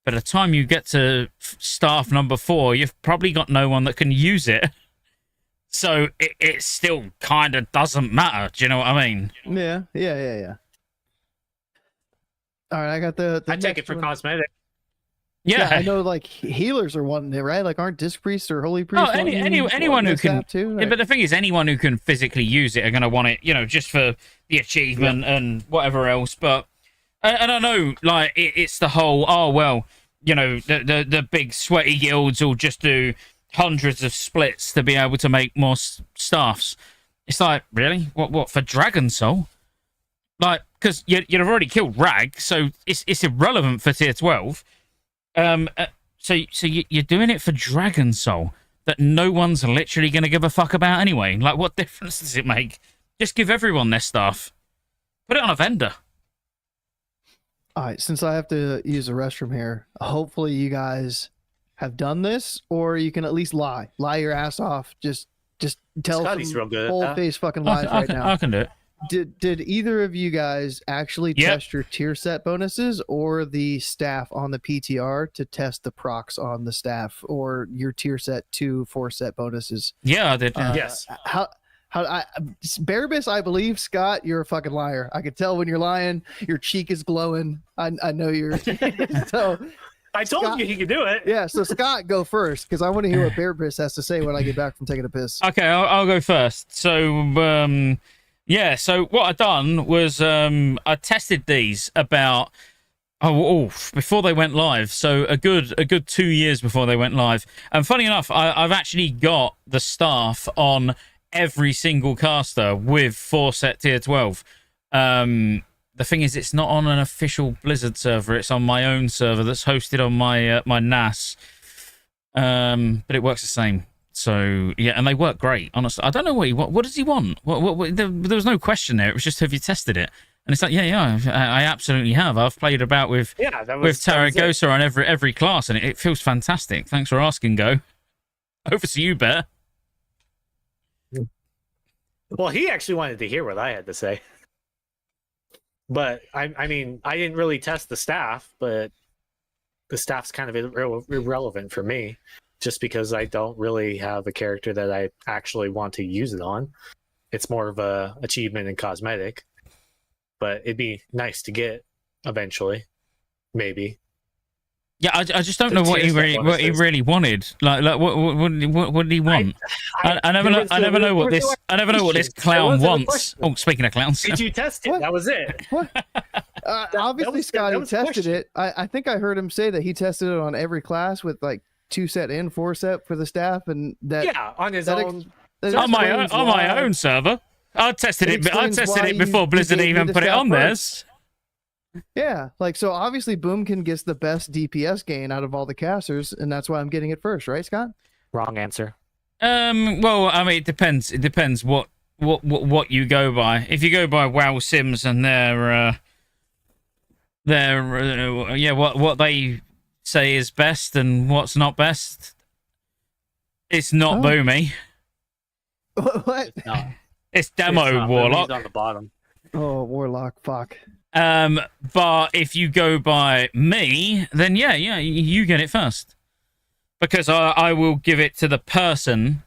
by the time you get to staff number 4, you've probably got no one that can use it. So it still kind of doesn't matter. Do you know what I mean? Yeah. All right, I got the I take it for cosmetic. Yeah, I know. Like healers are wanting it, right? Like, aren't disc priests or holy priests? Oh, anyone who can. Too, right? But the thing is, anyone who can physically use it are going to want it. Just for the achievement and whatever else. But and I know, like, it's the whole. Oh well, the big sweaty guilds will just do hundreds of splits to be able to make more staffs. It's like, really? What for Dragon Soul? Like, because you'd have already killed Rag, so it's irrelevant for tier 12. So you're doing it for Dragon Soul that no one's literally going to give a fuck about anyway. Like, what difference does it make? Just give everyone their stuff. Put it on a vendor. All right, since I have to use the restroom here, hopefully you guys have done this, or you can at least lie your ass off. Just tell Scotty's real good full face fucking lies right now. I can do it. Did either of you guys actually test your tier set bonuses or the staff on the PTR to test the procs on the staff, or your tier set 2 4 set bonuses? Yeah, I did. Yes. Barabbas, I believe. Scott, you're a fucking liar. I could tell when you're lying. Your cheek is glowing. I know you're. So I told you he could do it. Yeah, so Scott, go first, because I want to hear what Barabbas has to say when I get back from taking a piss. Okay, I'll go first. So, so what I done was I tested these about before they went live. So a good 2 years before they went live. And funny enough, I've actually got the staff on every single caster with 4 set tier 12. The thing is, it's not on an official Blizzard server. It's on my own server that's hosted on my my NAS. But it works the same. So yeah, and they work great. Honestly, I don't know what does he want? What there was no question there. It was just, have you tested it? And it's like, yeah, I absolutely have. I've played about with Taragosa on every class, and it feels fantastic. Thanks for asking, Go. Over to you, Bear. Well, he actually wanted to hear what I had to say. But I mean, I didn't really test the staff, but the staff's kind of irrelevant for me, just because I don't really have a character that I actually want to use it on. It's more of a achievement and cosmetic, but it'd be nice to get eventually, maybe. Yeah, I just don't The know what tier set what he bonuses. really wanted. Like what did he want? I never know. I never know what this. I never know what this clown wants. Oh, speaking of clowns, Did you test it? What? That was it. What? Obviously, was- Scotty that was the tested question. it. I think I heard him say that he tested it on every class with like 2 set in, 4 set for the staff, and that Yeah, on his that own. that on my explains on my why- own server, I tested It it. I explains tested why it before you Blizzard gave me even the put it staff on first. theirs. Yeah, like so. Obviously, Boomkin gets the best DPS gain out of all the casters, and that's why I'm getting it first, right, Scott? Wrong answer. Well, I mean, it depends. It depends what you go by. If you go by WOWSIMS and their what they say is best and what's not best, it's not Oh. Boomy. What? No, It's Demo it's not, but Warlock. he's on the bottom. Oh, Warlock. Fuck. But if you go by me, then yeah, you get it first. Because I will give it to the person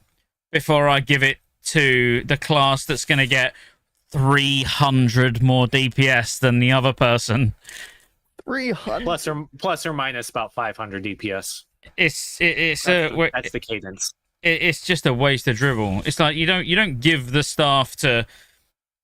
before I give it to the class that's going to get 300 more DPS than the other person. 300. Plus or minus about 500 DPS. It's That's the cadence. it's just a waste of dribble. It's like you don't give the staff to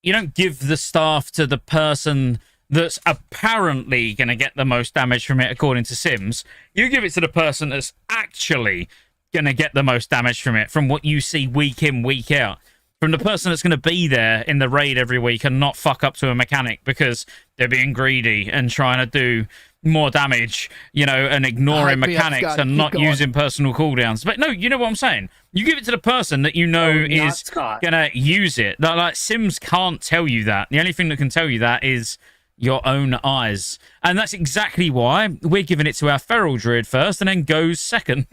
the person that's apparently going to get the most damage from it according to Sims. You give it to the person that's actually going to get the most damage from it, from what you see week in, week out. From the person that's going to be there in the raid every week and not fuck up to a mechanic because they're being greedy and trying to do more damage, and ignoring Hype me up, mechanics Scotty. and Keep not going. using personal cooldowns. But no, you know what I'm saying? You give it to the person that you know No, not is Scott. going to use it. Like Sims can't tell you that. The only thing that can tell you that is your own eyes. And that's exactly why we're giving it to our Feral Druid first and then goes second.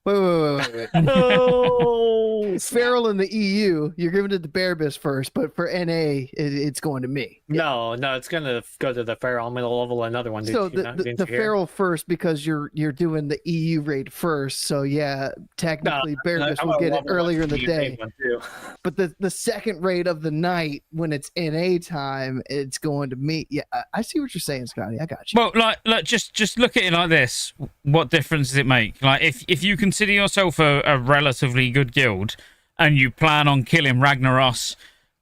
Wait. No. Feral in the EU, you're giving it to Bearbus first, but for NA, it's going to me. No, it's gonna go to the feral. I'm gonna level another one. So Didn't the you hear? Feral first because you're doing the EU raid first. So yeah, technically Bearbus I'm will gonna get it level earlier in the one day. one too. But the second raid of the night, when it's NA time, it's going to me. Yeah, I see what you're saying, Scotty. I got you. Well, like just look at it like this. What difference does it make? Like, if you consider yourself a relatively good guild and you plan on killing Ragnaros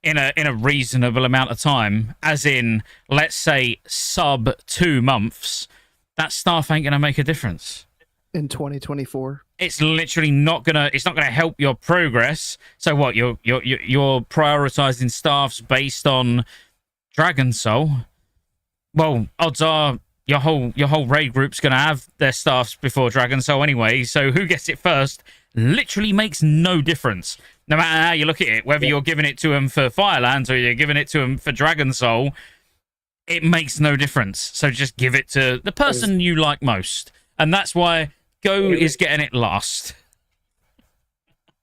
in a reasonable amount of time, as in, let's say, sub 2 months, that staff ain't gonna make a difference. In 2024. It's literally not gonna help your progress. So what, you're prioritizing staffs based on Dragon Soul? Well, odds are your whole raid group's gonna have their staffs before Dragon Soul anyway, so who gets it first literally makes no difference. No matter how you look at it, whether you're giving it to them for Firelands or you're giving it to them for Dragon Soul, it makes no difference. So just give it to the person you like most. And that's why Go is getting it last.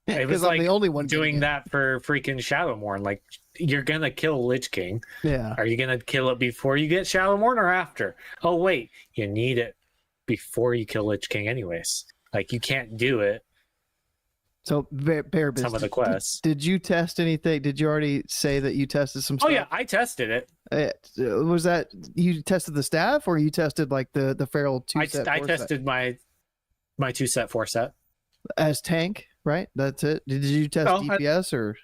It Because was I'm like the only one doing getting it. that for freaking Shadowmourne. Like, you're gonna kill Lich King. Yeah. Are you gonna kill it before you get Shadowmourne or after? Oh wait, you need it before you kill Lich King, anyways. Like, you can't do it. So Bearbus, Some of the quests. Did you test anything? Did you already say that you tested some Oh stuff? yeah, I tested it. Was that you tested the staff or you tested like the Feral 2 I set? 4 set? tested my 2 set, 4 set. As tank, right? That's it. Did you test No, DPS or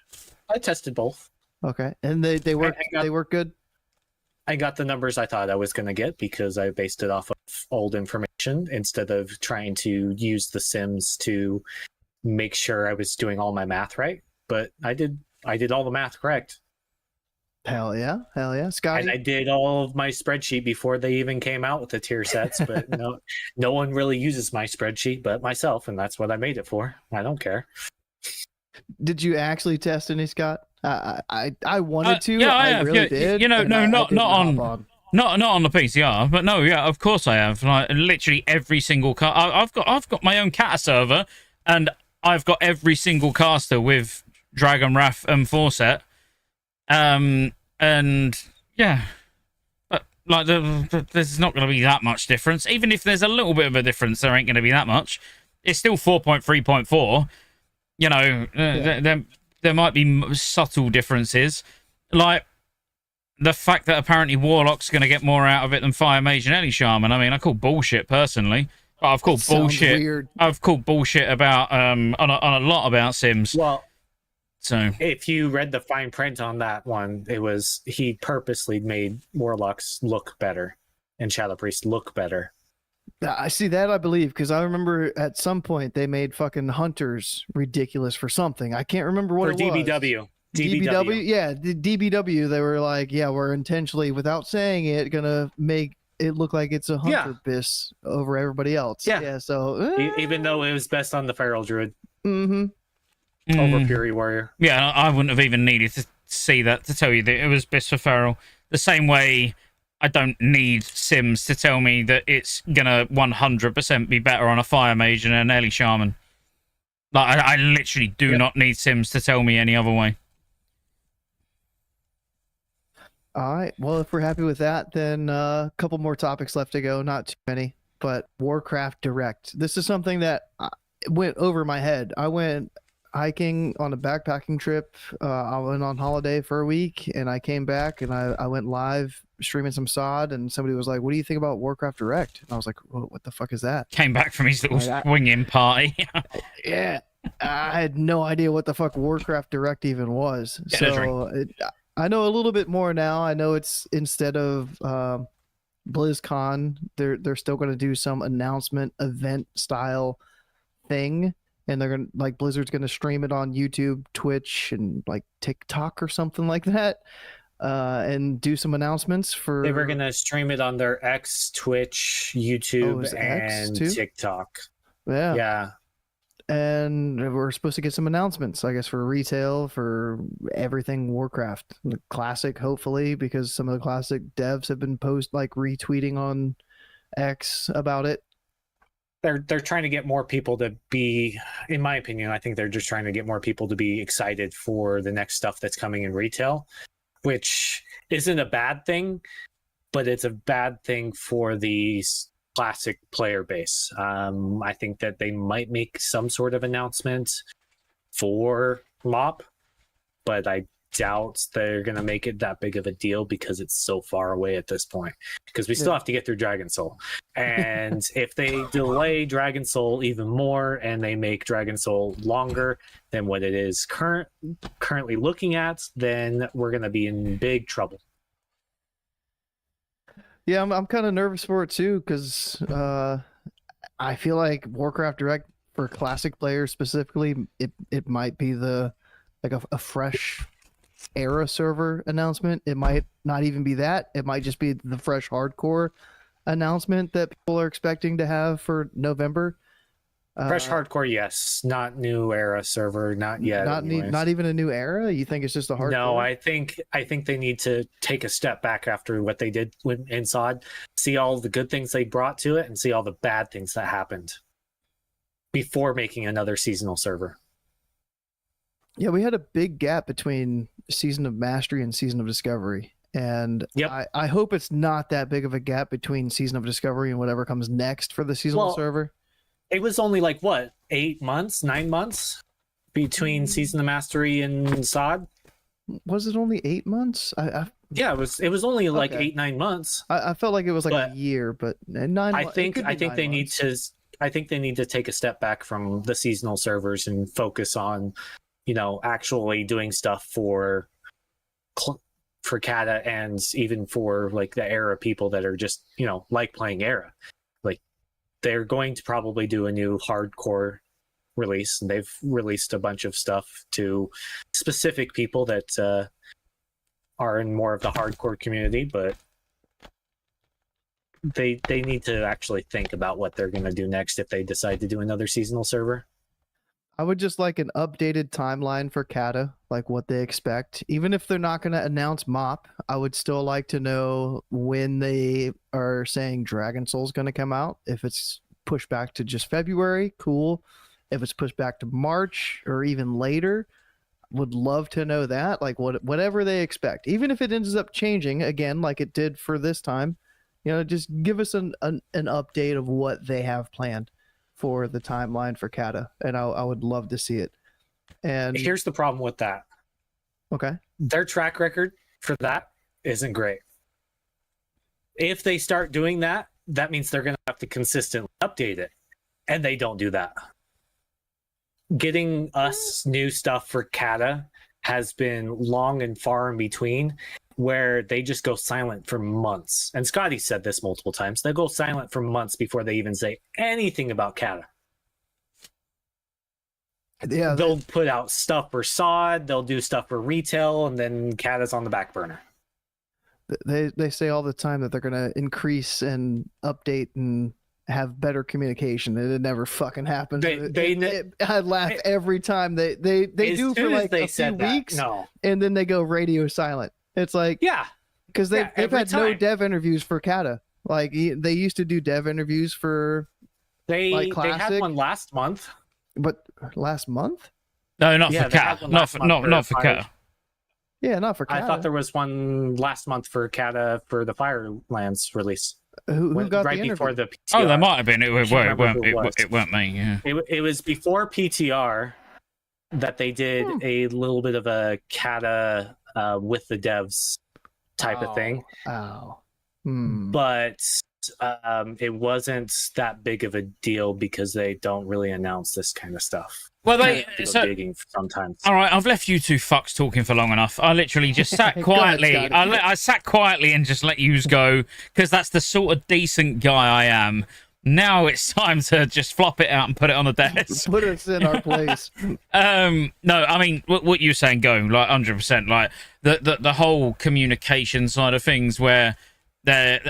I tested both. okay? And they work. They work good. I got the numbers I thought I was going to get because I based it off of old information instead of trying to use the Sims to make sure I was doing all my math right. But I did all the math correct. Hell yeah, Scotty. And I did all of my spreadsheet before they even came out with the tier sets. But no one really uses my spreadsheet but myself, and that's what I made it for. I don't care. Did you actually test any, Scott? I wanted to. Yeah, I I have. really Yeah, did. you know, and no, I not didn't on- hop Not on the PCR, but no, yeah, of course I have. Like literally every single I've got my own Cata server, and I've got every single caster with Dragon Wrath and Forset. And yeah, but like there's not going to be that much difference. Even if there's a little bit of a difference, there ain't going to be that much. It's still 4.3.4. You know, there might be subtle differences. Like the fact that apparently Warlock's going to get more out of it than Fire Mage and Ellie Shaman. I mean, I call bullshit personally. But I've called bullshit. Weird. I've called bullshit about on a lot about Sims. Well, so if you read the fine print on that one, it was he purposely made Warlocks look better and Shadow Priest look better. I see that, I believe, because I remember at some point they made fucking hunters ridiculous for something. I can't remember what For it DBW. was. DBW, yeah, the DBW. They were like, yeah, we're intentionally, without saying it, gonna make it look like it's a hunter bis over everybody else. Yeah. So Even though it was best on the Feral Druid mm-hmm. over Fury Warrior. Yeah, I wouldn't have even needed to see that to tell you that it was best for Feral. The same way I don't need Sims to tell me that it's gonna 100% be better on a Fire Mage and an Ellie Shaman. Like, I literally do not need Sims to tell me any other way. All right. Well, if we're happy with that, then a couple more topics left to go. Not too many, but Warcraft Direct. This is something that went over my head. I went hiking on a backpacking trip. I went on holiday for a week, and I came back, and I went live streaming some SOD, and somebody was like, "What do you think about Warcraft Direct?" And I was like, "What the fuck is that?" Came back from his little swinging party. Yeah. I had no idea what the fuck Warcraft Direct even was. Yeah, so I know a little bit more now. I know it's instead of BlizzCon, they're still going to do some announcement event style thing, and they're going to, like, Blizzard's going to stream it on YouTube, Twitch, and like TikTok or something like that, and do some announcements for. They were going to stream it on their X, Twitch, YouTube, and TikTok. Yeah. Yeah. And we're supposed to get some announcements, I guess, for retail, for everything Warcraft. The Classic, hopefully, because some of the Classic devs have been retweeting on X about it. They're trying to get more people to be, in my opinion, I think they're just trying to get more people to be excited for the next stuff that's coming in retail, which isn't a bad thing, but it's a bad thing for the Classic player base. I think that they might make some sort of announcement for MOP, but I doubt they're going to make it that big of a deal because it's so far away at this point, because we still have to get through Dragon Soul. And if they delay Dragon Soul even more and they make Dragon Soul longer than what it is currently looking at, then we're going to be in big trouble. Yeah, I'm kind of nervous for it too, because I feel like Warcraft Direct for Classic players specifically, it might be a fresh era server announcement. It might not even be that. It might just be the fresh hardcore announcement that people are expecting to have for November. Fresh hardcore, yes. Not new era server, not yet. Not even a new era. You think it's just a hardcore? No, I think they need to take a step back after what they did in SOD, see all the good things they brought to it, and see all the bad things that happened before making another seasonal server. Yeah, we had a big gap between Season of Mastery and Season of Discovery. And I hope it's not that big of a gap between Season of Discovery and whatever comes next for the seasonal server. It was only 9 months between Season of Mastery and SOD. Was it only 8 months? Yeah, it was only 8-9 months. I felt like it was a year, but 9 months. I think they need to take a step back from the seasonal servers and focus on, actually doing stuff for Cata, and even for the era people that are just playing era. They're going to probably do a new hardcore release, and they've released a bunch of stuff to specific people that are in more of the hardcore community, but they need to actually think about what they're going to do next if they decide to do another seasonal server. I would just like an updated timeline for Cata, like what they expect. Even if they're not going to announce MOP, I would still like to know when they are saying Dragon Soul's going to come out. If it's pushed back to just February, cool. If it's pushed back to March or even later, would love to know that. Like whatever they expect. Even if it ends up changing again, like it did for this time, just give us an update of what they have planned for the timeline for Cata, and I would love to see it. And here's the problem with that. Okay. Their track record for that isn't great. If they start doing that, that means they're going to have to consistently update it. And they don't do that. Getting us new stuff for Cata has been long and far in between, where they just go silent for months. And Scotty said this multiple times. They go silent for months before they even say anything about Cata. Yeah, They'll put out stuff for SOD, they'll do stuff for retail, and then Cata's on the back burner. they say all the time that they're gonna increase and update and have better communication, and it never fucking happens. I laugh every time they do for like a few weeks, and then they go radio silent. It's like, yeah, because they've had no dev interviews for Cata. Like they used to do dev interviews for they had one last month. But last month? No, not for Cata. Not for Cata. Yeah, not for Cata. I thought there was one last month for Cata for the Firelands release. Who got right the before the PTR. Oh, there might have been. It weren't me. Yeah. It was before PTR that they did a little bit of a Cata with the devs type of thing. Oh. But it wasn't that big of a deal because they don't really announce this kind of stuff. Well, digging sometimes. All right, I've left you two fucks talking for long enough. I literally just sat quietly. I sat quietly and just let yous go because that's the sort of decent guy I am. Now it's time to just flop it out and put it on the desk. Put us in our place. No, I mean what you're saying, go like 100%. Like the whole communication side of things, where they're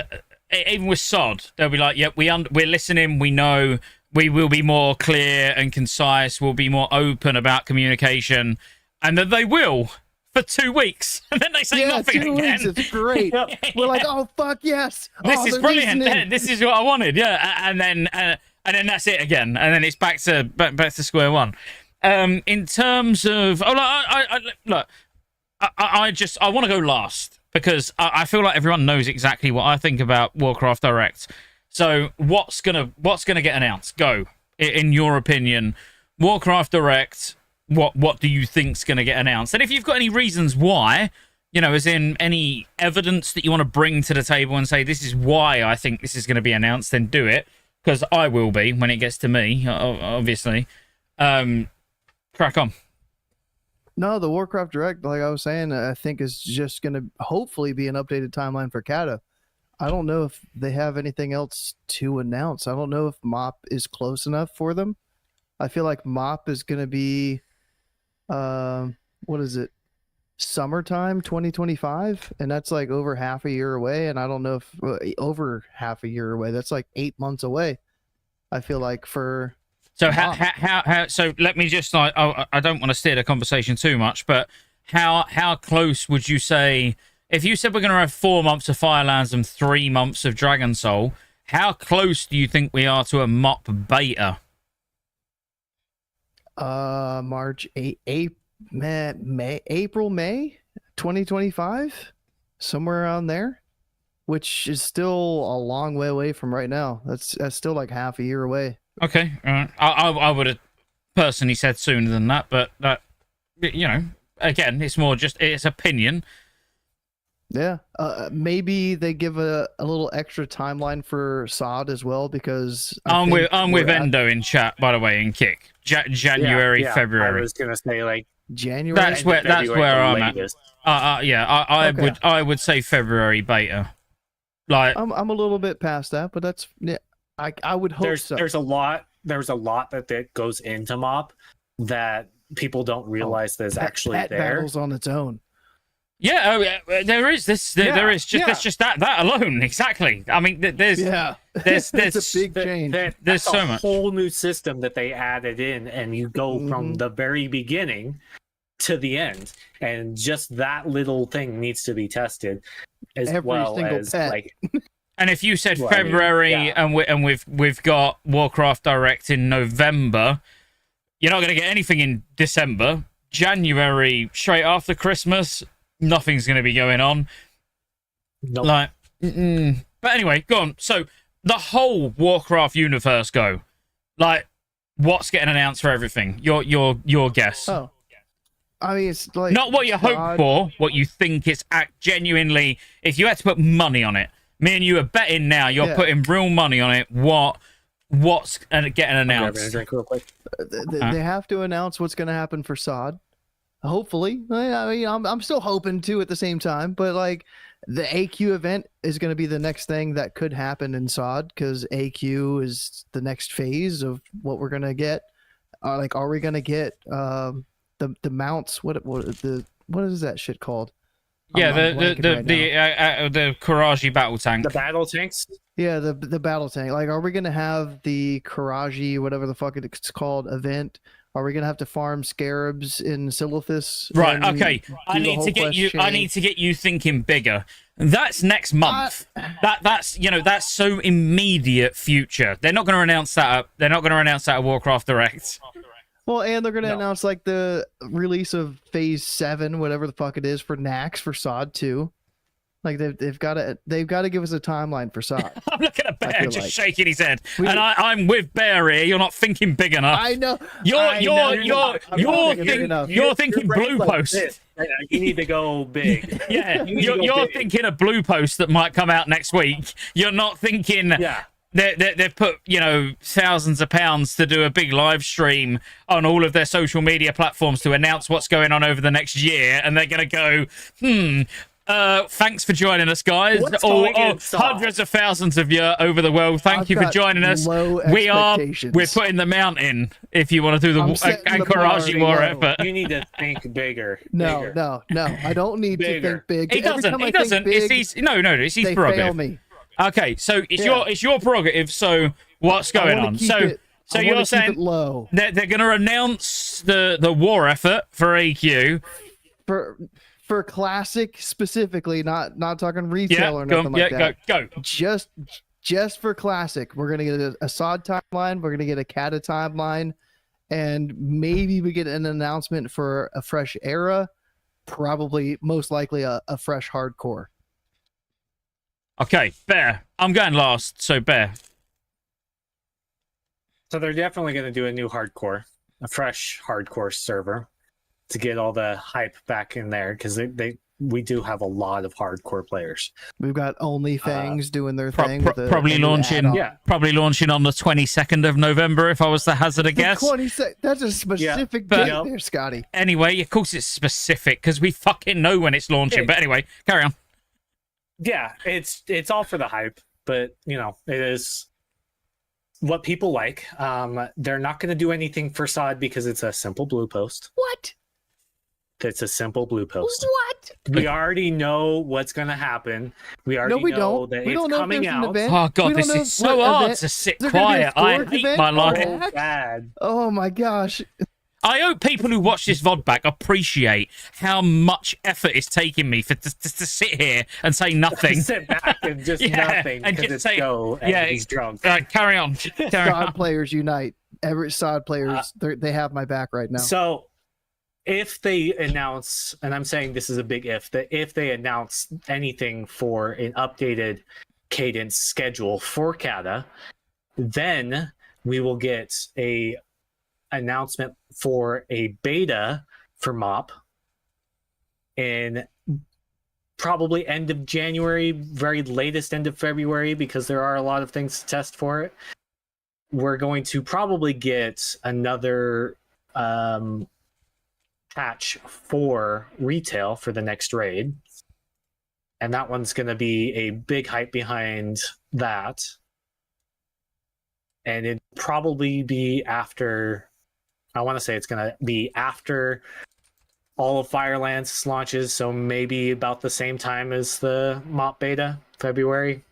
even with SOD, they'll be like, "Yep, we're listening. We know we will be more clear and concise. We'll be more open about communication," and then they will for 2 weeks, and then they say nothing 2 again. weeks, it's great. We're like, "Oh fuck yes, this is brilliant. This is what I wanted." Yeah, and then that's it again, and then it's back to square one. In terms of I want to go last, because I feel like everyone knows exactly what I think about Warcraft Direct. So what's gonna get announced? Go, in your opinion, Warcraft Direct. What do you think's gonna get announced? And if you've got any reasons why, as in any evidence that you want to bring to the table and say this is why I think this is going to be announced, then do it, because I will be when it gets to me, obviously. Crack on. No, the Warcraft Direct, like I was saying, I think is just going to hopefully be an updated timeline for Cata. I don't know if they have anything else to announce. I don't know if MOP is close enough for them. I feel like MOP is going to be, what is it? Summertime 2025, and that's like over half a year away. And I don't know if over half a year away, that's like 8 months away. I feel like for... So how so let me just like, I don't want to steer the conversation too much, but how close would you say, if you said we're going to have 4 months of Firelands and 3 months of Dragon Soul, how close do you think we are to a MOP beta? March, April, May 2025, somewhere around there, which is still a long way away from right now. That's still like half a year away. Okay, all right. I would have personally said sooner than that, but that, again, it's more just it's opinion. Yeah, maybe they give a little extra timeline for SOD as well, because I'm with Endo in chat, by the way, in Kick. January, February. I was gonna say like January. That's where I'm at. Yeah, I would say February beta. Like I'm a little bit past that, but that's I would hope so. There's a lot that goes into MOP that people don't realize that is actually Pet there. Battles on its own. Yeah, there is this. There is just that's just that alone. Exactly. I mean, there's it's a big change. There's so much. Whole new system that they added in, and you go from the very beginning to the end, and just that little thing needs to be tested as Every well single as pet. like. And if you said February, and we've got Warcraft Direct in November, you're not going to get anything in December. January, straight after Christmas, nothing's going to be going on. Nope. Like, but anyway, go on. So the whole Warcraft universe, go. Like, what's getting announced for everything? Your guess. Oh, I mean, it's like Not what you hope God- for, what you think it's genuinely. If you had to put money on it, me and you are betting now. You're Yeah. putting real money on it. What's getting Grabbing a announced? drink real quick. They have to announce what's going to happen for Sod. Hopefully, I mean, I'm still hoping to at the same time, but like the AQ event is going to be the next thing that could happen in Sod because AQ is the next phase of what we're going to get. Like, are we going to get the mounts? What is that shit called? Yeah, I'm blanking right now. the Karaji battle tank. The battle tanks. Yeah, the battle tank. Like, are we gonna have the Karaji, whatever the fuck it's called, event? Are we gonna have to farm scarabs in Silithus? Right. and Okay. do I the need whole to get quest you. I chain? need to get you thinking bigger. That's next month. That's that's so immediate future. They're not going to announce that. They're not going to announce that at Warcraft Direct. Well, and they're gonna No. announce like the release of Phase 7, whatever the fuck it is, for Nax for Sod 2. Like they've got to give us a timeline for Sod. I'm looking at Bear feel just like. shaking his head, We- and I'm with Bear here. You're not thinking big enough. I know. You're I know you're not thinking big enough. you're thinking Your brain's blue like post. this. You need to go big. Yeah, You need to go you're big. thinking a blue post that might come out next week. You're not thinking Yeah. they've put thousands of pounds to do a big live stream on all of their social media platforms to announce what's going on over the next year, and they're going to go, thanks for joining us, guys. What's going in Sod? Hundreds of thousands of you over the world. Thank I've you for got joining us. low We're expectations. putting the mount in if you want to do the I'm setting the bar Karaji war low. effort. You need to think bigger. No, bigger. no. I don't need to Bigger. think big. He Every doesn't. time I He think doesn't. big, It's his it's his they fail prerogative. me. Okay, so it's Yeah. your prerogative. So what's I going wanna on? keep So it- so I wanna you're keep saying it low they're going to announce the war effort for AQ. for classic specifically, not talking retail Yeah, or go, nothing like that. go. Just for classic, we're gonna get a Sod timeline. We're gonna get a Cata timeline, and maybe we get an announcement for a fresh era. Probably, most likely, a fresh hardcore. Okay, Bear. I'm going last, so Bear. So they're definitely going to do a new hardcore, a fresh hardcore server to get all the hype back in there because we do have a lot of hardcore players. We've got OnlyFangs doing their Pro- thing. pro- with the, probably the new launching. add-on. Yeah. Probably launching on the 22nd of November, if I was to hazard a The guess. 26 That's a specific but- date there, Scotty. Anyway, of course it's specific because we fucking know when it's launching. Yeah. But anyway, carry on. Yeah, it's all for the hype, but it is what people like. They're not going to do anything for Sod because it's a simple blue post. What? It's a simple blue post. What? We already know what's going to happen. We already we know don't. that We it's don't know if coming there's an out. event. Oh We god, don't this know is so what hard event- to sit Is there gonna be a quiet. I storage hate event? my Oh, life. So bad. Oh my gosh. I hope people who watch this VOD back appreciate how much effort it's taking me to sit here and say nothing. Sit back and just Yeah, nothing and because just it's say- Joe and yeah, he's drunk. Carry on. Carry on. Sod players unite. Every Sod players, they have my back right now. So if they announce, and I'm saying this is a big if, that if they announce anything for an updated cadence schedule for Cata, then we will get a announcement for a beta for MOP in probably end of January, very latest end of February, because there are a lot of things to test for it. We're going to probably get another patch for retail for the next raid, and that one's going to be a big hype behind that, and it'd probably be after, I want to say it's going to be after all of Firelands launches, so maybe about the same time as the MOP beta, February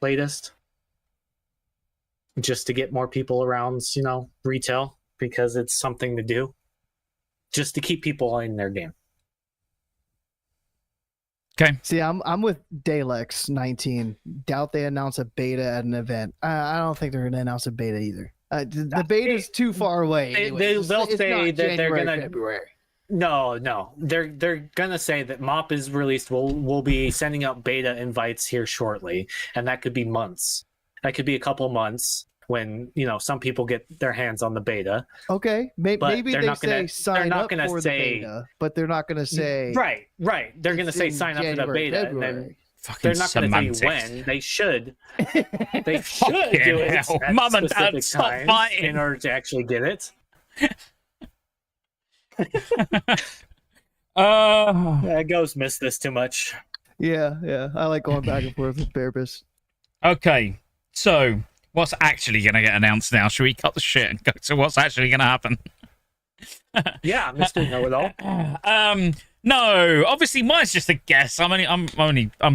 latest, just to get more people around, retail, because it's something to do, just to keep people in their game. Okay. See, I'm with Dalex 19. Doubt they announce a beta at an event. I don't think they're going to announce a beta either. The beta is too far away. anyways. They'll It's say not that they're January, gonna- February. No, they're gonna say that MOP is released. We'll be sending out beta invites here shortly, and that could be months. That could be a couple months when some people get their hands on the beta. Okay, But maybe they're they not say gonna- sign they're not up gonna for say- the beta, but they're not going to say Right. They're going to it's say in sign up for the January, beta, and February. then Fucking they're not going to tell you semantics. when. They should. They should Fucking do it hell. at Mum and Dad, specific stop times fighting. in order to actually get it. Yeah, Ghost missed this too much. Yeah, I like going back and forth with Bearbus. Okay, so what's actually going to get announced now? Should we cut the shit and go to what's actually going to happen? Yeah, Mr. Know-It-All. No, obviously mine's just a guess. I'm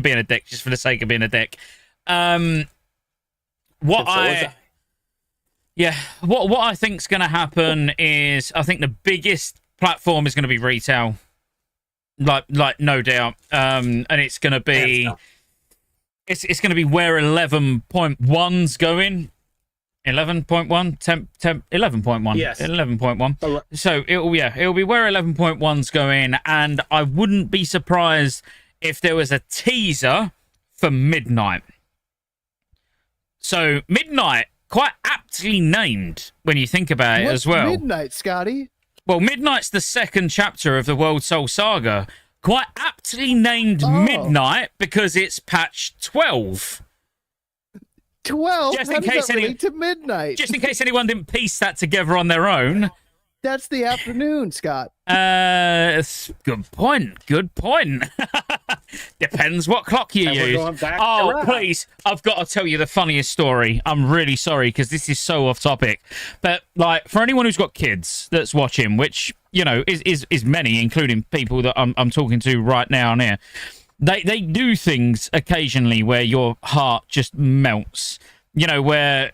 being a dick just for the sake of being a dick. What I think's going to happen is I think the biggest platform is going to be retail, like no doubt, and it's going to be it's going to be where 11.1's going. 11.1 temp 11.1. Yes. 11.1. So it'll be where 11.1's going, and I wouldn't be surprised if there was a teaser for Midnight. So Midnight, quite aptly named when you think about it What's as well. Midnight, Scotty? Well, Midnight's the second chapter of the World Soul Saga. Quite aptly named Midnight because it's patch 12. 12? Just How in does case that relate to midnight? Just in case anyone didn't piece that together on their own. That's the afternoon, Scott. Good point. Depends what clock you And we're use. going back Oh, around. please. I've got to tell you the funniest story. I'm really sorry because this is so off topic. But like for anyone who's got kids that's watching, which, is many, including people that I'm talking to right now and here. They do things occasionally where your heart just melts. Where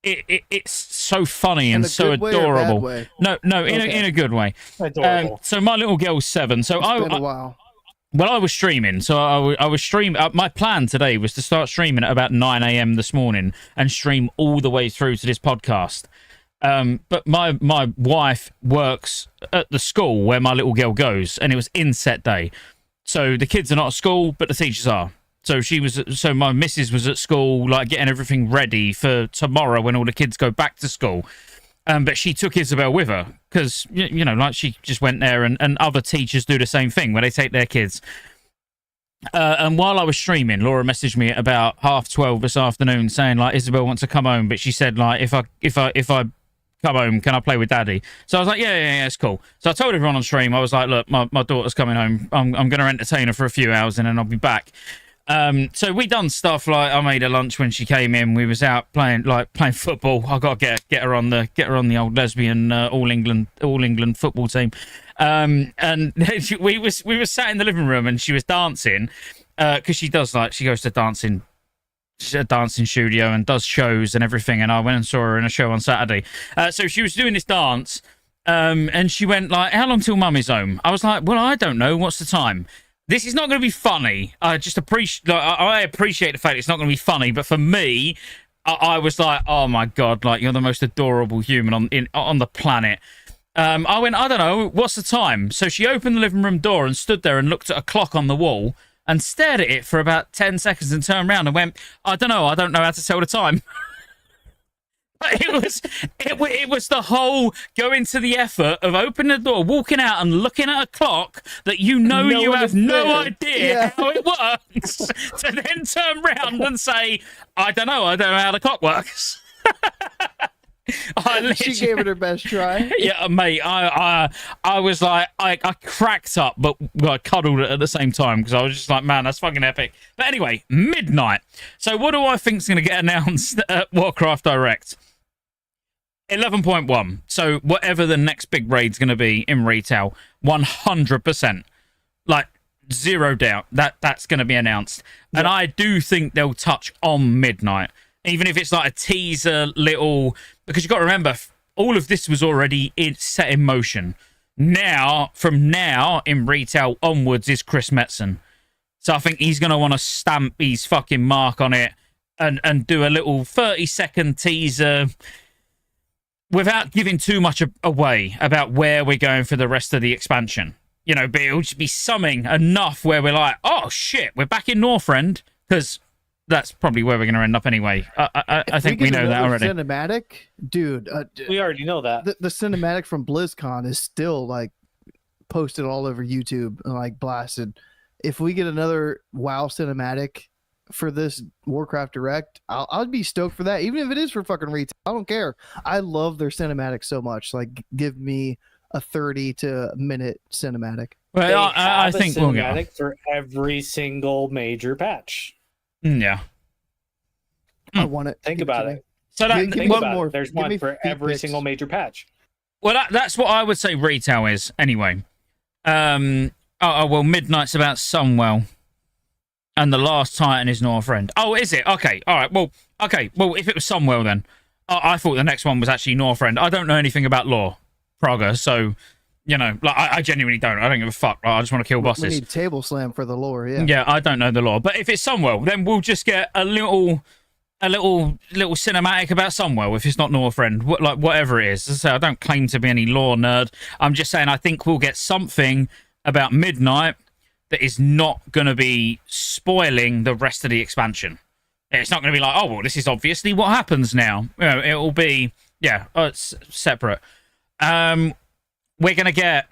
it's so funny and In a so good way or bad adorable. way? No, in a good way. Adorable. So my little girl's 7. So It's been a while. I was streaming. So I was streaming. My plan today was to start streaming at about 9 a.m. this morning and stream all the way through to this podcast. But my wife works at the school where my little girl goes, and it was inset day. So the kids are not at school, but the teachers are. So my missus was at school, like getting everything ready for tomorrow when all the kids go back to school. But she took Isabel with her because, like she just went there, and other teachers do the same thing where they take their kids. And while I was streaming, Laura messaged me at about 12:30 this afternoon saying like Isabel wants to come home, but she said like if I come home, can I play with Daddy? So I was like, yeah, it's cool. So I told everyone on stream, I was like, look, my daughter's coming home. I'm going to entertain her for a few hours and then I'll be back. So we done stuff like I made her lunch when she came in. We was out playing football. I got to get her on the old lesbian all England football team. And we were sat in the living room and she was dancing because she goes to dancing. She's at a dancing studio and does shows and everything, and I went and saw her in a show on Saturday. So she was doing this dance, and she went like, how long till Mummy's home? I was like, well, I don't know. What's the time? This is not going to be funny. I just appreciate the fact it's not going to be funny, but for me, I was like, oh my God, like you're the most adorable human on the planet. I went, I don't know, what's the time? So she opened the living room door and stood there and looked at a clock on the wall and stared at it for about 10 seconds and turned around and went, I don't know how to tell the time. It was the whole going to the effort of opening the door, walking out and looking at a clock that you have no idea how it works, to then turn around and say, I don't know how the clock works. She gave it her best try. Yeah, mate. I was like, I cracked up, but I cuddled it at the same time because I was just like, man, that's fucking epic. But anyway, Midnight. So what do I think's going to get announced at Warcraft Direct? 11.1. So whatever the next big raid's going to be in retail, 100%, like zero doubt that's going to be announced. Yep. And I do think they'll touch on Midnight. Even if it's like a teaser little, because you've got to remember, all of this was already set in motion. From now in retail onwards is Chris Metzen. So I think he's going to want to stamp his fucking mark on it and do a little 30-second teaser without giving too much away about where we're going for the rest of the expansion. But it'll just be something enough where we're like, oh shit, we're back in Northrend, because that's probably where we're going to end up anyway. I think we know that already. Cinematic, dude. We already know that. The cinematic from BlizzCon is still like posted all over YouTube and like blasted. If we get another WoW cinematic for this Warcraft Direct, I'd be stoked for that, even if it is for fucking retail. I don't care. I love their cinematic so much. Like, give me a 30-minute cinematic. Well, I think we'll get cinematic for every single major patch. Yeah. I want it. Think about it. So that Think about it. There's one for every single major patch. Well, that's what I would say retail is anyway. Well, Midnight's about Sunwell, and the last Titan is Northrend. Oh, is it? Okay, all right. Well, if it was Sunwell, then I thought the next one was actually Northrend. I don't know anything about lore, Praga, so like I genuinely don't. I don't give a fuck. I just want to kill bosses. We need table slam for the lore. Yeah. Yeah, I don't know the lore, but if it's Sunwell, then we'll just get a little cinematic about Sunwell if it's not Northrend, like whatever it is. As I say, I don't claim to be any lore nerd. I'm just saying I think we'll get something about Midnight that is not going to be spoiling the rest of the expansion. It's not going to be like, oh, well, this is obviously what happens now. It will be, it's separate. We're going to get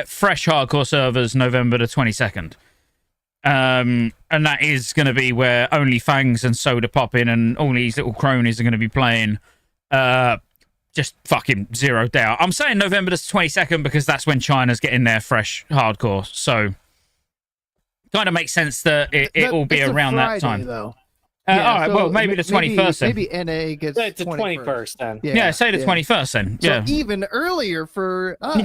fresh hardcore servers November the 22nd. And that is going to be where only Fangs and Soda pop in, and all these little cronies are going to be playing. Just fucking zero doubt. I'm saying November the 22nd because that's when China's getting their fresh hardcore. So, kind of makes sense that it will be around that time. Though. All right, so well, maybe the 21st then. Maybe NA gets it's the 21st then. Yeah, say the 21st then. Yeah. So even earlier for us.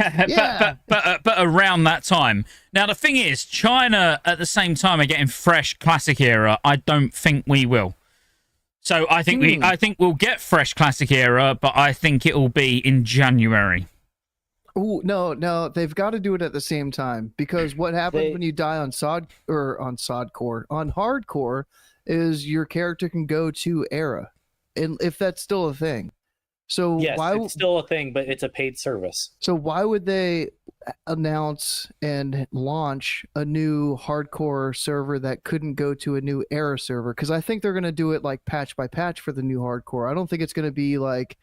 But around that time. Now, the thing is, China at the same time are getting fresh Classic Era. I don't think we will. So I think we'll get fresh Classic Era, but I think it will be in January. Oh no, they've got to do it at the same time, because what happens when you die on hardcore is your character can go to Era, and if that's still a thing. So yes, it's still a thing, but it's a paid service. So why would they announce and launch a new hardcore server that couldn't go to a new Era server? Because I think they're going to do it like patch by patch for the new hardcore. I don't think it's going to be like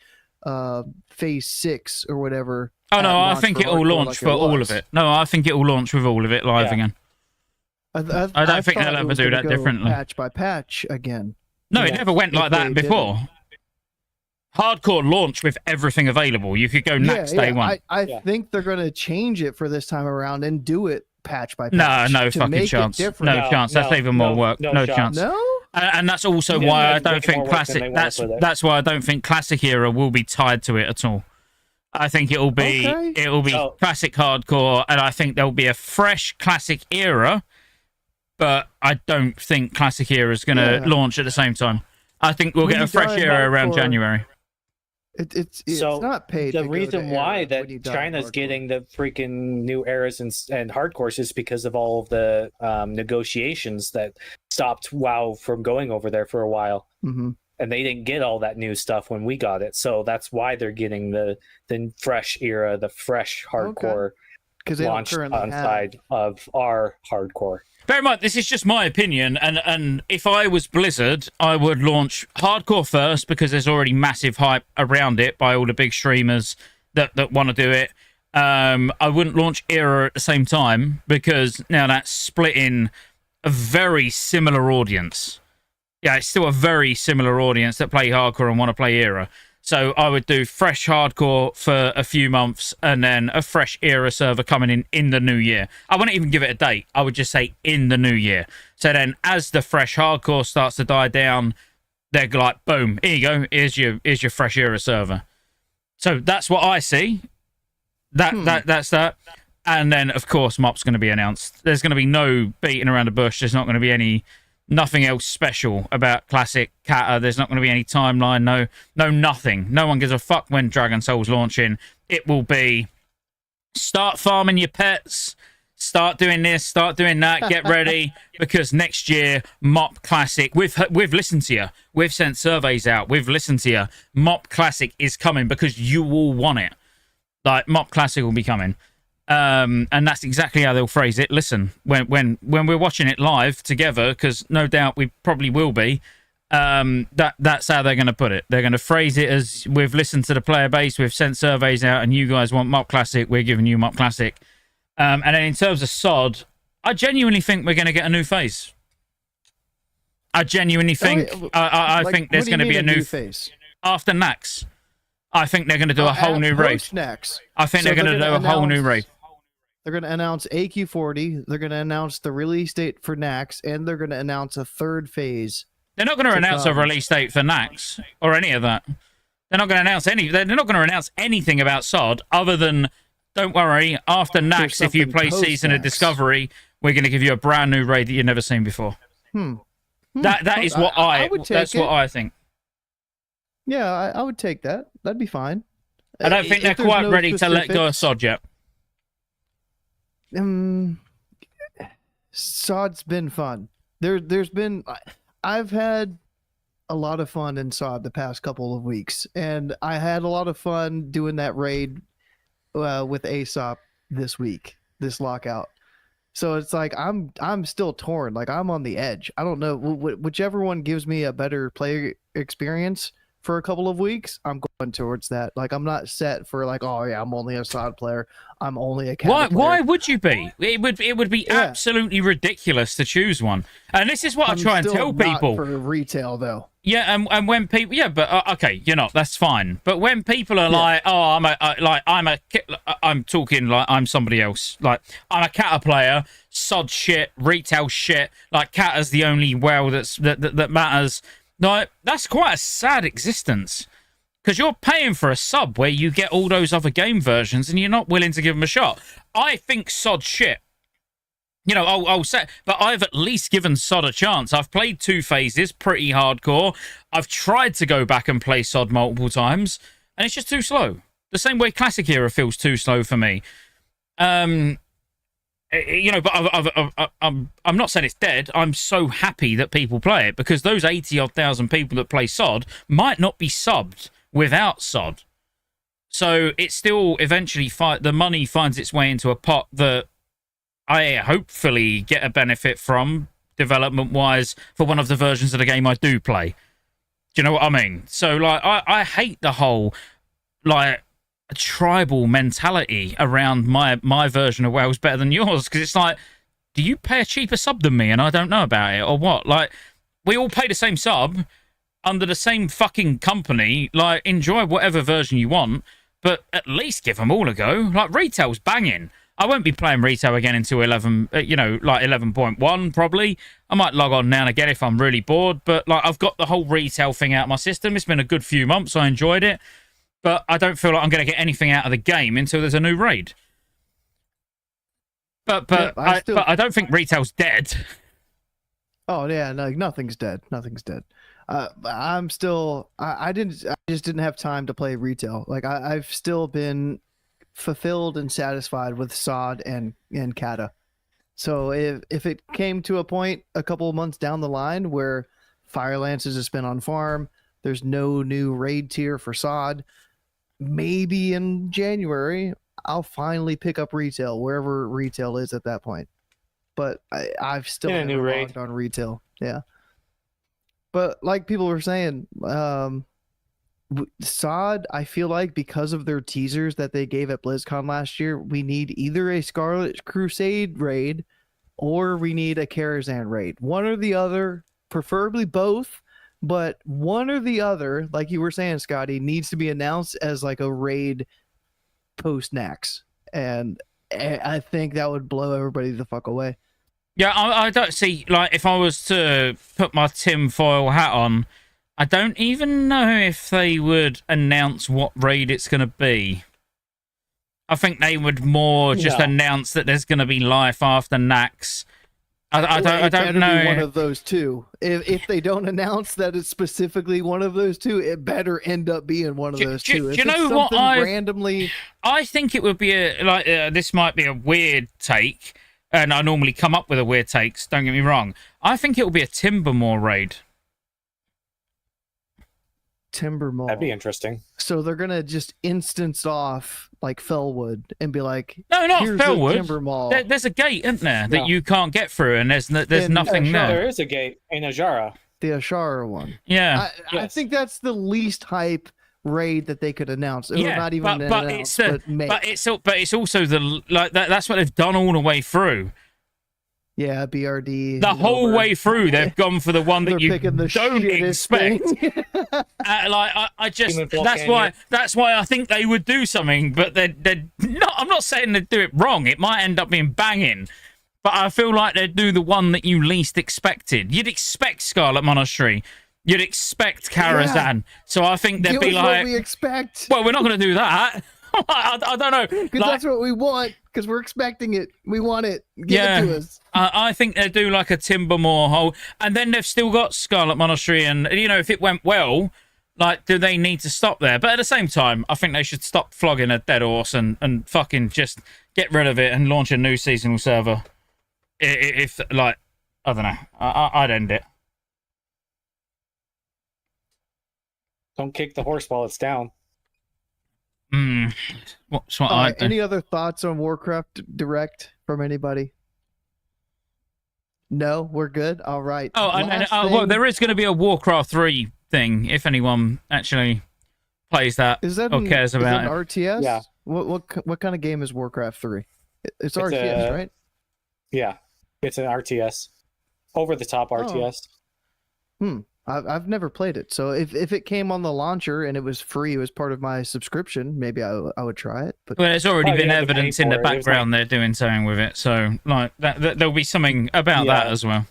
phase 6 or whatever. Oh no, I think it will launch for all of it. No, I think it will launch with all of it live again. I don't think they'll ever do that differently. Patch by patch again. No, it never went like that before. Hardcore launch with everything available. You could go next day one. I think they're going to change it for this time around and do it patch by patch. No fucking chance. No chance. That's even more work. No chance. No. And that's also why I don't think classic. That's why I don't think Classic Era will be tied to it at all. I think it'll be classic hardcore, and I think there'll be a fresh Classic Era, but I don't think Classic Era is going to launch at the same time. I think we'll get a fresh era around January. It's not paid. The reason why that China's getting the freaking new eras and hardcores is because of all of the negotiations that stopped WoW from going over there for a while. Mm-hmm. And they didn't get all that new stuff when we got it, so that's why they're getting the fresh era, the fresh hardcore launched on side of our hardcore. Bear in mind, this is just my opinion, and if I was Blizzard, I would launch hardcore first because there's already massive hype around it by all the big streamers that want to do it. I wouldn't launch era at the same time because now that's splitting a very similar audience. Yeah, it's still a very similar audience that play hardcore and want to play era. So I would do fresh hardcore for a few months and then a fresh era server coming in the new year. I wouldn't even give it a date. I would just say in the new year. So then as the fresh hardcore starts to die down, they're like, boom, here you go. Here's your fresh era server. So that's what I see. That's that. And then, of course, MOP's going to be announced. There's going to be no beating around the bush. There's not going to be nothing else special about Classic Cata. There's not going to be any timeline. No, nothing. No one gives a fuck when Dragon Soul's launching. It will be start farming your pets, start doing this, start doing that, get ready, because next year, MOP Classic, we've listened to you. We've sent surveys out. We've listened to you. MOP Classic is coming because you all want it. Like, MOP Classic will be coming. And that's exactly how they'll phrase it. Listen, when we're watching it live together, because no doubt we probably will be, that's how they're going to put it. They're going to phrase it as, we've listened to the player base, we've sent surveys out, and you guys want Mop Classic, we're giving you Mop Classic. And then in terms of SOD, I genuinely think we're going to get a new phase. I genuinely think I think there's going to be a new phase after Nax. I think they're going to do a whole new raid. Next, I think they're going to do a whole new raid. They're going to announce AQ40. They're going to announce the release date for Nax, and they're going to announce a third phase. They're not going to announce a release date for Nax or any of that. They're not going to announce any. They're not going to announce anything about SOD other than, don't worry, after Nax, if you play Season of Discovery, we're going to give you a brand new raid that you've never seen before. That is what I would take. That's what I think. Yeah, I would take that. That'd be fine. I don't think they're quite ready to let go of SOD yet. SOD's been fun. There's been, I've had a lot of fun in SOD the past couple of weeks, and I had a lot of fun doing that raid with Aesop this week, this lockout. So it's like I'm still torn. Like, I'm on the edge. I don't know. Whichever one gives me a better player experience for a couple of weeks, I'm going towards that. Like, I'm not set for like, oh yeah, I'm only a SOD player. I'm only a Cata player. Why would you be? It would be absolutely ridiculous to choose one. And this is what I try and tell people. For retail though. Yeah, and when people, but okay, you're not. That's fine. But when people are like, oh, I'm talking like I'm somebody else. Like, I'm a Cata player, SOD shit, retail shit. Like, Cata's the only WoW that matters. No, that's quite a sad existence, because you're paying for a sub where you get all those other game versions and you're not willing to give them a shot. I think SOD shit. You know, I'll say, but I've at least given SOD a chance. I've played 2 phases, pretty hardcore. I've tried to go back and play SOD multiple times, and it's just too slow. The same way Classic Era feels too slow for me. You know, but I'm not saying it's dead. I'm so happy that people play it, because those 80-odd thousand people that play SOD might not be subbed without SOD. So it's still eventually the money finds its way into a pot that I hopefully get a benefit from development-wise for one of the versions of the game I do play. Do you know what I mean? So, like, I hate the whole, like, tribal mentality around my version of WoW's better than yours, because it's like, do you pay a cheaper sub than me and I don't know about it, or what? Like, we all pay the same sub under the same fucking company. Like, enjoy whatever version you want, but at least give them all a go. Like, retail's banging. I won't be playing retail again until 11, you know, like 11.1 probably. I might log on now and again if I'm really bored, but like, I've got the whole retail thing out of my system. It's been a good few months. I enjoyed it, but I don't feel like I'm going to get anything out of the game until there's a new raid. But I don't think retail's dead. Oh yeah, no, nothing's dead. Nothing's dead. I'm still. I just didn't have time to play retail. Like, I've still been fulfilled and satisfied with SOD and Cata. So if it came to a point a couple of months down the line where Firelands is a spin on farm, there's no new raid tier for SOD, maybe in January I'll finally pick up retail, wherever retail is at that point. But I've still never logged on retail. Yeah. But like people were saying, SOD, I feel like because of their teasers that they gave at BlizzCon last year, we need either a Scarlet Crusade raid or we need a Karazhan raid. One or the other, preferably both, but one or the other, like you were saying, Scotty, needs to be announced as like a raid post-Nax. And I think that would blow everybody the fuck away. Yeah, I don't see, like, if I was to put my tinfoil hat on, I don't even know if they would announce what raid it's going to be. I think they would more just announce that there's going to be life after Nax. I don't know. Be one of those two. If they don't announce that it's specifically one of those two, it better end up being one of those two. Do you know what I think it would be this might be a weird take, and I normally come up with a weird takes. Don't get me wrong. I think it will be a Timbermore raid. Timber Mall. That'd be interesting. So they're gonna just instance off like Fellwood and be like, No, not here's the Fellwood. Timber Mall. There's a gate, isn't there, that No. you can't get through, and there's In nothing Ashara. there. There is a gate in Ajara. The Ashara one. Yeah. I Yes. think that's the least hype raid that they could announce. Or Yeah, not even but announce, it's make. but it's also the like that's what they've done all the way through. Yeah, BRD. The whole over. way through, they've gone for the one They're that you picking the don't shittest expect. thing. I just Human that's why I think they would do something, but they're not. I'm not saying they'd do it wrong. It might end up being banging, but I feel like they'd do the one that you least expected. You'd expect Scarlet Monastery. You'd expect Karazhan. Yeah. So I think they'd Give be us what like, we expect. well, we're not going to do that. I don't know. Because Like, that's what we want. Because we're expecting it. We want it. Give Yeah. it to us. I think they'd do like a Timbermore hole, and then they've still got Scarlet Monastery, and you know, if it went well, like, do they need to stop there? But at the same time, I think they should stop flogging a dead horse and fucking just get rid of it and launch a new seasonal server. If like, I don't know, I'd end it. Don't kick the horse while it's down. What's what All I right, any other thoughts on Warcraft Direct from anybody? No, we're good. All right. Oh, and Last well, thing- there is going to be a Warcraft 3 thing if anyone actually plays that is that or an, cares is that about an it. RTS? Yeah. What kind of game is Warcraft 3? It's It's RTS, a- right? Yeah, it's an RTS, over the top RTS. I've never played it. So if it came on the launcher and it was free, it was part of my subscription, maybe I would try it. But Well, there's already Oh, been you have to pay evidence in the for it. It was background they're doing something with it, so like that there'll be something about that Yeah. as well.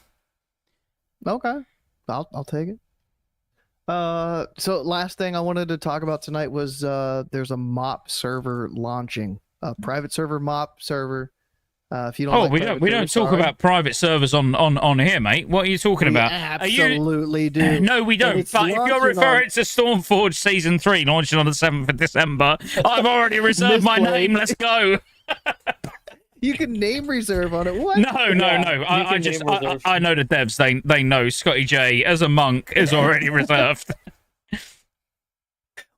okay, I'll take it. So last thing I wanted to talk about tonight was there's a MOP server launching, a private server MOP server. If you don't, Oh, like we private don't servers, talk sorry. about private servers on here, mate. What are you talking We about? Are you? absolutely do. No, we don't. it's But if you're launching referring to Stormforge Season 3 launching on the 7th of December, I've already reserved my Misplayed. name. Let's go. You can name reserve on it. What? No. Yeah, I you can just name reserve. I know the devs. They know Scottejaye as a monk is already reserved.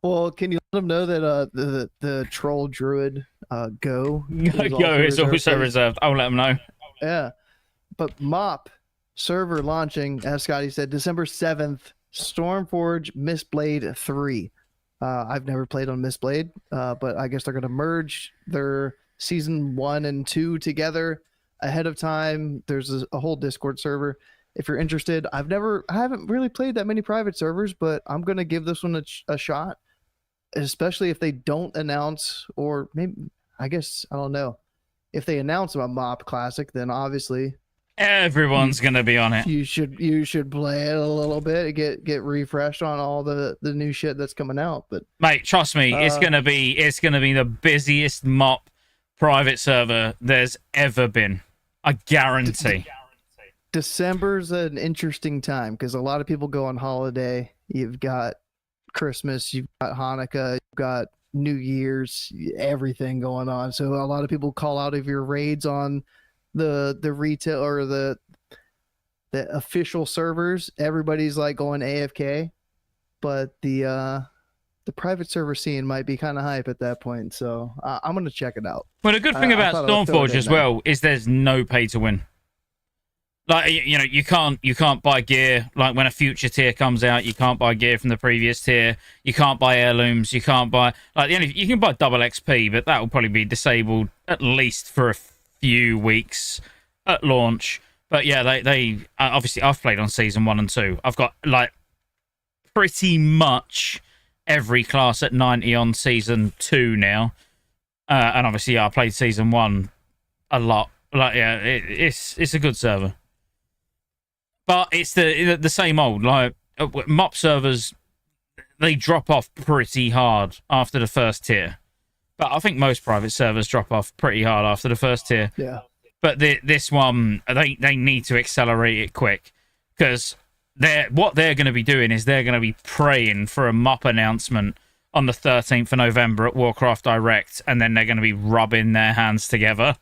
Well, can you let them know that the troll druid Go Yo is also please? reserved. I'll let them know. Yeah, but MOP server launching, as Scotty said, December 7th. Stormforge Mistblade 3. I've never played on Mistblade, but I guess they're gonna merge their season 1 and 2 together ahead of time. There's a whole Discord server. If you're interested, I haven't really played that many private servers, but I'm gonna give this one a shot, especially if they don't announce, or maybe I don't know. If they announce a MOP Classic, then obviously Everyone's gonna be on it. you should play it a little bit, get refreshed on all the new shit that's coming out. But Mate, trust me, it's gonna be the busiest MOP private server there's ever been. I guarantee. December's an interesting time because a lot of people go on holiday. You've got Christmas, you've got Hanukkah, you've got New Year's, everything going on. So a lot of people call out of your raids on the retail or the official servers. Everybody's like going AFK, but the private server scene might be kind of hype at that point. So I'm gonna check it out. Well, the good thing I about thought I'd throw it Stormforge in as there. well is there's no pay to win. Like, you know, you can't buy gear. Like when a future tier comes out, you can't buy gear from the previous tier. You can't buy heirlooms. You can't buy you can buy double XP, but that will probably be disabled at least for a few weeks at launch. But yeah, they obviously I've played on season 1 and 2. I've got like pretty much every class at 90 on season 2 now, and obviously I played season 1 a lot. Like yeah, it's a good server. But it's the same old, like MOP servers, they drop off pretty hard after the first tier. But I think most private servers drop off pretty hard after the first tier. Yeah. But this one, they need to accelerate it quick because what they're going to be doing is they're going to be praying for a MOP announcement on the 13th of November at Warcraft Direct, and then they're going to be rubbing their hands together.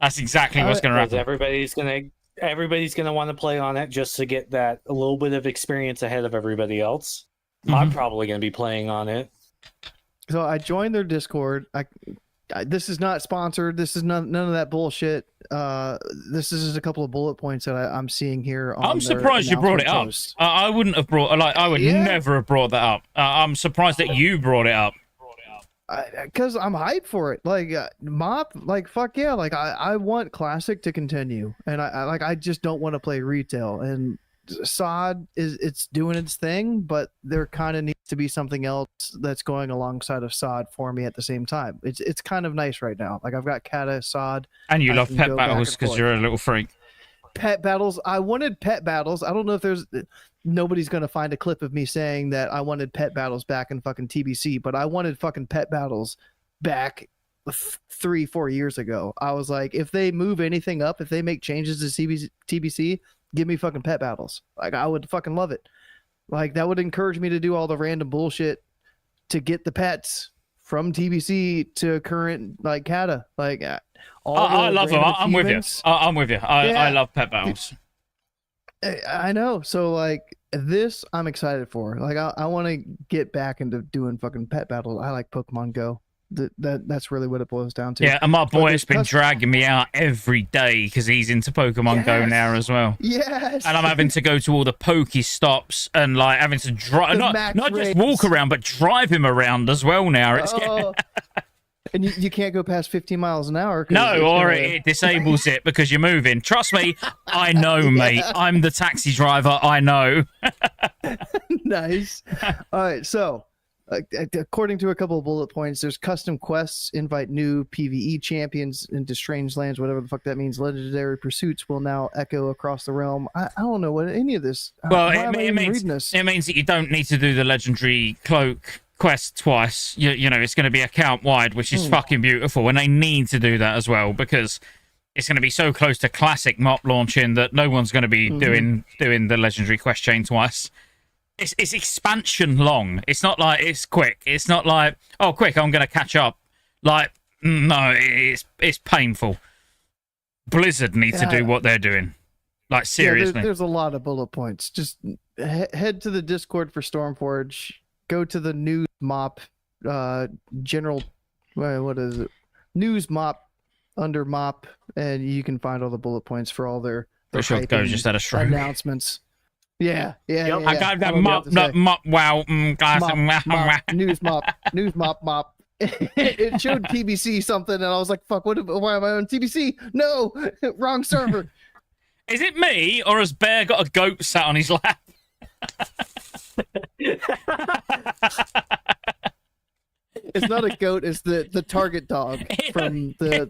That's exactly what's going to Because happen. everybody's gonna everybody's going to want to play on it just to get that a little bit of experience ahead of everybody else. I'm probably going to be playing on it. So I joined their Discord. This is not sponsored. This is none of that bullshit. This is just a couple of bullet points that I'm seeing here. I'm surprised you brought it up. I wouldn't have brought. I would never have brought that up. I'm surprised that you brought it up. Because I'm hyped for it. Like Mop, like fuck yeah. Like I want Classic to continue, and I just don't want to play retail. And SOD it's doing its thing, but there kind of needs to be something else that's going alongside of SOD for me at the same time. It's kind of nice right now. Like I've got Cata, SOD, and you love pet battles because you're a little freak. Pet battles. I wanted pet battles. I don't know if nobody's gonna find a clip of me saying that I wanted pet battles back in fucking TBC, but I wanted fucking pet battles back 3-4 years ago. I was like, if they move anything up, if they make changes to TBC, give me fucking pet battles. Like I would fucking love it. Like that would encourage me to do all the random bullshit to get the pets from TBC to current like Cata. Like I love them. I'm with you. I'm with you. I love pet battles. I know. So like this, I'm excited for. Like I want to get back into doing fucking pet battles. I like Pokemon Go. That's really what it boils down to. Yeah, and my boy's been dragging me out every day because he's into Pokemon Go now as well. Yes. And I'm having to go to all the Pokestops and like having to drive, not just walk around, but drive him around as well now. It's and you can't go past 15 miles an hour. No, or it disables it because you're moving. Trust me, I know, mate. I'm the taxi driver. I know. Nice. All right, so according to a couple of bullet points, there's custom quests, invite new PvE champions into strange lands, whatever the fuck that means. Legendary pursuits will now echo across the realm. I don't know what any of this. Well, it means that you don't need to do the legendary cloak quest twice. You know, it's going to be account wide, which is fucking beautiful, and they need to do that as well because it's going to be so close to classic mop launching that no one's going to be doing the legendary quest chain twice. It's expansion long. It's not like it's quick. It's not like, oh, quick, I'm going to catch up. Like, no, it's painful. Blizzard need to do what they're doing. Like, seriously. Yeah, there's a lot of bullet points. Just head to the Discord for Stormforge. Go to the news mop, general, what is it? News mop under mop, and you can find all the bullet points for all their sure Go just had a stroke. Announcements. Yeah. I got that mop, wow, news mop. It showed TBC something, and I was like, "Fuck! Why am I on TBC? No, wrong server." Is it me, or has Bear got a goat sat on his lap? It's not a goat. It's the target dog from the...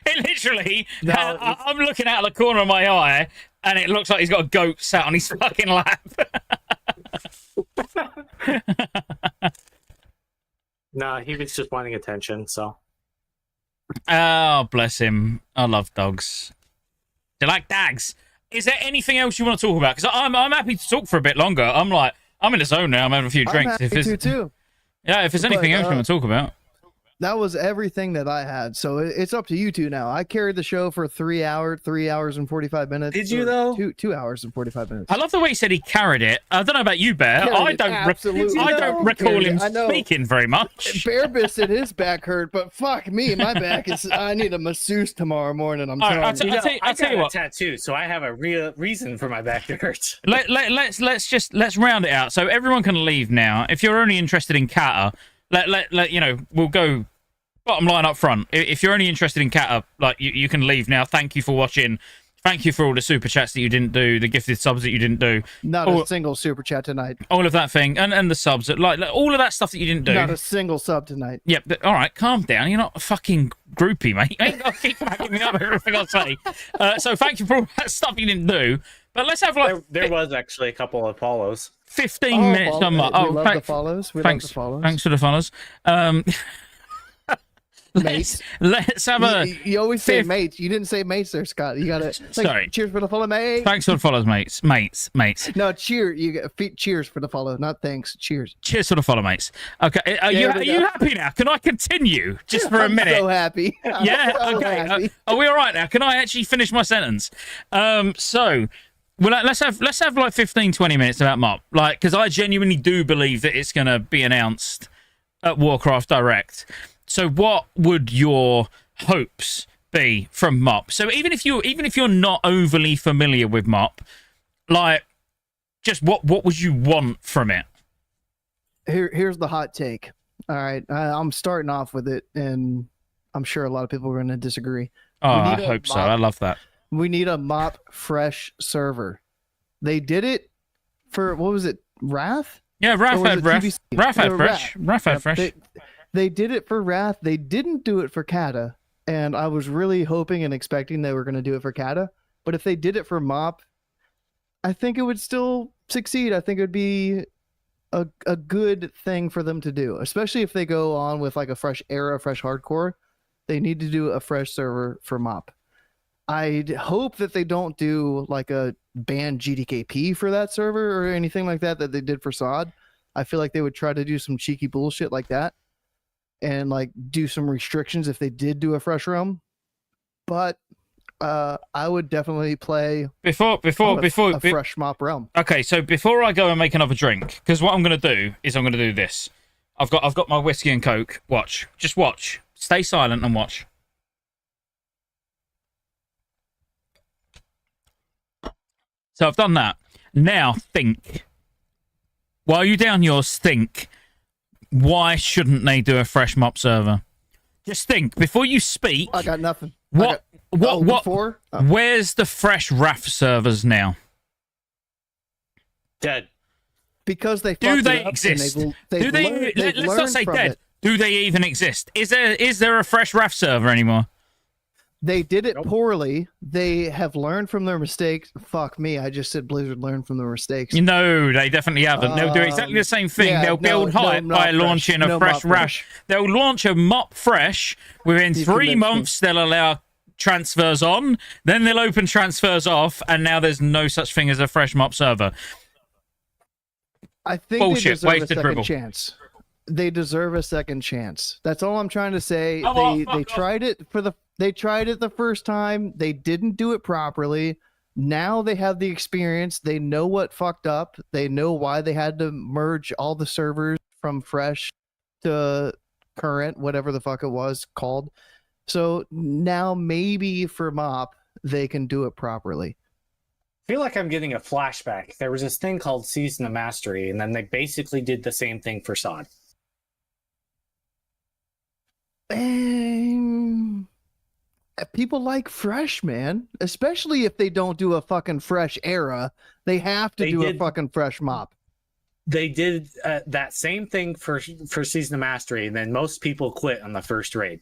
It literally. No, I'm looking out of the corner of my eye, and it looks like he's got a goat sat on his fucking lap. No, he was just wanting attention. So. Oh, bless him. I love dogs. Do you like dogs? Is there anything else you want to talk about? Because I'm happy to talk for a bit longer. I'm in the zone now. I'm having a few drinks. I'm happy too. Yeah, if there's anything else you want to talk about. That was everything that I had. So it's up to you two now. I carried the show for 3 hours and 45 minutes. Did you though? 2 hours and 45 minutes. I love the way he said he carried it. I don't know about you, Bear. I don't recall him speaking very much. Bear said his back hurt, but fuck me, my back is. I need a masseuse tomorrow morning. I'm telling you. I tell you what. Tattoo, so I have a real reason for my back to hurt. Let's round it out. So everyone can leave now. If you're only interested in Cata, we'll go bottom line up front. If you're only interested in Cata, like you can leave now. Thank you for watching. Thank you for all the super chats that you didn't do, the gifted subs that you didn't do. Not a single super chat tonight. All of that thing, and the subs, like all of that stuff that you didn't do. Not a single sub tonight. Yep. All right, calm down. You're not a fucking groupie, mate. You ain't got to keep backing me up everything I say. So thank you for all that stuff you didn't do. But let's have like there was actually a couple of follows. 15 minutes. We love the follows. Thanks for the follows. Mates. let's have a. You always say fifth- mates. You didn't say mates there, Scott. You gotta. Sorry. Cheers for the follow, mate. Thanks for the follows, mates. No, cheer. You get cheers for the follow, not thanks. Cheers. Cheers for the follow, mates. Okay, are There we you go. happy now? Can I continue just for a I'm minute? so happy. I'm Yeah. so Okay. happy. Are we all right now? Can I actually finish my sentence? So, well, let's have like 15, 20 minutes about MOP, like, because I genuinely do believe that it's going to be announced at Warcraft Direct. So, what would your hopes be from MOP? So, even if you're not overly familiar with MOP, like, just what would you want from it? Here's the hot take. All right, I'm starting off with it, and I'm sure a lot of people are going to disagree. Oh, I need a hope so. MOP. I love that. We need a MOP fresh server. They did it for, what was it, Wrath? Yeah, Raph Or was had it Raph. TBC? Raph had No, fresh. Raph had Yep, fresh. They did it for Wrath. They didn't do it for Cata, and I was really hoping and expecting they were going to do it for Cata. But if they did it for MOP, I think it would still succeed. I think it would be a good thing for them to do, especially if they go on with like a fresh era, fresh hardcore. They need to do a fresh server for MOP. I hope that they don't do like a ban GDKP for that server or anything like that they did for SOD. I feel like they would try to do some cheeky bullshit like that and like do some restrictions if they did do a fresh realm. But I would definitely play Before a fresh MOP realm. Okay, so before I go and make another drink, because what I'm going to do is I'm going to do this. I've got my whiskey and coke. Watch, just watch. Stay silent and watch. So I've done that. Now think. While you down yours, think. Why shouldn't they do a fresh MOP server? Just think before you speak. I got nothing. What? Before? Where's the fresh RAF servers now? Dead. Because they Do fucked they it up and exist? they've Do they? learned- they've Let's not learned say from dead. it. Do they even exist? Is there a fresh RAF server anymore? They did it Nope. poorly. They have learned from their mistakes. Fuck me, I just said Blizzard learned from their mistakes. No, they definitely haven't. They'll do exactly the same thing. yeah, They'll build no, hype not by fresh. launching a No fresh MOP RAF. fresh. They'll launch a MOP fresh. Within You've 3 convinced me. months, they'll allow transfers on. Then they'll open transfers off, and now there's no such thing as a fresh MOP server. I think Bullshit, they deserve a wasted second dribble. chance. They deserve a second chance. That's all I'm trying to say. Come on, They fuck off. tried it they tried it the first time. They didn't do it properly. Now they have the experience. They know what fucked up. They know why they had to merge all the servers from fresh to current, whatever the fuck it was called. So now maybe for MOP they can do it properly. I feel like I'm getting a flashback. There was this thing called Season of Mastery, and then they basically did the same thing for SOD. People like fresh, man. Especially if they don't do a fucking fresh era. They have to They do did- a fucking fresh MOP. They did that same thing for Season of Mastery, and then most people quit on the first raid.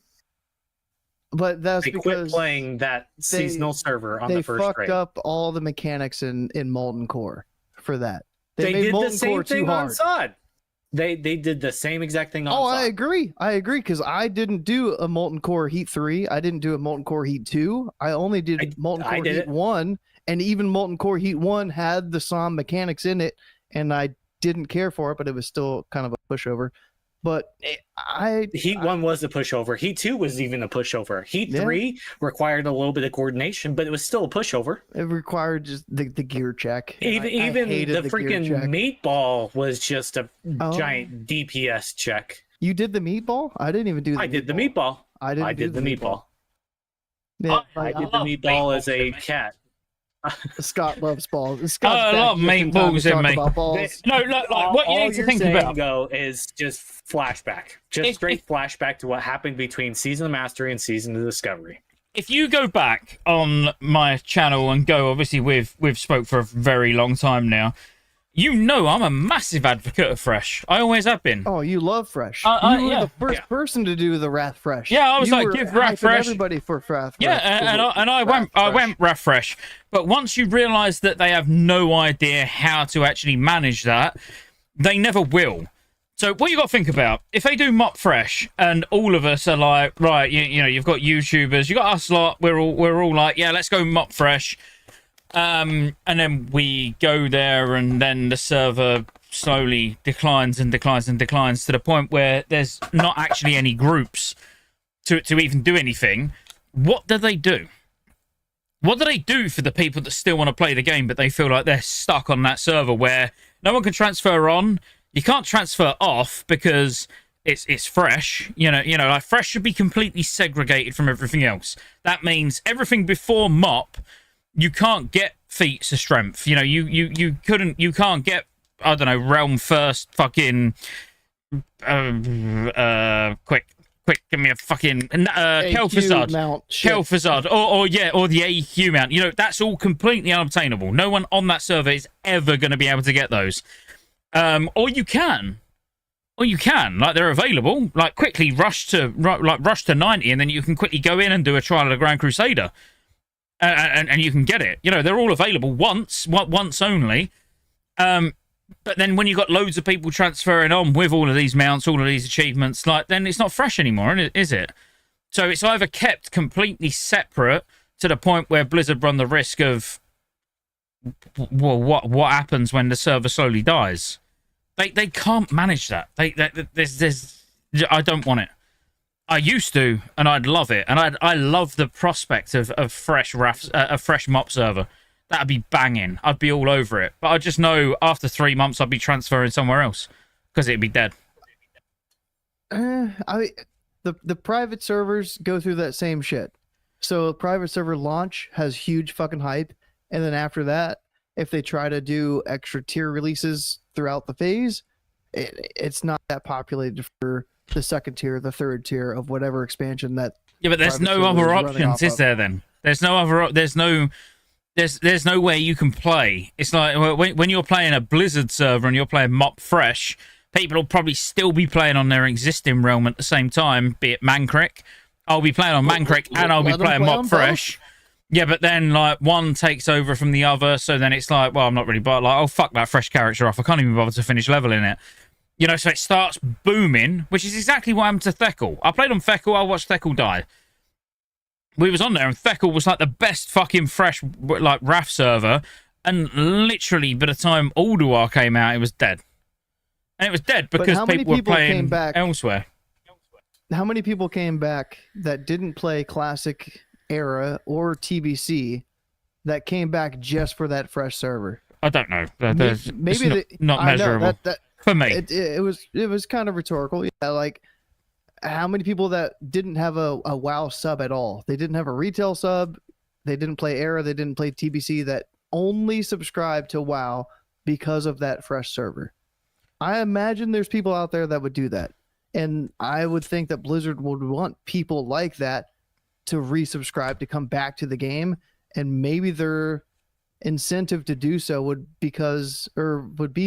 But that's They quit because playing that seasonal server on they the first fucked raid. up all the mechanics in Molten Core for that. They made did the Molten same Core too thing on hard. SOD. They did the same exact thing on Oh, SOD. I agree, because I didn't do a Molten Core Heat 3. I didn't do a Molten Core Heat 2. I only did Molten I Core did Heat it. 1, and even Molten Core Heat 1 had the SOM mechanics in it, and I didn't care for it, but it was still kind of a pushover. But Heat 1 was a pushover. Heat 2 was even a pushover. Heat Yeah. 3 required a little bit of coordination, but it was still a pushover. it required just the gear check. Even I hated the gear freaking check. meatball was just a Oh. giant DPS check. You did the meatball? I didn't even do the I did the meatball. I didn't I do did the meatball. Yeah, I did I the love meatball as a meatballs, man. cat. Scott loves balls. Scott's I back love just in time to meatballs in talk me. about balls. No, look, like what you All need to you're think saying, about. though, is just flashback. Just If- straight flashback to what happened between Season of Mastery and Season of Discovery. If you go back on my channel and go, obviously we've spoke for a very long time now. You know I'm a massive advocate of fresh. I always have been. Oh, you love fresh. I- you were yeah. the first person to do the Wrath Fresh. Yeah, I was You like, were give Wrath hyping Fresh. everybody for Wrath Yeah, Fresh. and I went Wrath Fresh. But once you realise that they have no idea how to actually manage that, they never will. So what you got to think about, if they do mop fresh and all of us are like, right, you know, you've got YouTubers, you got us lot, we're all like, yeah, let's go mop fresh. And then we go there and then the server slowly declines and declines and declines to the point where there's not actually any groups to even do anything. What do they do? What do they do for the people that still want to play the game, but they feel like they're stuck on that server where no one can transfer on? You can't transfer off because it's fresh. You know, like fresh should be completely segregated from everything else. That means everything before mop, you can't get feats of strength. You know, you can't get, I don't know, realm first fucking quick, give me a fucking Kel'Thuzad, or the AQ mount. You know, that's all completely unobtainable. No one on that server is ever going to be able to get those. Or you can, like they're available. Like quickly rush to 90, and then you can quickly go in and do a trial of the Grand Crusader, and you can get it. You know, they're all available once only. But then when you've got loads of people transferring on with all of these mounts, all of these achievements, like then it's not fresh anymore, is it? So it's either kept completely separate to the point where Blizzard run the risk of, well, what happens when the server slowly dies? They can't manage that. There's I don't want it. I used to, and I'd love it, and I love the prospect of a fresh mop server. That'd be banging. I'd be all over it. But I just know after 3 months I'd be transferring somewhere else because it'd be dead. The private servers go through that same shit. So a private server launch has huge fucking hype, and then after that, if they try to do extra tier releases throughout the phase, it's not that populated for the second tier, the third tier of whatever expansion that. Yeah, but there's no other options, is there? Then there's no other. There's no way you can play. It's like when you're playing a Blizzard server and you're playing Mop Fresh, people will probably still be playing on their existing realm at the same time, be it Mancrick. I'll be playing on Mancrick and I'll be playing Mop Fresh. Yeah, but then like one takes over from the other, so then it's like, well, I'm not really but like, oh fuck that fresh character off. I can't even bother to finish leveling it. You know, so it starts booming, which is exactly what happened to Thekkel. I played on Thekkel, I watched Thekkel die. We was on there, and Thekkel was like the best fucking fresh like RAF server, and literally by the time Ulduar came out, it was dead. And it was dead because people were playing elsewhere. How many people came back that didn't play Classic Era or TBC that came back just for that fresh server? I don't know. Maybe not measurable for me. It was kind of rhetorical. Yeah, like. How many people that didn't have a WoW sub at all? They didn't have a retail sub. They didn't play Era. They didn't play TBC. That only subscribed to WoW because of that fresh server. I imagine there's people out there that would do that. And I would think that Blizzard would want people like that to resubscribe, to come back to the game. And maybe their incentive to do so would be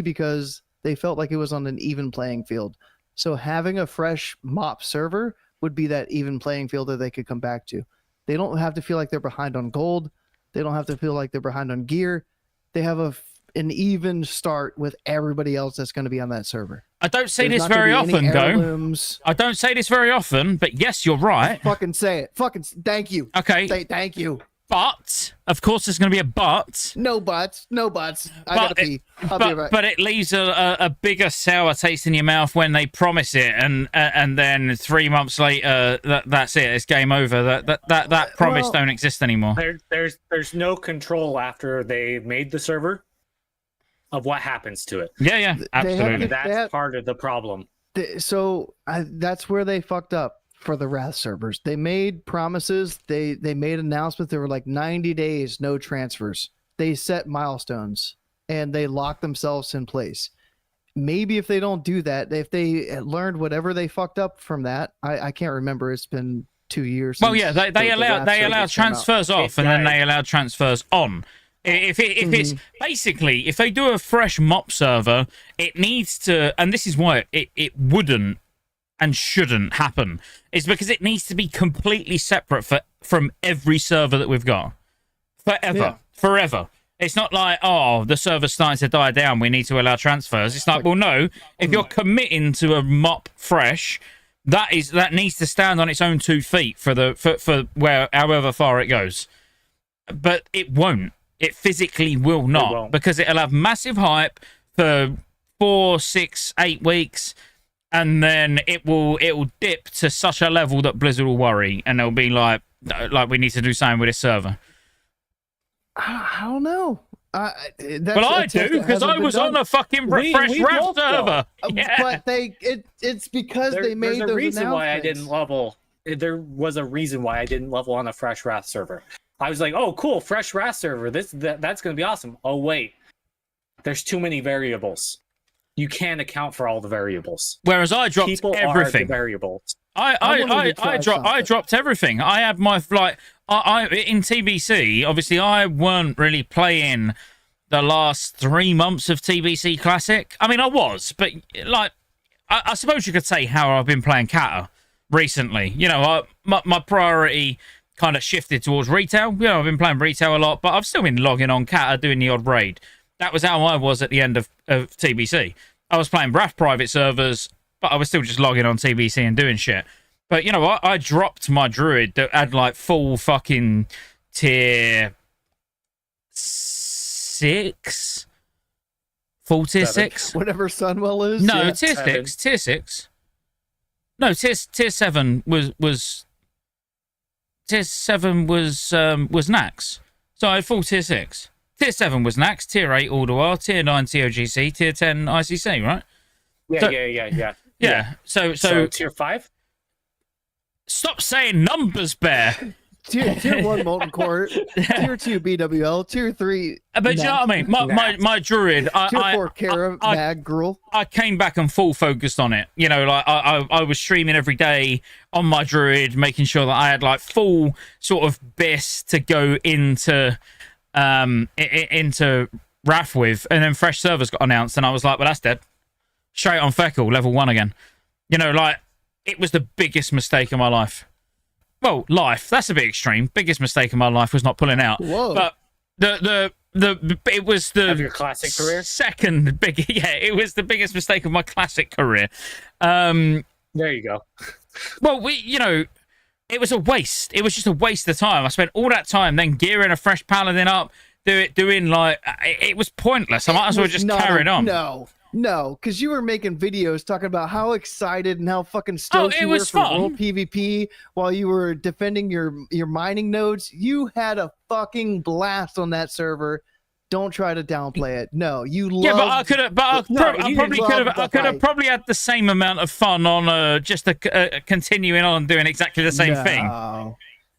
because they felt like it was on an even playing field. So having a fresh mop server would be that even playing field that they could come back to. They don't have to feel like they're behind on gold. They don't have to feel like they're behind on gear. They have an even start with everybody else that's going to be on that server. I don't say this very often, Go. I don't say this very often, but yes, you're right. Fucking say it. Fucking thank you. Okay. Say thank you. But, of course, there's going to be a but. No buts. I gotta pee. I'll be right. But it leaves a bigger sour taste in your mouth when they promise it, and then 3 months later, that's it. It's game over. That promise don't exist anymore. There's no control after they made the server of what happens to it. Yeah, absolutely. That's part of the problem. That's where they fucked up. For the Wrath servers, they made promises. They made announcements. They were like 90 days, no transfers. They set milestones and they locked themselves in place. Maybe if they don't do that, if they learned whatever they fucked up from that, I can't remember. It's been 2 years. Well, yeah, they allowed transfers off, and then they allowed transfers on. If it's basically, if they do a fresh mop server, it needs to, and this is why it wouldn't and shouldn't happen, is because it needs to be completely separate from every server that we've got forever. It's not like, oh, the server's starting to die down, we need to allow transfers. It's like, well, no, if you're committing to a mop fresh, that needs to stand on its own 2 feet for where however far it goes. But it won't. It physically will not, because it'll have massive hype for 4, 6, 8 weeks, and then it will dip to such a level that Blizzard will worry, and they'll be like we need to do something with this server. I don't know. Well, I do, because I was on a fucking refresh ref server. But it's because they made those reason why I didn't announcements. level. There was a reason why I didn't level on a fresh wrath server. I was like, oh, cool, fresh wrath server. That's going to be awesome. Oh, wait. There's too many variables. You can't account for all the variables. Whereas I dropped People everything. Are the variables. I dropped everything. I had my in TBC. Obviously, I weren't really playing the last 3 months of TBC Classic. I mean, I was, but like, I suppose you could say how I've been playing Cata recently. You know, my priority kind of shifted towards retail. You know, I've been playing retail a lot, but I've still been logging on Cata, doing the odd raid. That was how I was at the end of TBC. I was playing RAF private servers, but I was still just logging on TBC and doing shit. But, you know, I dropped my druid that had, like, full fucking tier 6? Full tier 6? Whatever Sunwell is. No, yeah. tier 6. Tier 6. No, tier 7 was... Tier 7 was Nax. So I had full tier 6. Tier 7 was Nax, tier 8 Alduar, tier 9 TOGC, tier 10 ICC, right? Yeah. So tier 5? Stop saying numbers, Bear. Tier 1 Molten Core, tier 2 BWL, tier 3. But you know what I mean? My druid, tier 4 Kara, Mag, Gruul. I came back and full focused on it. You know, like I was streaming every day on my druid, making sure that I had like full sort of BIS to go into RAF with, and then fresh servers got announced, and I was like, well, that's dead. Straight on Feckle, level 1 again. You know, like, it was the biggest mistake of my life. Well, that's a bit extreme. Biggest mistake of my life was not pulling out. Whoa. But it was the of your classic career? Second big, it was the biggest mistake of my classic career. There you go. Well, you know, it was a waste. It was just a waste of time. I spent all that time then gearing a fresh paladin up, doing like, it was pointless. I might as well just carry it on. No, because you were making videos talking about how excited and how fucking stoked you were for World PvP while you were defending your mining nodes. You had a fucking blast on that server. Don't try to downplay it. No, you loved... Yeah, but I could have. I could have probably had the same amount of fun on just continuing on doing exactly the same thing.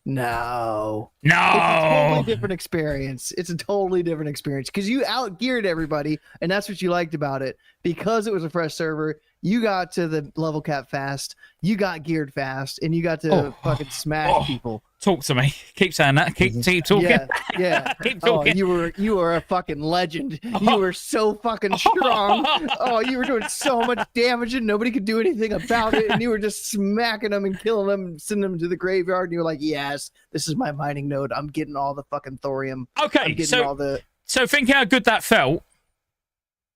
No. It's a totally different experience. It's a totally different experience because you outgeared everybody, and that's what you liked about it. Because it was a fresh server, you got to the level cap fast, you got geared fast, and you got to fucking smash people. Talk to me. Keep saying that. Keep talking. Yeah. Keep talking. You were a fucking legend. You were so fucking strong. You were doing so much damage and nobody could do anything about it. And you were just smacking them and killing them and sending them to the graveyard. And you were like, yes, this is my mining node. I'm getting all the fucking thorium. Okay, so think how good that felt.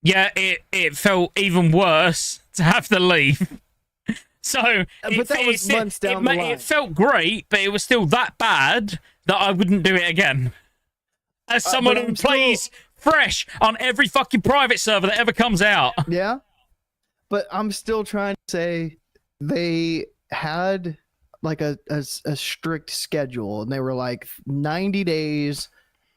Yeah, it felt even worse to have to leave. So, but that was months down the line. It felt great, but it was still that bad that I wouldn't do it again. As someone who plays fresh on every fucking private server that ever comes out. Yeah, but I'm still trying to say they had like a strict schedule, and they were like 90 days.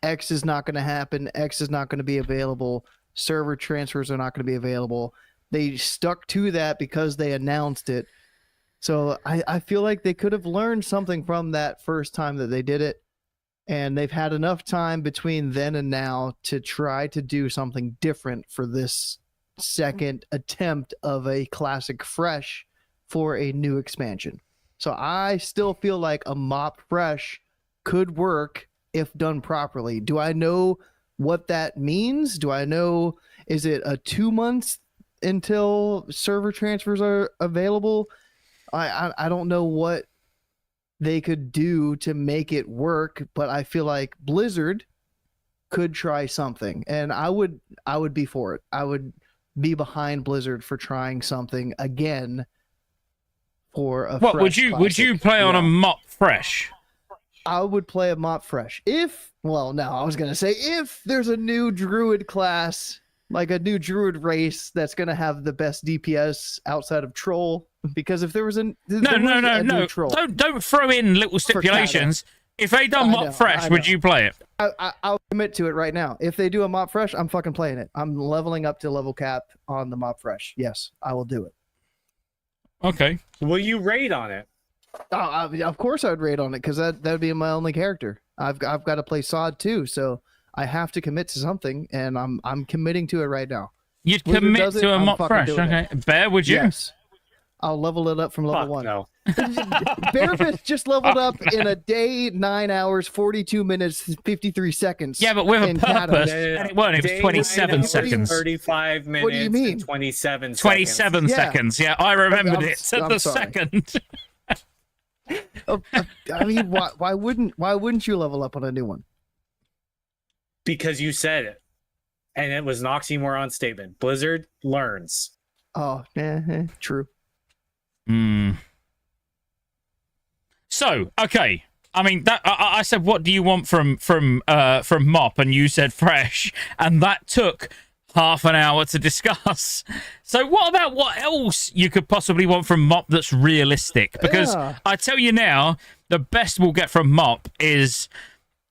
X is not going to happen. X is not going to be available. Server transfers are not going to be available. They stuck to that because they announced it. So I feel like they could have learned something from that first time that they did it. And they've had enough time between then and now to try to do something different for this second attempt of a classic fresh for a new expansion. So I still feel like a mop fresh could work if done properly. Do I know what that means? Do I know, is it a 2 months until server transfers are available? I don't know what they could do to make it work, but I feel like Blizzard could try something, and I would be for it. I would be behind Blizzard for trying something again for a What would fresh you classic. play on a Yeah. mop fresh? I would play a mop fresh if I was gonna say if there's a new druid class, like a new druid race that's gonna have the best DPS outside of troll. Because if there was a No. troll, Don't throw in little stipulations. If they done I mop know, fresh, I would know. you play it? I'll commit to it right now. If they do a mop fresh, I'm fucking playing it. I'm leveling up to level cap on the mop fresh. Yes, I will do it. Okay. Will you raid on it? Of course I would raid on it because that would be my only character. I've got to play Sod too, so I have to commit to something, and I'm committing to it right now. You'd Blizzard commit does it, to a I'm mop fucking fresh. doing Okay. Bear, would you? Yes, I'll level it up from level Fuck 1. no. Bearfist just leveled up in a day, 9 hours, 42 minutes, 53 seconds. Yeah, but with a in Cata. purpose. Yeah. And it weren't. It was Day 27 hours, seconds. 35 minutes. What do you mean? And 27 seconds. 27 Yeah. seconds. Yeah, I remembered I'm it to I'm the sorry. second. I mean, why wouldn't you level up on a new one? Because you said it. And it was an oxymoron statement. Blizzard learns. Oh, true. So, okay. I mean, that I said, what do you want from mop? And you said fresh. And that took half an hour to discuss. So what about what else you could possibly want from mop that's realistic? Because Yeah. I tell you now, the best we'll get from mop is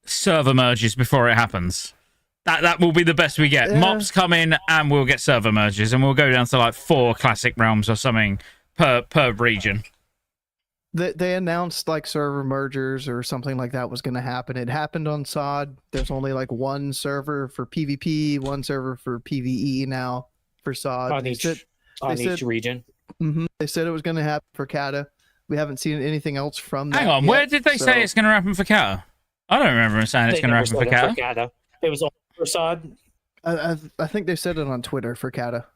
server merges before it happens. That will be the best we get. Yeah. Mops come in and we'll get server merges, and we'll go down to like 4 classic realms or something per region. They announced like server mergers or something like that was going to happen. It happened on SOD. There's only like one server for PvP, one server for PvE now for SOD. On each region. They said it was going to happen for Cata. We haven't seen anything else from that. Hang on, yet, where did they so- say it's going to happen for Cata? I don't remember them saying it's They going to never happen for said it Cata. It was all for Sod. I think they said it on Twitter for Cata.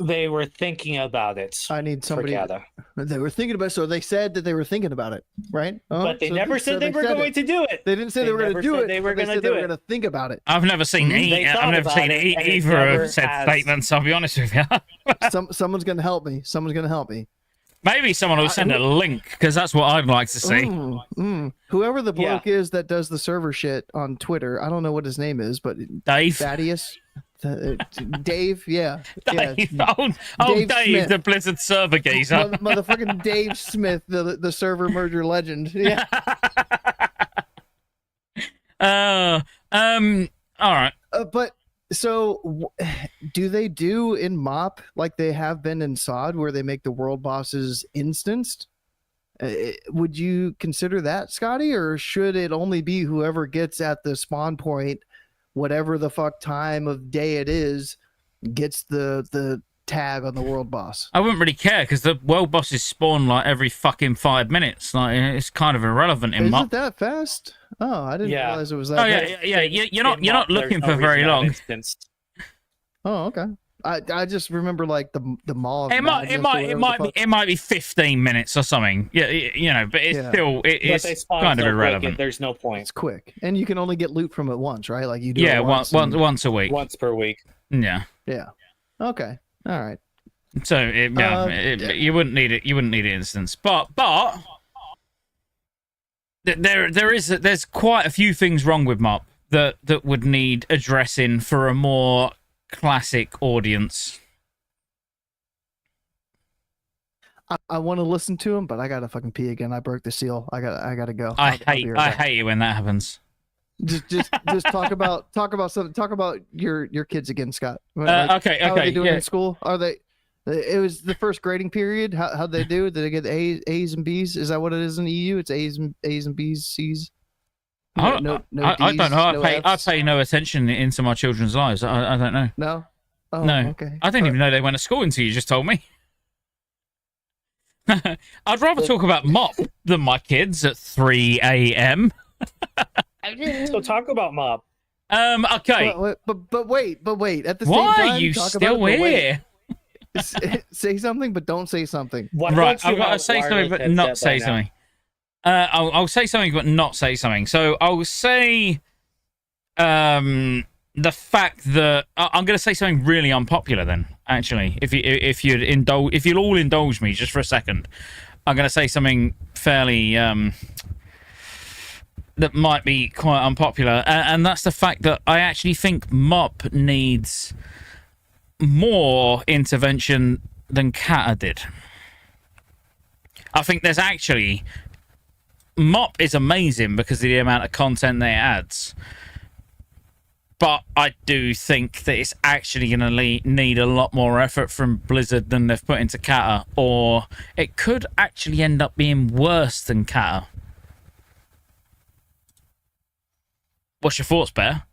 They were thinking about it I need somebody. for Cata. They were thinking about it, so they said that they were thinking about it, right? But they never said they were said going it. to do it. They didn't say they were going to never do said it. They were but going to said do they were it. going to think about it. I've never seen They thought I've never about seen it, and it either never of said has. statements. I'll be honest with you. Someone's going to help me. Someone's going to help me. Maybe someone will send a link because that's what I'd like to see. Whoever the bloke is that does the server shit on Twitter, I don't know what his name is, but Dave. Thaddeus, Dave, yeah, Dave. yeah. Dave, Dave Smith. the Blizzard server geezer. Motherfucking Dave Smith, the server merger legend. Yeah. All right. But so do they do in MOP like they have been in SOD where they make the world bosses instanced? Would you consider that, Scotty, or should it only be whoever gets at the spawn point, whatever the fuck time of day it is, gets the tag on the world boss? I wouldn't really care because the world bosses spawn like every fucking 5 minutes. Like it's kind of irrelevant in Is MOP. it that fast? Oh, I didn't Yeah. realize it was that. Oh fast. yeah. You're not There's looking no for very reason to have long. instance. Oh, okay. I just remember like the mall. of It Madness or whatever the fuck. might be 15 minutes or something. Yeah, you know, but it's Yeah. still But they it's spawn kind of so quick, irrelevant. there's no point. It's quick, and you can only get loot from it once, right? Like you do. Yeah, it once and- once a week. Once per week. Yeah. Yeah. Okay. All right. So you wouldn't need it. You wouldn't need an instance, but there's quite a few things wrong with MOP that would need addressing for a more classic audience. I want to listen to him, but I gotta fucking pee again. I broke the seal. I gotta go. I I'll be right back. hate it when that happens. Just talk about something. Talk about your kids again, Scott. Okay, How are they doing yeah. in school? Are they? It was the first grading period. How'd they do? Did they get A's and B's? Is that what it is in the EU? It's A's and B's, C's. I No don't know. no I Fs? pay no attention into my children's lives. I don't know. No. Oh, No. Okay. I didn't even know they went to school until you just told me. I'd rather talk about MOP than my kids at 3 a.m. So talk about MOP. Okay. But wait. At the same Why time, are you talk still about it, but wait. here? Say something, but don't say something. Why Right, don't you I've got to have say something, wireless but not headset say by now? something. I'll say something, but not say something. So I'll say The fact that I'm going to say something really unpopular. Then, actually, if you'll all indulge me just for a second, I'm going to say something fairly that might be quite unpopular, and that's the fact that I actually think MOP needs more intervention than Cata did. I think there's actually... MOP is amazing because of the amount of content that it adds. But I do think that it's actually going to need a lot more effort from Blizzard than they've put into Cata, or it could actually end up being worse than Cata. What's your thoughts, Bear?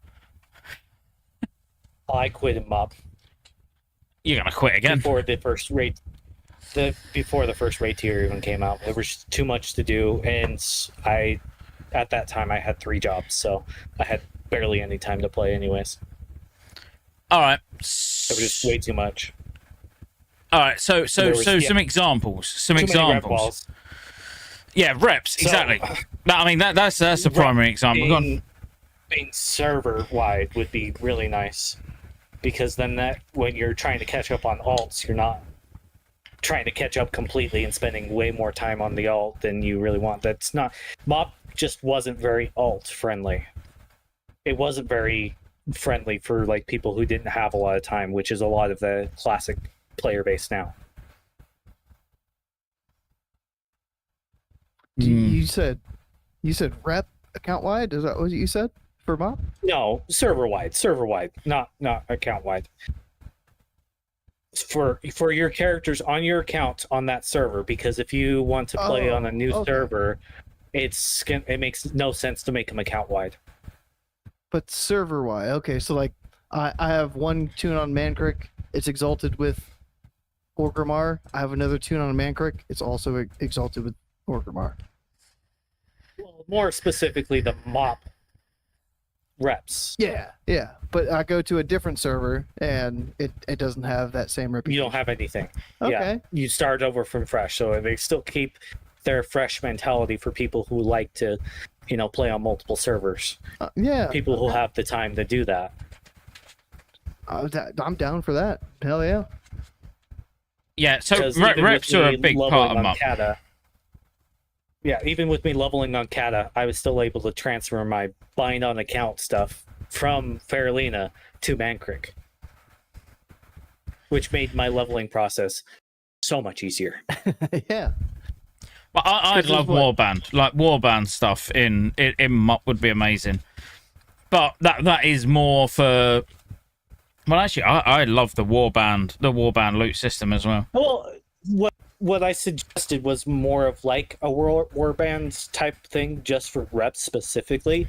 I quit in MOP You're going to quit again. before the first raid. Before the first raid tier even came out, there was too much to do, and at that time I had 3 jobs, so I had barely any time to play anyways. All right. It was just way too much. All right. So some examples. Some Too many rep examples. walls. Yeah, reps. So, Exactly. I mean, that's a primary example. Go on. Being server wide would be really nice, because then that when you're trying to catch up on alts, you're not trying to catch up completely and spending way more time on the alt than you really want. That's not... MOP just wasn't very alt friendly. It wasn't very friendly for like people who didn't have a lot of time, which is a lot of the classic player base now. You said rep account wide? Is that what you said for MOP? No, server wide, not account wide. For your characters on your account on that server, because if you want to play on a new server, it makes no sense to make them account wide. But server wide, okay. So like, I have one tune on Mankrik. It's exalted with Orgrimmar. I have another tune on Mankrik. It's also exalted with Orgrimmar. Well, more specifically, the MOP reps. Yeah. But I go to a different server and it doesn't have that same reputation. You don't have anything. Okay. Yeah, you start over from fresh, so they still keep their fresh mentality for people who like to, play on multiple servers. Yeah. People who have the time to do that. I'm down for that. Hell yeah. Yeah, so 'Cause even reps with are a me big part leveling of on MOP. Cata, yeah, even with me leveling on Cata, I was still able to transfer my bind on account stuff from Firelands to Mankrik, which made my leveling process so much easier. Yeah. Well, I'd This is love what- Warband. Like Warband stuff in MOP would be amazing. But that is more for... Well, actually, I love the Warband loot system as well. Well, what I suggested was more of like a warband type thing, just for reps specifically.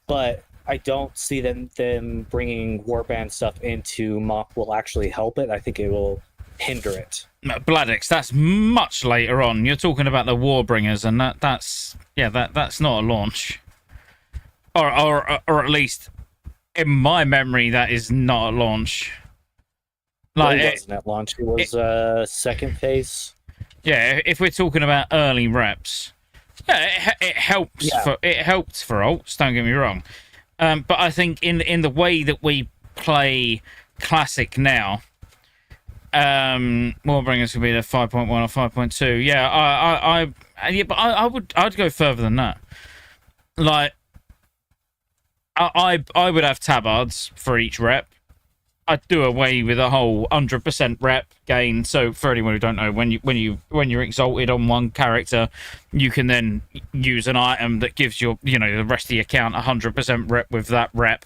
But I don't see them bringing warband stuff into MOP will actually help it. I think it will hinder it. Bladix, that's much later on. You're talking about the Warbringers, and that's not a launch, or at least in my memory, that is not a launch. Like It wasn't at launch. It was second phase. Yeah, if we're talking about early reps, yeah, it helps. Yeah. It helps for alts. Don't get me wrong, but I think in the way that we play Classic now, Warbringers would be the 5.1 or 5.2. Yeah, but I'd go further than that. Like, I would have tabards for each rep. I'd do away with a whole 100% rep gain. So for anyone who don't know, when you're exalted on one character, you can then use an item that gives your the rest of the account 100% rep with that rep,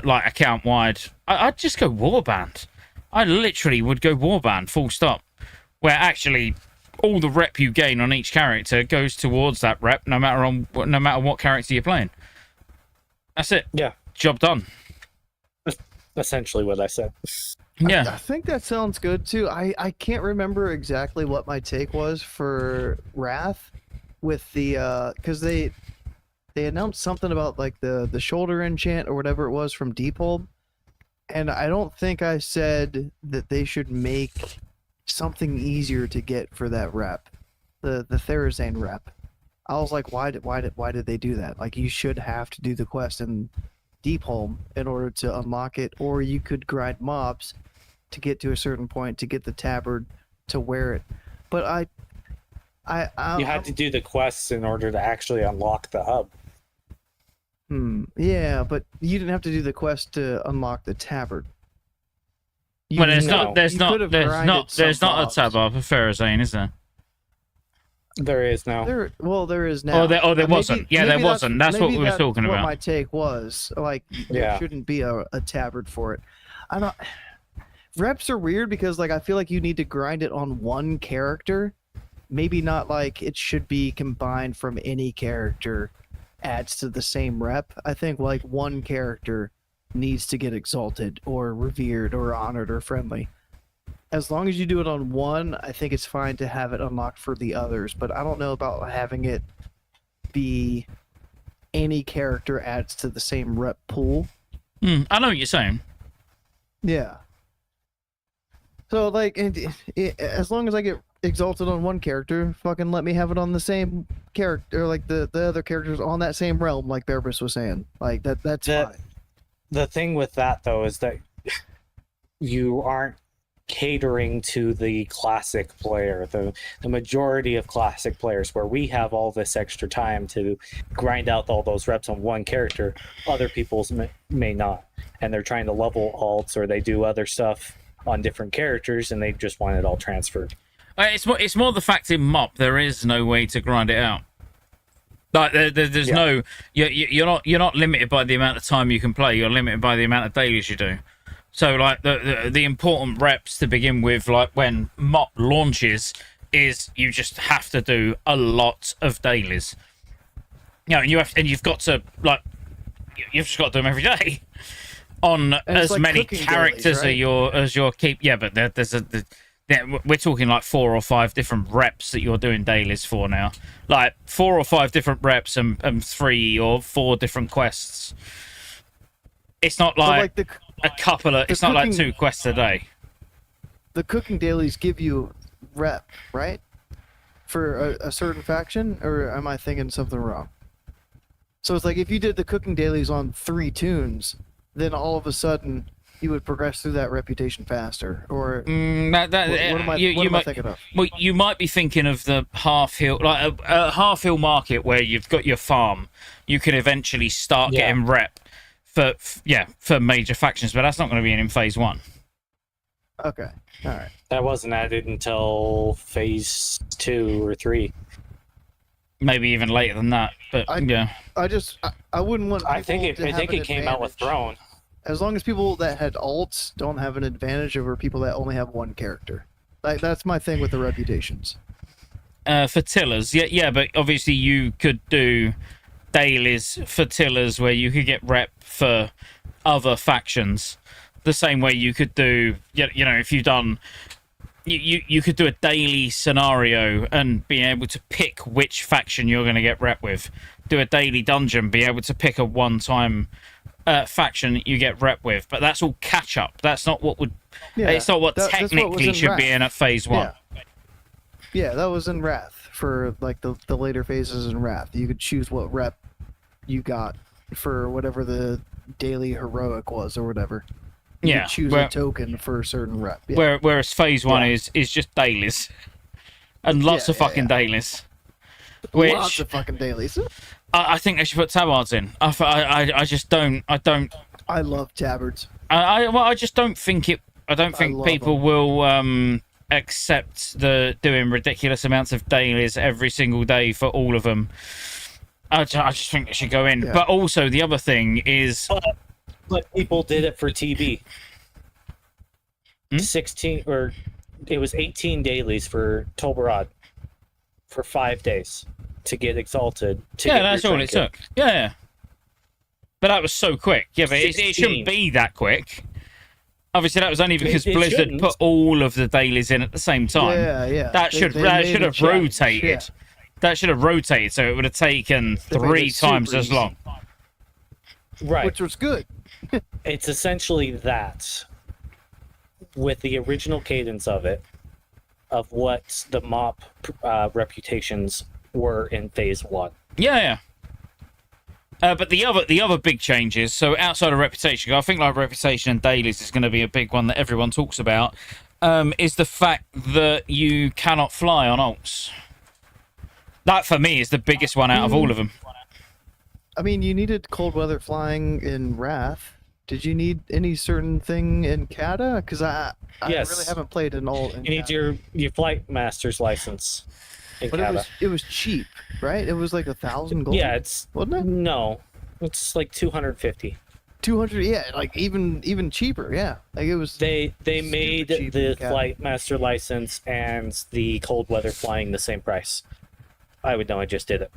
like account wide. I'd just go Warband. I literally would go Warband, full stop. Where actually all the rep you gain on each character goes towards that rep, no matter what character you're playing. That's it. Yeah, Job done. essentially what I said. Yeah. I think that sounds good too. I can't remember exactly what my take was for Wrath with the because they announced something about like the shoulder enchant or whatever it was from Deephold, and I don't think I said that they should make something easier to get for that rep, the Therazane rep. I was like, why did they do that? Like, you should have to do the quest, and deep home in order to unlock it, or you could grind mobs to get to a certain point to get the tabard to wear it. But You had to do the quests in order to actually unlock the hub. Yeah, but you didn't have to do the quest to unlock the tabard. Well, there's not a tabard for Farazane, is there? There is now. There is now. There wasn't. Yeah, there wasn't. That's what we were talking about. What my take was, like, there shouldn't be a tabard for it. I don't. Reps are weird because, like, I feel like you need to grind it on one character. Maybe not like it should be combined from any character adds to the same rep. I think like one character needs to get exalted or revered or honored or friendly. As long as you do it on one, I think it's fine to have it unlocked for the others, but I don't know about having it be any character adds to the same rep pool. I know what you're saying. Yeah. So, like, as long as I get exalted on one character, fucking let me have it on the same character, like the other characters on that same realm, like Bearbus was saying. Like, that's fine. The thing with that, though, is that you aren't catering to the classic player, the majority of classic players, where we have all this extra time to grind out all those reps on one character. Other people's may not, and they're trying to level alts or they do other stuff on different characters, and they just want it all transferred. It's more the fact in MOP there is no way to grind it out. Like there's no you're not limited by the amount of time you can play. You're limited by the amount of dailies you do. So like the important reps to begin with, like when MOP launches, is you just have to do a lot of dailies. You know, and you've got to you've just got to do them every day on as like many characters dailies, right? as your keep. Yeah, but we're talking like 4 or 5 different reps that you're doing dailies for now. Like 4 or 5 different reps and 3 or 4 different quests. It's not like a couple of. It's not like 2 quests a day. The cooking dailies give you rep, right? For a certain faction, or am I thinking something wrong? So it's like if you did the cooking dailies on 3 tunes, then all of a sudden you would progress through that reputation faster, or what am I thinking of? Well, you might be thinking of the half hill, like a half hill market where you've got your farm. You can eventually start getting rep for major factions, but that's not going to be in phase 1. Okay, all right. That wasn't added until phase 2 or 3. Maybe even later than that, but I wouldn't want. I think it came out with Throne. As long as people that had alts don't have an advantage over people that only have one character. Like, that's my thing with the reputations. For tillers, yeah, but obviously you could do dailies for tillers where you could get rep for other factions. The same way you could do, if you've done... You could do a daily scenario and be able to pick which faction you're going to get rep with. Do a daily dungeon, be able to pick a one-time... faction that you get rep with, but that's all catch up. That's not what would. Yeah, it's not what technically should be in at phase 1. Yeah, that was in Wrath for like the later phases in Wrath. You could choose what rep you got for whatever the daily heroic was or whatever. You could choose a token for a certain rep. Yeah. Whereas phase 1 is just dailies and lots of fucking dailies. Lots of fucking dailies. I think they should put tabards in. I just don't. I love tabards. I just don't think it. I don't think people will accept the doing ridiculous amounts of dailies every single day for all of them. I just think it should go in. Yeah. But also the other thing is, but people did it for TB. 16 or it was 18 dailies for Tolbarad for 5 days. To get exalted. That's all it took. Yeah. But that was so quick. Yeah, but it shouldn't be that quick. Obviously, that was only because Blizzard put all of the dailies in at the same time. Yeah. That should have rotated. Yeah. That should have rotated, so it would have taken 3 times as long. Right. Which was good. It's essentially that, with the original cadence of it, of what the MOP reputations were in phase 1. Yeah. But the other big changes, so outside of reputation, I think like reputation and dailies is going to be a big one that everyone talks about, is the fact that you cannot fly on alts. That for me is the biggest one out of all of them. I mean, you needed cold weather flying in Wrath. Did you need any certain thing in Cata? Because I Yes. really haven't played an alt. In You need Cata. your flight master's license in But Cata. it was cheap, right? It was like 1,000 gold. Yeah, it's wasn't it? no, it's like 250. 200. Yeah, like even cheaper. Yeah, like it was. They super made cheap the in Cata. flight master license and the cold weather flying the same price. I would know. I just did it.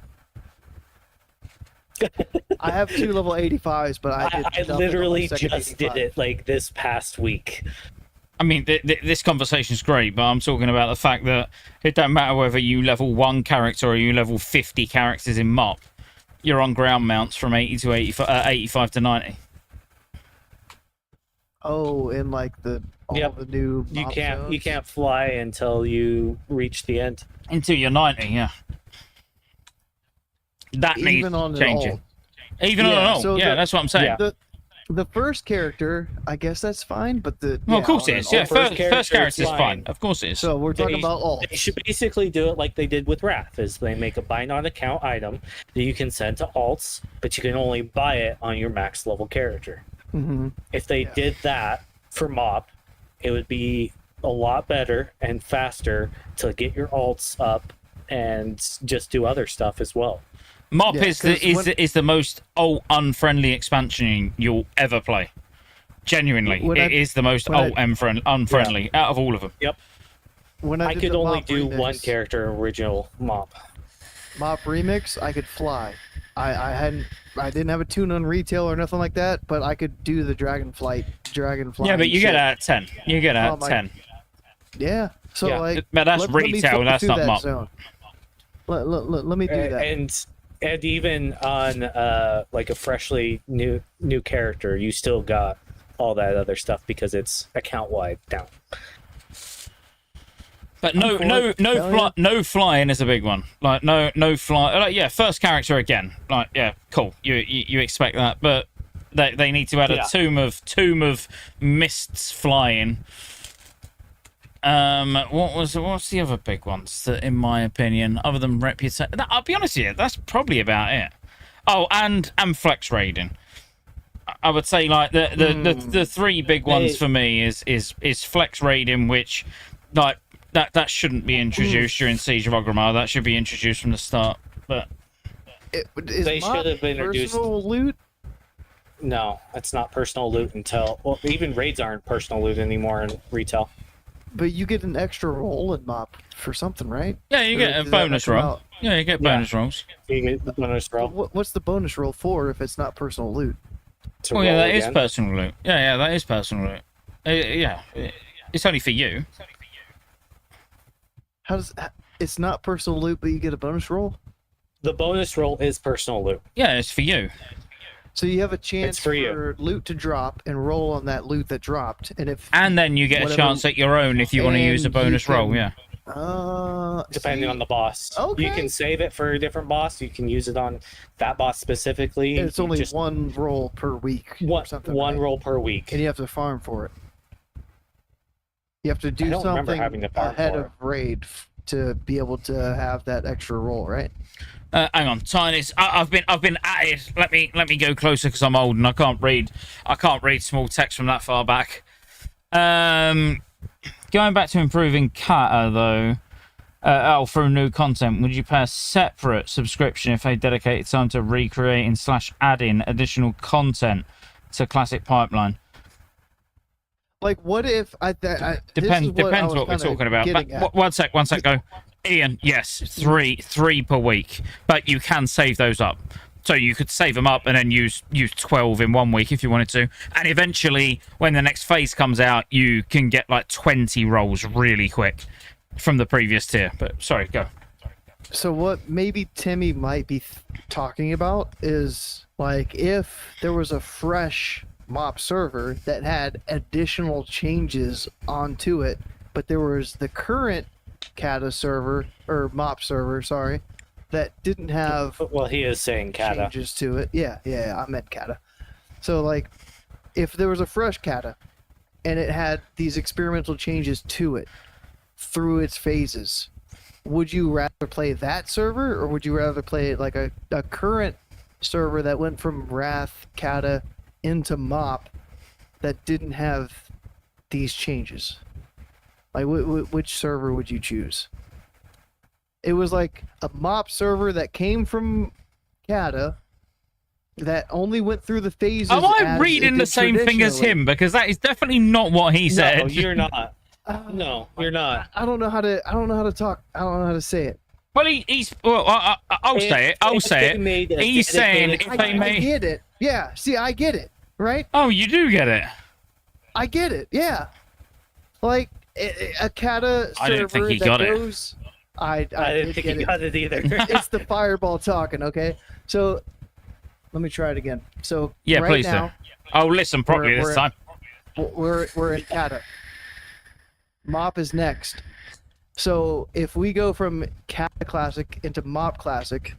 I have 2 level 85s, but I did I nothing on my literally second just 85. did it like this past week. I mean, this conversation's great, but I'm talking about the fact that it don't matter whether you level 1 character or you level 50 characters in MOP. You're on ground mounts from 80 to 85 to 90. Oh, in like all Yep. the new. You mob can't zones? fly until you reach the end. Until you're 90, yeah. That needs Even on an changing. alt. Even on Yeah, an alt. so Yeah, the- that's what I'm saying. Yeah. The first character, I guess that's fine, but the Well, of course on it an is. Yeah, alt- first character character's is fine. fine. Of course it is. So we're talking They- about alt. They should basically do it like they did with Wrath, is they make a bind on account item that you can send to alts, but you can only buy it on your max level character. Hmm. If they Yeah. did that for MOP, it would be a lot better and faster to get your alts up and just do other stuff as well. MOP Yeah, is the 'cause is the most alt unfriendly expansion you'll ever play. Genuinely, When it is the most when I- alt unfriendly out of all of them. When I did could the only MOP do remix, one character in original MOP. MOP remix, I could fly. I didn't have a tune on retail or nothing like that, but I could do the dragonfly. Yeah, but you shit. get out of 10. You get out Oh of my- 10. Yeah. So Yeah. like, But that's let me retail. fly That's through not that MOP. zone. Let me do that. And even on like a freshly new character, you still got all that other stuff because it's account wide down. But I'm for it. Hell yeah. no flying is a big one. Like no fly. Like, yeah, first character again. Like yeah, cool. You expect that, but they need to add Yeah. a tomb of mists flying. What's the other big ones that, in my opinion, other than reputation? I'll be honest with you, that's probably about it. Oh, and flex raiding. I would say like the 3 big ones for me is flex raiding, which like that shouldn't be introduced during Siege of Orgrimmar. That should be introduced from the start. But Is They MOP should have introduced- personal loot. No, it's not personal loot until even raids aren't personal loot anymore in retail. But you get an extra roll in MOP for something, right? yeah, you Or get a does that not bonus come roll. out? Yeah, you get Yeah. bonus rolls. You get the bonus roll. What's the bonus roll for if it's not personal loot? To Oh yeah, roll that is again. personal loot. Yeah, that is personal loot. Yeah, it's only for you. It's not personal loot, but you get a bonus roll? The bonus roll is personal loot. Yeah, it's for you. So you have a chance It's for you. for loot to drop and roll on that loot that dropped. And if And then you get a Whatever- chance at your own if you want to use a and you bonus roll. can- Yeah. Depending on the boss. Okay. You can save it for a different boss. You can use it on that boss specifically. it's You only just one roll per week. one, or something, one right? roll per week. And you have to farm for it. You have to I do don't remember something having to farm ahead for of raid to be able to have that extra roll, right? Hang on, Tinys. I've been at it. Let me go closer because I'm old and I can't read small text from that far back. Going back to improving Cata though, through new content, would you pay a separate subscription if they dedicated time to recreating / adding additional content to Classic Pipeline? Like, what if this is Depends what I was what we're kinda talking about. getting But, at. one sec, go. Ian, yes, three per week, but you can save those up. So you could save them up and then use 12 in 1 week if you wanted to. And eventually, when the next phase comes out, you can get like 20 rolls really quick from the previous tier. But sorry, go. So what maybe Timmy might be talking about is like if there was a fresh MOP server that had additional changes onto it, but there was the current Cata server or MOP server, sorry, that didn't have Well, he is saying Cata. changes to it. Yeah, I meant Cata. So like, if there was a fresh Cata, and it had these experimental changes to it through its phases, would you rather play that server, or would you rather play like a current server that went from Wrath, Cata into Mop that didn't have these changes? Like, which server would you choose? It was like a Mop server that came from Cata that only went through the phases. Am I as reading it the did same thing as traditionally. him? Because that is definitely not what he said. No, you're not. No, you're not. I don't know how to talk. I don't know how to say it. Well, he's. Well, I'll say it. I'll If say they made it. a He's saying dedicated if they I made. get it. Yeah. See, I get it. Right? Oh, you do get it. I get it. Yeah. Like a Cata server I didn't think he that got it. goes. I didn't think get you it. got it either. It's the fireball talking. Okay. So let me try it again. So Yeah, right please now, do. I'll listen properly we're- this time. we're in Cata. Mop is next. So if we go from Cata Classic into Mop Classic,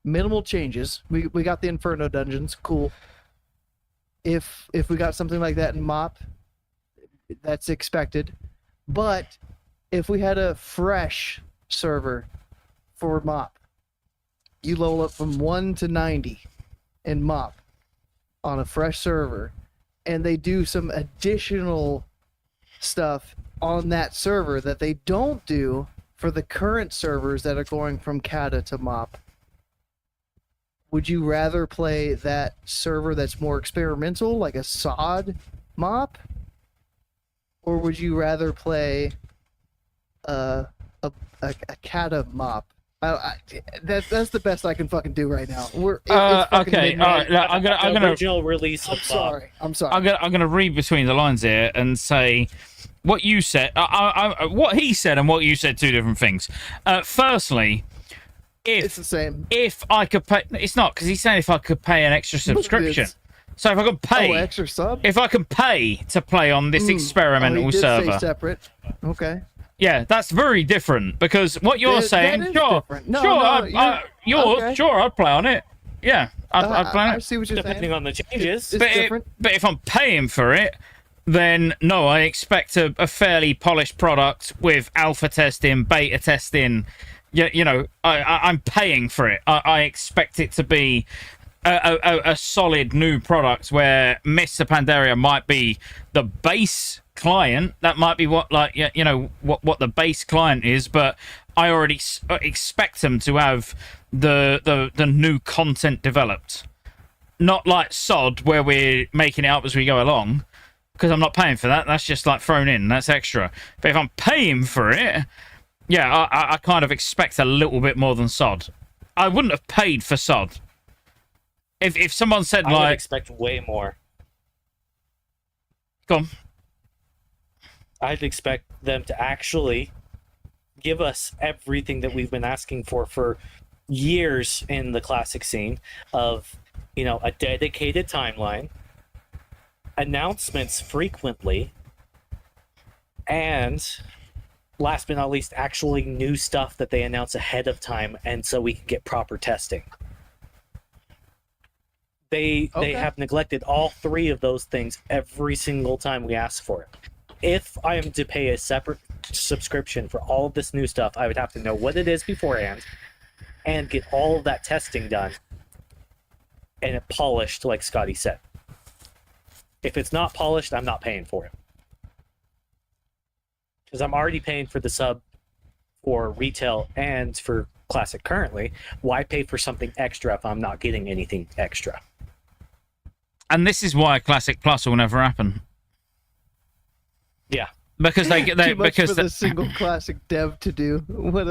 minimal changes. We got the Inferno dungeons, cool. If we got something like that in Mop, that's expected. But if we had a fresh server for Mop, you level up from 1 to 90 in Mop on a fresh server, and they do some additional stuff on that server that they don't do for the current servers that are going from Cata to Mop. Would you rather play that server that's more experimental, like a sod Mop, or would you rather play a Cata Mop? That's the best I can fucking do right now. It's fucking Okay. All midnight. right. Look, I'm The gonna. original release of I'm sorry. I'm gonna read between the lines here and say what you said. What he said and what you said, two different things. Firstly, It's the same. if I could pay, it's not, because he's saying if I could pay an extra subscription. is. So if I could pay, Extra sub? if I can pay to play on this experimental he did server, say separate. Okay. yeah, that's very different. Because what you're That saying, is sure, different. No, sure, no, yours, okay. sure, I'd play on it. Yeah, I'd play on I it. see what you're depending saying. on the changes. It's different. But if I'm paying for it, then no, I expect a fairly polished product with alpha testing, beta testing. You know, I'm paying for it. I expect it to be a solid new product where Mr. Pandaria might be the base client. That might be what, like, you know, what the base client is. But I already expect them to have the new content developed. Not like SOD, where we're making it up as we go along, because I'm not paying for that. That's just like thrown in. That's extra. But if I'm paying for it, yeah, I kind of expect a little bit more than SOD. I wouldn't have paid for SOD. If someone said, I would like... expect way more. Go on. I'd expect them to actually give us everything that we've been asking for years in the classic scene of, you know, a dedicated timeline, announcements frequently, and last but not least, actually new stuff that they announce ahead of time, and so we can get proper testing. They have neglected all three of those things every single time we ask for it. If I am to pay a separate subscription for all of this new stuff, I would have to know what it is beforehand and get all of that testing done and it polished, like Scotty said. If it's not polished, I'm not paying for it. Because I'm already paying for the sub for retail and for classic currently. Why pay for something extra if I'm not getting anything extra? And this is why Classic Plus will never happen. Yeah. Because they get Too much because for the single classic dev to do. What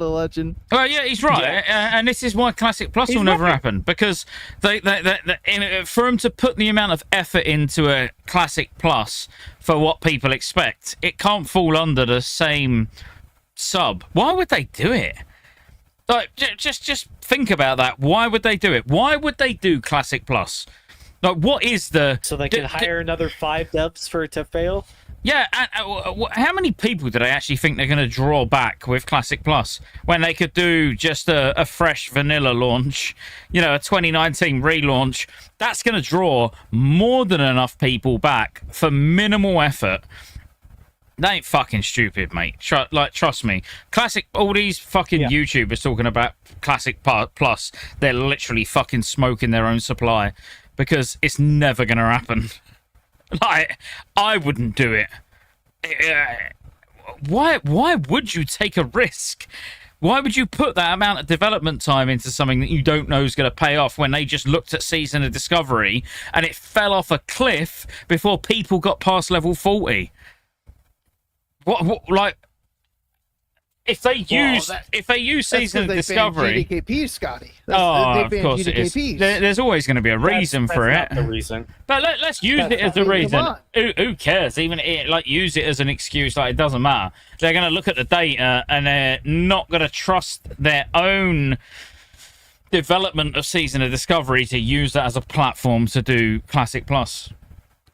a legend. well, yeah, he's right, Yeah. and this is why Classic Plus will never happen, because for them to put the amount of effort into a Classic Plus for what people expect, it can't fall under the same sub. Why would they do it? Like, just think about that. Why would they do it? Why would they do Classic Plus? Like, what is the... So they can hire another 5 devs for it to fail? Yeah, and how many people do they actually think they're going to draw back with Classic Plus when they could do just a fresh vanilla launch, you know, a 2019 relaunch? That's going to draw more than enough people back for minimal effort. They ain't fucking stupid, mate. Trust me. All these fucking YouTubers talking about Classic Plus, they're literally fucking smoking their own supply because it's never going to happen. Like, I wouldn't do it. Why would you take a risk? Why would you put that amount of development time into something that you don't know is going to pay off when they just looked at Season of Discovery and it fell off a cliff before people got past level 40? What like if they use Season of Discovery, GDKP, Scotty. Of course it is. There's always going to be a reason for it. Not the reason. But let's use it as a reason. Who cares? Even use it as an excuse. Like, it doesn't matter. They're going to look at the data and they're not going to trust their own development of Season of Discovery to use that as a platform to do Classic Plus.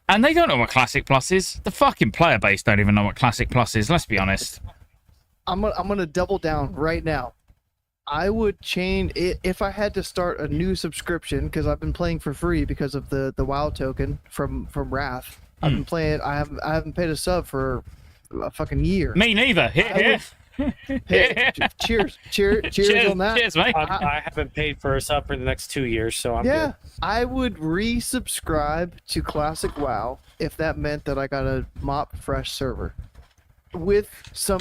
And they don't know what Classic Plus is. The fucking player base don't even know what Classic Plus is. Let's be honest. I'm gonna double down right now. I would change it if I had to start a new subscription because I've been playing for free because of the WoW token from Wrath. I've been playing. I haven't paid a sub for a fucking year. Me neither. Here. Hey, cheers on that. Cheers, mate. I haven't paid for a sub for the next 2 years, so I'm good. I would resubscribe to Classic WoW if that meant that I got a mop fresh server with that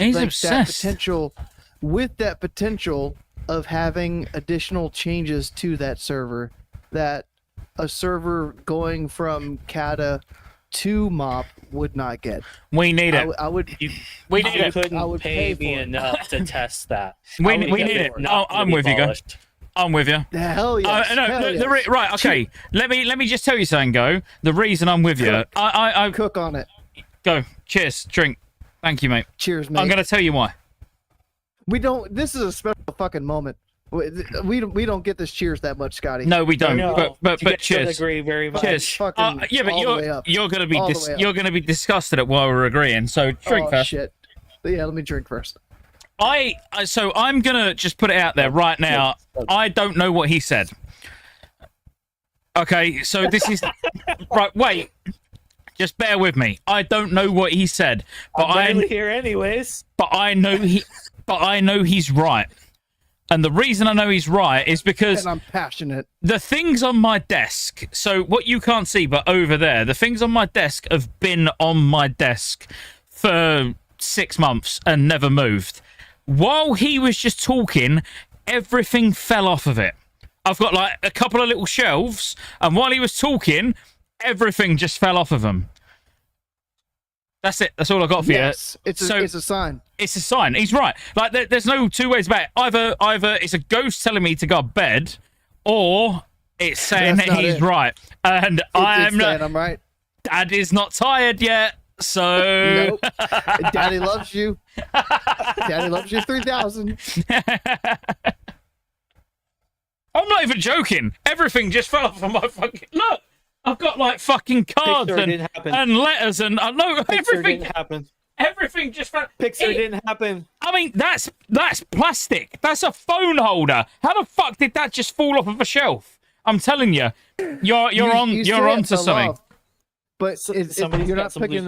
potential of having additional changes to that server, that a server going from Cata to mop would not get. We need it. We need it. Couldn't pay me enough to test that. We need it. I'm with you, Go. I'm with you. Hell yes. Right. Okay. Let me just tell you something, Go. The reason I'm with you, I cook on it. Go. Cheers. Drink. Thank you, mate. Cheers, mate. I'm gonna tell you why. We don't. This is a special fucking moment. We don't get this cheers that much, Scotty. No, we don't. But cheers. Agree very much. Cheers. Yeah, but you're gonna be disgusted at why we're agreeing. So drink first. Shit. Yeah, let me drink first. So I'm gonna just put it out there right now. I don't know what he said. Okay, so this is right. Wait. Just bear with me. I don't know what he said, but I'm here anyways. But I know he's right, and the reason I know he's right is because and I'm passionate. The things on my desk. So what you can't see, but over there, the things on my desk have been on my desk for 6 months and never moved. While he was just talking, everything fell off of it. I've got like a couple of little shelves, and while he was talking, everything just fell off of them. That's it. That's all I got for you. It's a sign. It's a sign. He's right. Like there's no two ways about it. Either it's a ghost telling me to go to bed, or it's saying that he's right. And I'm right. Dad is not tired yet, so nope. Daddy loves you. Daddy loves you 3000. I'm not even joking. Everything just fell off of my fucking look. I've got like fucking cards and letters and everything didn't happen. Everything just fell. Didn't happen. I mean, that's plastic. That's a phone holder. How the fuck did that just fall off of a shelf? I'm telling you, you're onto something. Off, but you're not picking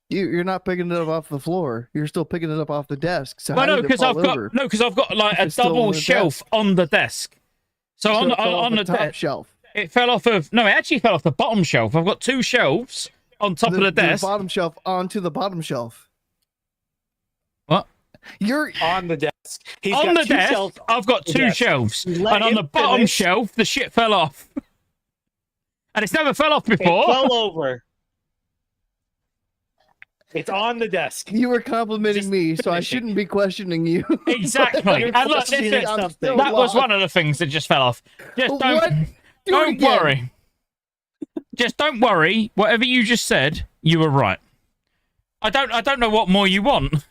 you're not picking it up off the floor. You're still picking it up off the desk. So because I've got like a double shelf on the desk. So on the top shelf. It fell off it actually fell off the bottom shelf. I've got 2 shelves on top of the desk. The bottom shelf onto the bottom shelf. What? You're on the desk. On the desk, I've got 2 shelves. And on the bottom shelf, the shit fell off. And it's never fell off before. It fell over. It's on the desk. You were complimenting me, so I shouldn't be questioning you. Exactly. And look, that was one of the things that just fell off. Just don't worry. Just don't worry. Whatever you just said, you were right. I don't know what more you want.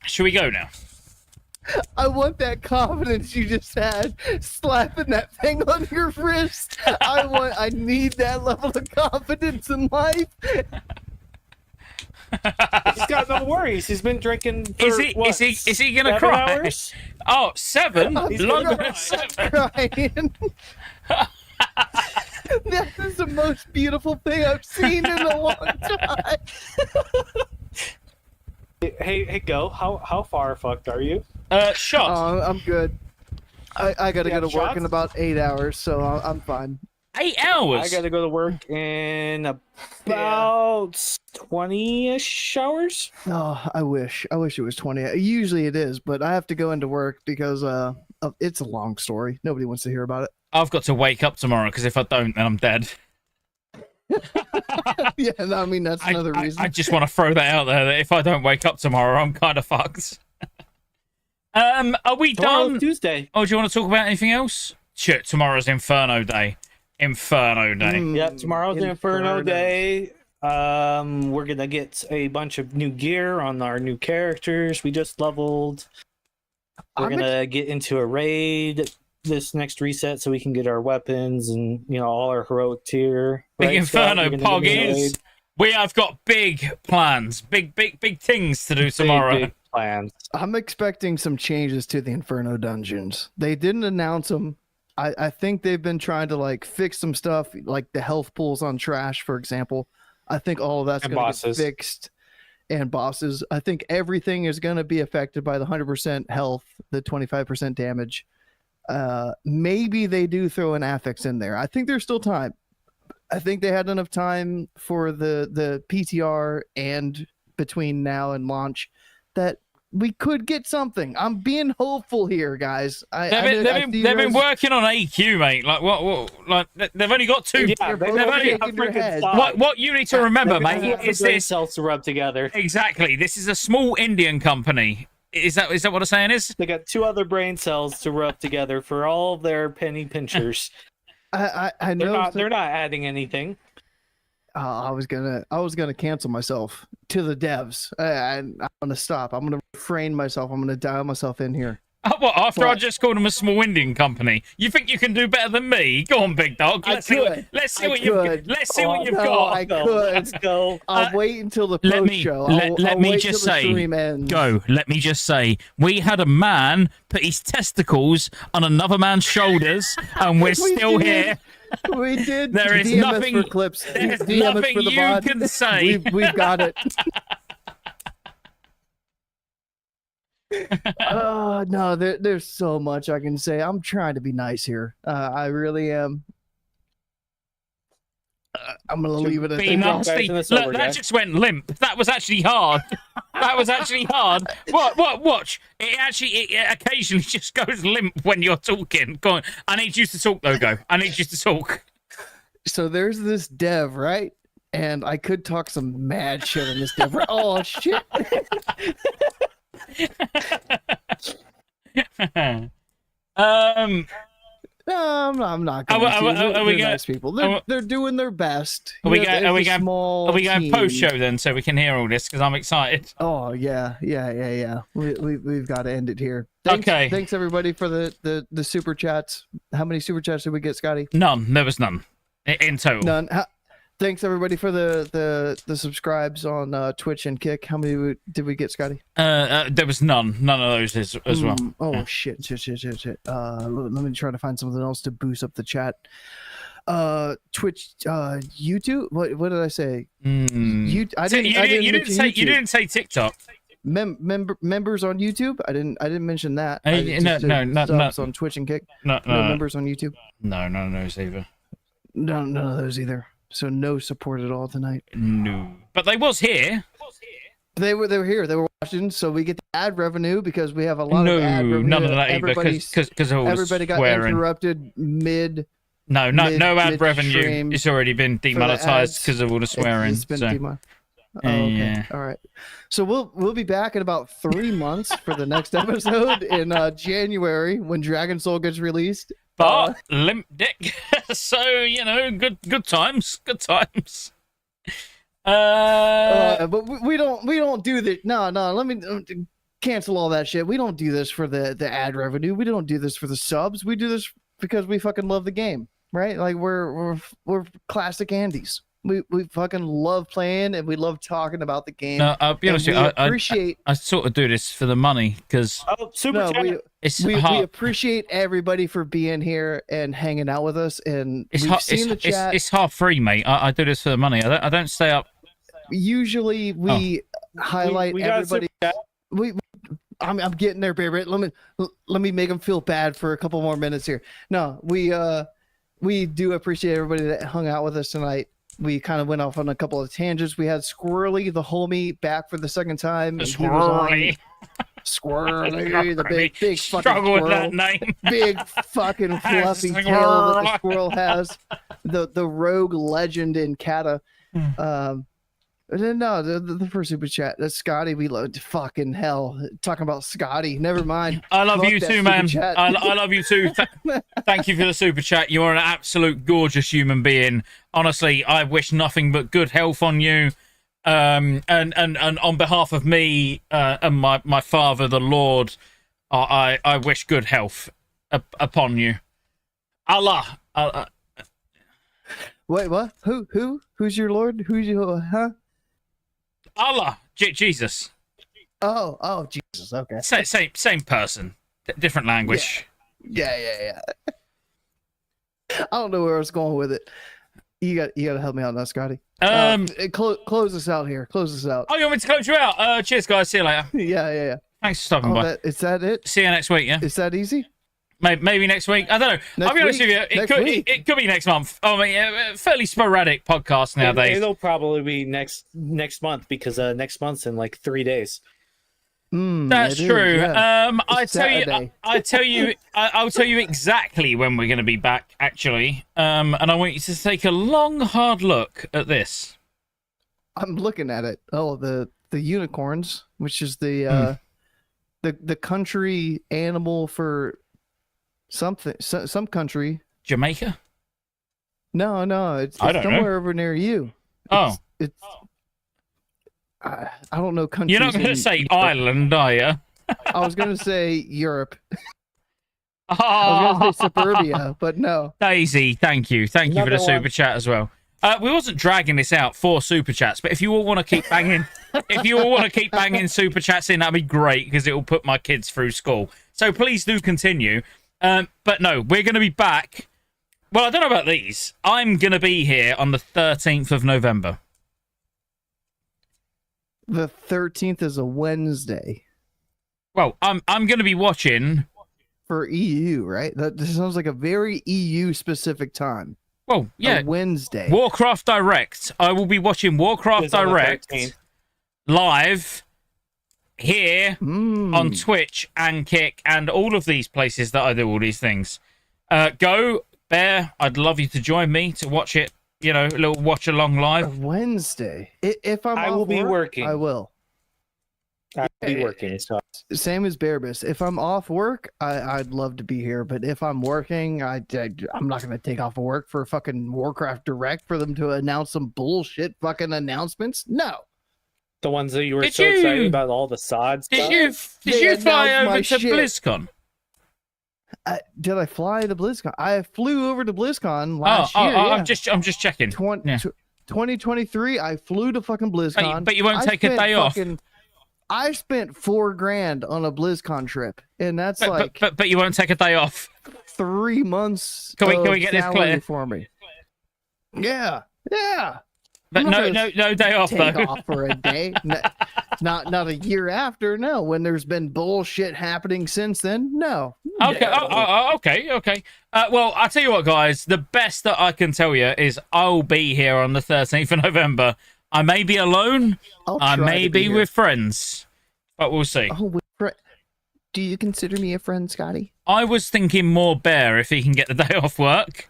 Should we go now? I want that confidence you just had, slapping that thing on your wrist. I need that level of confidence in life. He's got no worries. He's been drinking for, Is he gonna 7 cry? hours? Oh, 7? He's Longer gonna than 7. Crying. That is the most beautiful thing I've seen in a long time. Hey, go. How far fucked are you? Shot. I'm good. I gotta go to You have work shots? in about 8 hours, so I'm fine. 8 hours. I gotta go to work in about 20-ish hours. Oh, I wish it was 20. Usually it is, but I have to go into work because it's a long story. Nobody wants to hear about it. I've got to wake up tomorrow because if I don't, then I'm dead. Yeah, I mean that's another reason. I just want to throw that out there that if I don't wake up tomorrow, I'm kind of fucked. Are we Tomorrow's done? Tuesday. Oh, do you want to talk about anything else? Shit, tomorrow's Inferno Day. Inferno Day. Yep, tomorrow's Inferno Inferno. Day. We're gonna get a bunch of new gear on our new characters. We just leveled. We're I'm gonna get into a raid this next reset so we can get our weapons and all our heroic tier. Big Right, Scott? Inferno You're gonna get into a Poggies. raid? We have got big plans, big things to do tomorrow. Big plans. I'm expecting some changes to the Inferno dungeons. They didn't announce them. I think they've been trying to like fix some stuff, like the health pools on trash, for example. I think all of that's And going to bosses. get fixed. And bosses. I think everything is going to be affected by the 100% health, the 25% damage. Maybe they do throw an affix in there. I think there's still time. I think they had enough time for the PTR and between now and launch that we could get something. I'm being hopeful here, guys. They've been working on AQ, mate. Like what? Like they've only got 2. Yeah, both they've only, shaking your head. what you need to remember, They mate, have the is brain this cells to rub together. exactly? This is a small Indian company. Is that what I'm saying is? They got 2 other brain cells to rub together for all of their penny pinchers. I They're know not. They're not adding anything. I was gonna cancel myself to the devs. I'm gonna stop. I'm gonna refrain myself. I'm gonna dial myself in here. Oh, what, after I What? just called them a small Indian company, you think you can do better than me? Go on, big dog. Let's see what you've No, got. I Go, could. Let's go. I'll wait until the let post me- show. let I'll me wait just till the say, stream ends. Go. Let me just say, we had a man put his testicles on another man's shoulders, and we're We still did. here. We did. There is DMS nothing- for clips. there's DMS nothing for the you VOD. can say. We've got it. Oh no, there's so much I can say. I'm trying to be nice here. I really am. I'm gonna leave it at Be that. nasty. guys in the Look, sober that guy. just went limp. That was actually hard. That was actually hard. What? Watch. It occasionally just goes limp when you're talking. Go on. I need you to talk, though. Go. I need you to talk. So there's this dev, right? And I could talk some mad shit on this dev. Oh shit. No, I'm not going Are we- to. are we They're go- nice people. are we- They're doing their best. Are we You know, go- are we it's a going- small Are we going team. post show then, so we can hear all this? Because I'm excited. Oh yeah. We've got to end it here. Thanks, Okay. Thanks everybody for the super chats. How many super chats did we get, Scotty? None. There was none in total. None. Thanks everybody for the subscribes on Twitch and Kick. How many did we get, Scotty? There was none. None of those as well. Oh shit. Let me try to find something else to boost up the chat. Twitch, YouTube. What did I say? I didn't You mention say YouTube. you didn't say TikTok. Members on YouTube. I didn't mention that. Hey, I just no, said no. subs on Twitch and Kick. No, No members on YouTube. none of those either. No, none of those either. So no support at all tonight. No, but they was here. They were here. They were watching, so we get the ad revenue because we have a lot No, of ad revenue. none of that either. Everybody's- Because all everybody got swearing. interrupted mid. No mid- ad revenue. mid-stream It's already been the demonetized ads. because of all the swearing. It's been so. Oh, okay. Yeah. All right. So we'll be back in about 3 months for the next episode in January when Dragon Soul gets released. But limp dick. So good times. Good times. But we don't do that. No. Let me. cancel all that shit. We don't do this for the ad revenue. We don't do this for the subs. We do this because we fucking love the game, right? Like we're classic Andes. We fucking love playing and we love talking about the game. No, I'll be honest with you. I sort of do this for the money because we appreciate everybody for being here and hanging out with us. And it's half free, mate. I do this for the money. I don't stay up. Usually we highlight everybody. I'm getting there, baby. Let me make them feel bad for a couple more minutes here. No, we do appreciate everybody that hung out with us tonight. We kind of went off on a couple of tangents. We had Squirrely, the homie, back for the second time. Squirrely, the big fucking struggle with that name. Big fucking fluffy tail that the squirrel has. The rogue legend in Cata. No, the first super chat. That's Scotty. We love fucking hell. Talking about Scotty. Never mind. I love you too, man. I love you too. Thank you for the super chat. You are an absolute gorgeous human being. Honestly, I wish nothing but good health on you. And on behalf of me and my father, the Lord, I wish good health upon you. Allah. Wait, what? Who's your Lord? Who's your Allah, Jesus. Oh, Jesus. Okay. Same person, different language. Yeah. I don't know where I was going with it. You got to help me out now, Scotty. Close us out here. Close us out. Oh, you want me to close you out? Cheers, guys. See you later. Yeah. Thanks for stopping by. Is that it? See you next week. Yeah. Is that easy? Maybe next week. I don't know. I'll be honest with you. It could be next month. I mean, fairly sporadic podcast nowadays. It'll probably be next month because next month's in like 3 days. That's true. Yeah. I'll tell you exactly when we're going to be back. Actually, and I want you to take a long, hard look at this. I'm looking at it. Oh, the unicorns, which is the country animal for. Some country. Jamaica? No, it's somewhere over near you. I don't know countries. You're not going to say Ireland, are you? I was going to say Europe. I was going to say suburbia, but no. Daisy, thank you for the super chat as well. We wasn't dragging this out for super chats, but if you all want to keep banging, super chats in, that'd be great because it will put my kids through school. So please do continue. But no, we're going to be back. Well, I don't know about these. I'm going to be here on the 13th of November. The 13th is a Wednesday. Well, I'm going to be watching for EU, right? This sounds like a very EU specific time. Well, yeah, Wednesday. Warcraft Direct. I will be watching Warcraft Direct live here on Twitch and Kick and all of these places that I do all these things. Go, Bear. I'd love you to join me to watch it. You know, a little watch along live. Wednesday. If I will be working. I will. I'll be working. So. Same as Bearbus. If I'm off work, I'd love to be here. But if I'm working, I'm not going to take off of work for a fucking Warcraft Direct for them to announce some bullshit fucking announcements. No. The ones that you were excited about, all the sods. Did you fly over to BlizzCon? Did I fly to BlizzCon? I flew over to BlizzCon last year. I'm just checking. 2023, I flew to fucking BlizzCon. But you won't take a day off. I spent $4,000 on a BlizzCon trip, and that's but you won't take a day off. 3 months. Can we get this clear for me? Yeah. But no day off take off for a day. Not a year after. No, when there's been bullshit happening since then. No. Okay. Well, I'll tell you what, guys. The best that I can tell you is I'll be here on the 13th of November. I may be alone. I may be with friends, but we'll see. Do you consider me a friend, Scotty? I was thinking more Bear if he can get the day off work.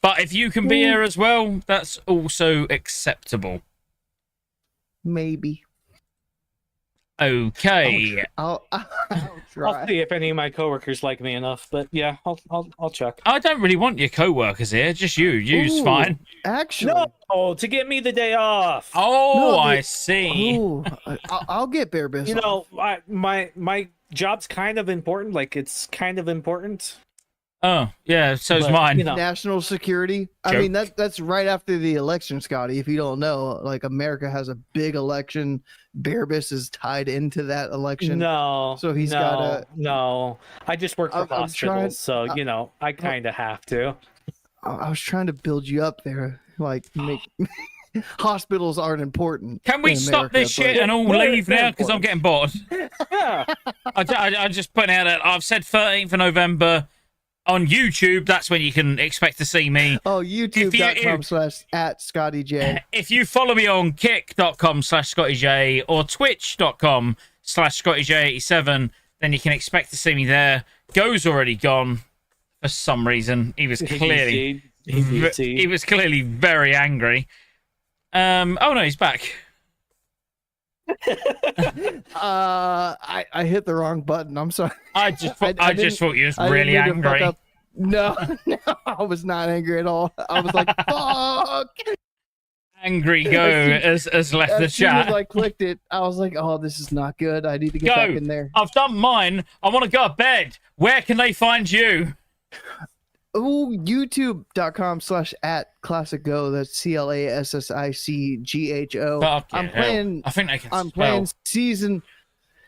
But if you can be here as well, that's also acceptable. Maybe. Okay. I'll I'll try. see if any of my coworkers like me enough. But yeah, I'll check. I don't really want your co-workers here. Just you. You's Ooh, fine. Actually, No, to get me the day off. Oh, No, I see. ooh, I'll get Bear Biss. You off. know, my job's kind of important. Like it's kind of important. Oh, yeah, so's But, mine. you know. National security. I Joke. mean, that's right after the election, Scotty. If you don't know, like America has a big election. Bear Biss is tied into that election. No, So he's no, gotta- no. I just work for I'm hospitals, trying- so you know, I kind of have to. I was trying to build you up there, like make hospitals aren't important. Can we in stop America, this shit but- and all They're- leave they're now? Because I'm getting bored. Yeah, I just putting out that I've said 13th of November on YouTube. That's when you can expect to see me. Oh, youtube.com/@Scottejaye. If you follow me on kick.com/Scottejaye or twitch.com/Scottejaye87, then you can expect to see me there. Go's already gone for some reason. He was clearly he was clearly very angry. Oh no, he's back. I hit the wrong button. I'm sorry. I just I just thought you was I didn't really mean to fuck angry. up. No, no, I was not angry at all. I was like, fuck. Angry Go has left the As soon as chat. I clicked it, I was like, oh, this is not good. I need to get Go. back in there. I've done mine. I want to go to bed. Where can they find you? Oh, youtube.com/@ClassicGo. That's ClassicGho. Fucking I'm hell. playing. I think they can I'm spell. playing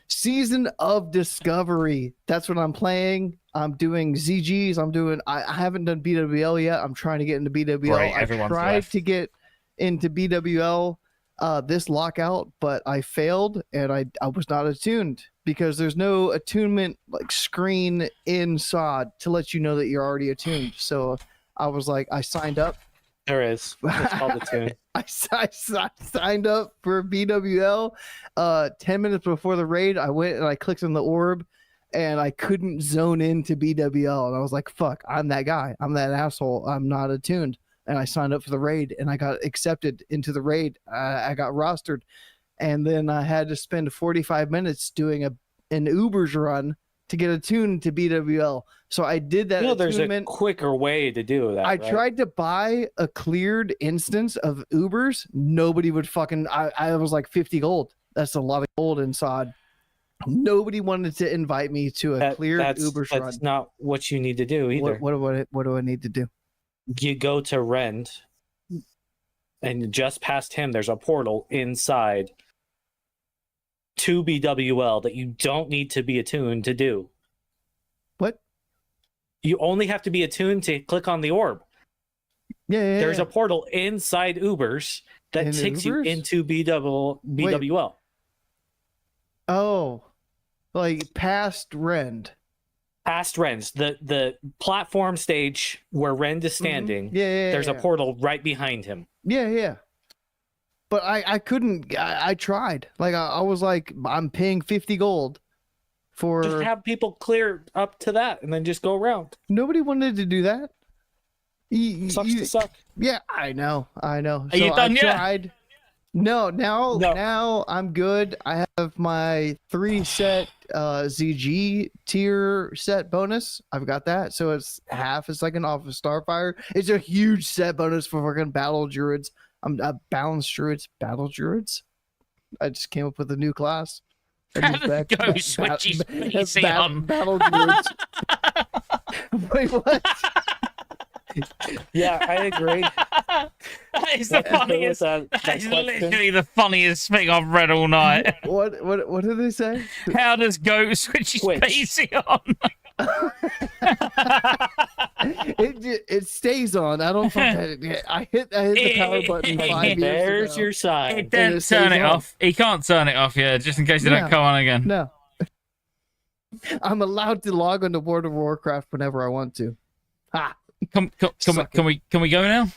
season of Discovery. That's what I'm playing. I'm doing ZGs. I haven't done BWL yet. I'm trying to get into BWL. Great, I everyone's tried left. to get into BWL this lockout, but I failed and I was not attuned because there's no attunement like screen in SOD to let you know that you're already attuned. So I was like, I signed up. there is. It's called a tune. I signed up for BWL 10 minutes before the raid. I went and I clicked on the orb and I couldn't zone into BWL. And I was like, fuck, I'm that guy. I'm that asshole. I'm not attuned. And I signed up for the raid and I got accepted into the raid. I got rostered. And then I had to spend 45 minutes doing an Uber's run to get attuned to BWL. So I did that. You know, there's a attunement. quicker way to do that. I right? tried to buy a cleared instance of Ubers. Nobody would fucking. I was like 50 gold. That's a lot of gold in SOD. Nobody wanted to invite me to a cleared Uber's run. That's not what you need to do either. What do I need to do? You go to Rend, and just past him, there's a portal inside to BWL that you don't need to be attuned to do. What? You only have to be attuned to click on the orb. Yeah. There's a portal inside Ubers that In takes Ubers? you into BWL. Oh, like past Rend. Past Rends, the platform stage where Rend is standing. Yeah. There's a portal right behind him. Yeah. But I couldn't. I tried. Like I was like, I'm paying 50 gold for. Just have people clear up to that and then just go around. Nobody wanted to do that. Sucks to suck. Yeah, I know. Are you done I yet? tried. No, now I'm good. I have my 3-set ZG tier set bonus. I've got that. So it's half a second off of Starfire. It's a huge set bonus for fucking battle druids. I'm balanced druids. Battle druids? I just came up with a new class. Go switch his PC on. Battle druids. Wait, what? Yeah, I agree. That is the funniest. That That is literally the funniest thing I've read all night. What did they say? How does Go switch his Switch. PC on? It stays on. I don't fucking. I hit the power button 5 years There's ago. your He sign. it didn't stays turn it on. off. He can't turn it off, yeah, just in case it No. don't come on again. No. I'm allowed to log on to World of Warcraft whenever I want to. Ha. Can we go now?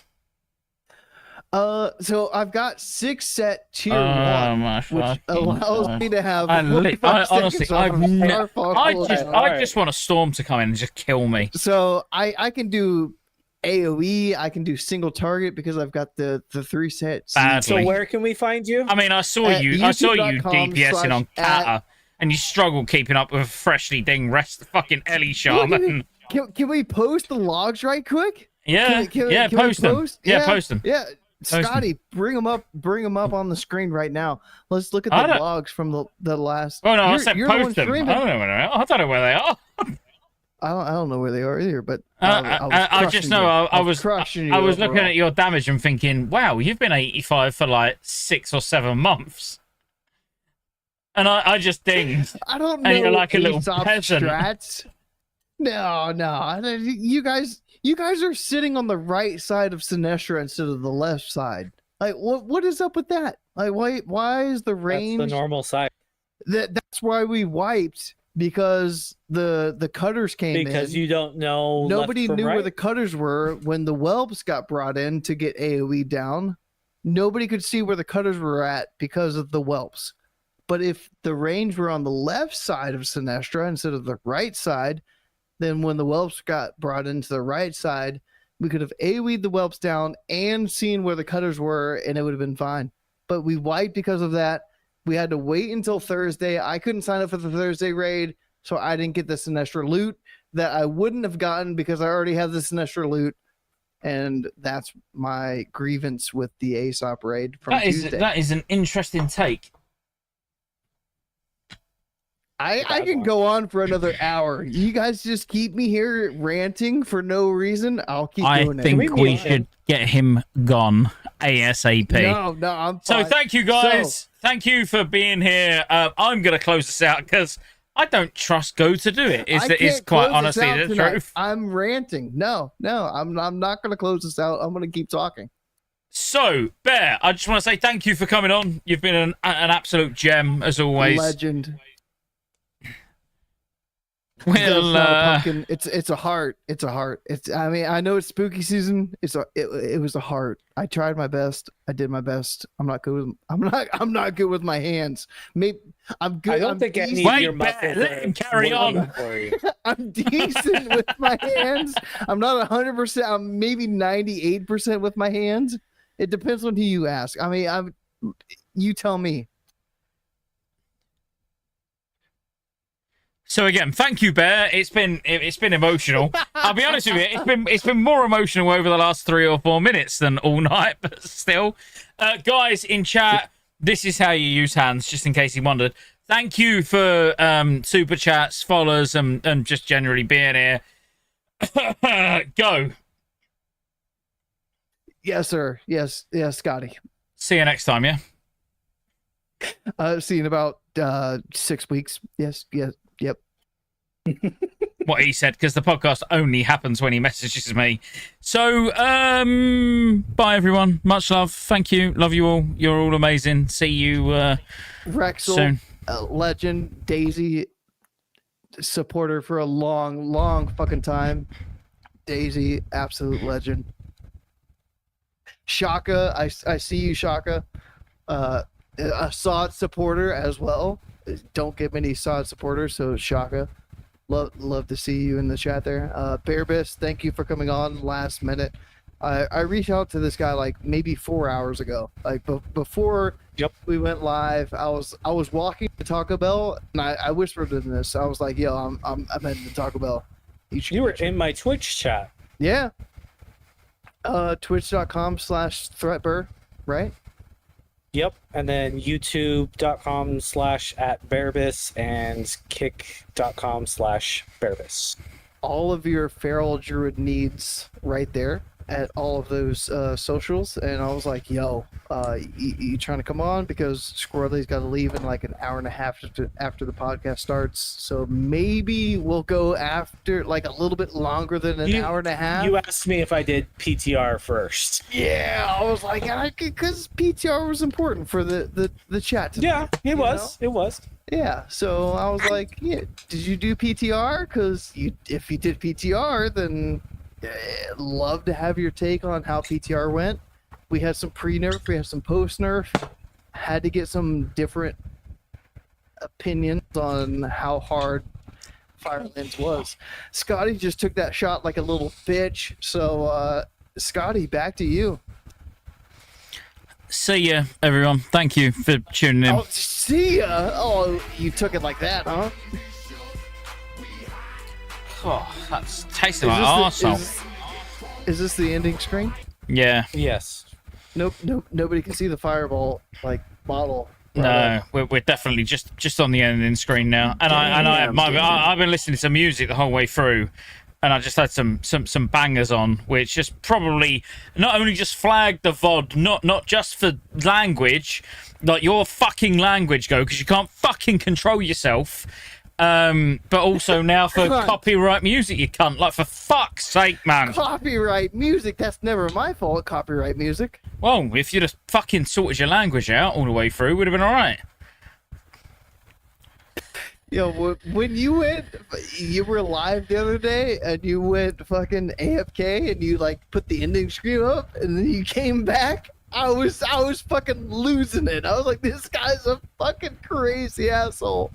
So I've got 6-set tier Oh 1, my which fucking allows God. me to have. I 45 honestly, seconds off of Starfall. I Alright. just want a storm to come in and just kill me. So I can do AoE. I can do single target because I've got the 3 sets. Badly. So where can we find you? I mean, I saw you DPSing on Cata, and you struggle keeping up with a freshly ding fucking Ellie Shaman. Can we post the logs right quick? Yeah, Can post we them. Yeah, post them. Yeah, Scotty, bring them up on the screen right now. Let's look at the logs from the last. Oh no, I said post them. Streaming. I don't know where they are. I don't know where they are. I don't know where they are either, but I just know I was looking at your damage and thinking, wow, you've been 85 for like 6 or 7 months. And I just dinged. I don't know. And you're like a little Aesop peasant. Strats. No. You guys are sitting on the right side of Sinestra instead of the left side. Like, what is up with that? Like, why is the range? That's the normal side. That's why we wiped, because the cutters came in. Because you don't know. Nobody left from knew right? where the cutters were when the whelps got brought in to get AoE down. Nobody could see where the cutters were at because of the whelps. But if the range were on the left side of Sinestra instead of the right side, then when the whelps got brought into the right side, we could have AoE'd the whelps down and seen where the cutters were, and it would have been fine. But we wiped because of that. We had to wait until Thursday. I couldn't sign up for the Thursday raid, so I didn't get the Sinestra loot that I wouldn't have gotten because I already have the Sinestra loot. And that's my grievance with the Aesop raid from Tuesday. That is an interesting take. I can go on for another hour. You guys just keep me here ranting for no reason. I'll keep doing it. I think we should get him gone ASAP. No, I'm fine. So thank you guys. Thank you for being here. I'm going to close this out because I don't trust Go to do it. It's quite honestly the truth. I'm ranting. No, I'm not going to close this out. I'm going to keep talking. So, Bear, I just want to say thank you for coming on. You've been an absolute gem as always. Legend. Well, pumpkin. It's a heart. It's a heart. I mean, I know it's spooky season. It was a heart. I tried my best. I did my best. I'm not good with my hands. Maybe I'm good. I don't think any of your muscles let him carry on. I'm decent with my hands. I'm not 100%. I'm maybe 98% with my hands. It depends on who you ask. I mean, you tell me. So again, thank you, Bear. It's been emotional. I'll be honest with you, it's been more emotional over the last 3 or 4 minutes than all night, but still. Guys in chat, this is how you use hands, just in case you wondered. Thank you for super chats, follows, and just generally being here. Go. Yes, sir. Yes, Scotty. See you next time, yeah? See you in about 6 weeks. Yes. Yep. What he said, because the podcast only happens when he messages me. So, bye everyone. Much love. Thank you. Love you all. You're all amazing. See you Rexel, soon. Legend, Daisy, supporter for a long fucking time. Daisy, absolute legend. Shaka, I see you, Shaka. A Sod supporter as well. Don't get many Sod supporters, so Shaka, love to see you in the chat there. Bearbis, thank you for coming on last minute. I reached out to this guy like maybe 4 hours ago, like before we went live. I was walking to Taco Bell and I whispered in this. I was like, "Yo, I'm heading to Taco Bell." You were in my Twitch chat. Yeah. Twitch.com/threatbur, right? Yep, and then youtube.com/@Bearbis and kick.com/Bearbis. All of your feral druid needs right there at all of those socials, and I was like, yo, you trying to come on? Because Squirrely's got to leave in like an hour and a half after the podcast starts, so maybe we'll go after like a little bit longer than an hour and a half. You asked me if I did PTR first. Yeah, I was like, because PTR was important for the chat tonight, Yeah, it was. Yeah, so I was like, yeah, did you do PTR? Because if you did PTR, then love to have your take on how PTR went. We had some pre-nerf, we had some post-nerf. Had to get some different opinions on how hard Firelands was. Scotty just took that shot like a little bitch. So, Scotty, back to you. See ya, everyone. Thank you for tuning in. Oh, see ya. Oh, you took it like that, huh? Oh, that's tasting like arsehole. Is this the ending screen? Yeah. Yes. Nope. Nobody can see the fireball like bottle. No, we're definitely just on the ending screen now. And I've been listening to music the whole way through, and I just had some bangers on, which just probably not only just flagged the VOD, not just for language, like your fucking language go, because you can't fucking control yourself. But also now for copyright music, you cunt. Like, for fuck's sake, man. Copyright music? That's never my fault, copyright music. Well, if you'd have fucking sorted your language out all the way through, would have been alright. Yo, when you were live the other day, and you went fucking AFK, and you, like, put the ending screen up, and then you came back, I was fucking losing it. I was like, this guy's a fucking crazy asshole.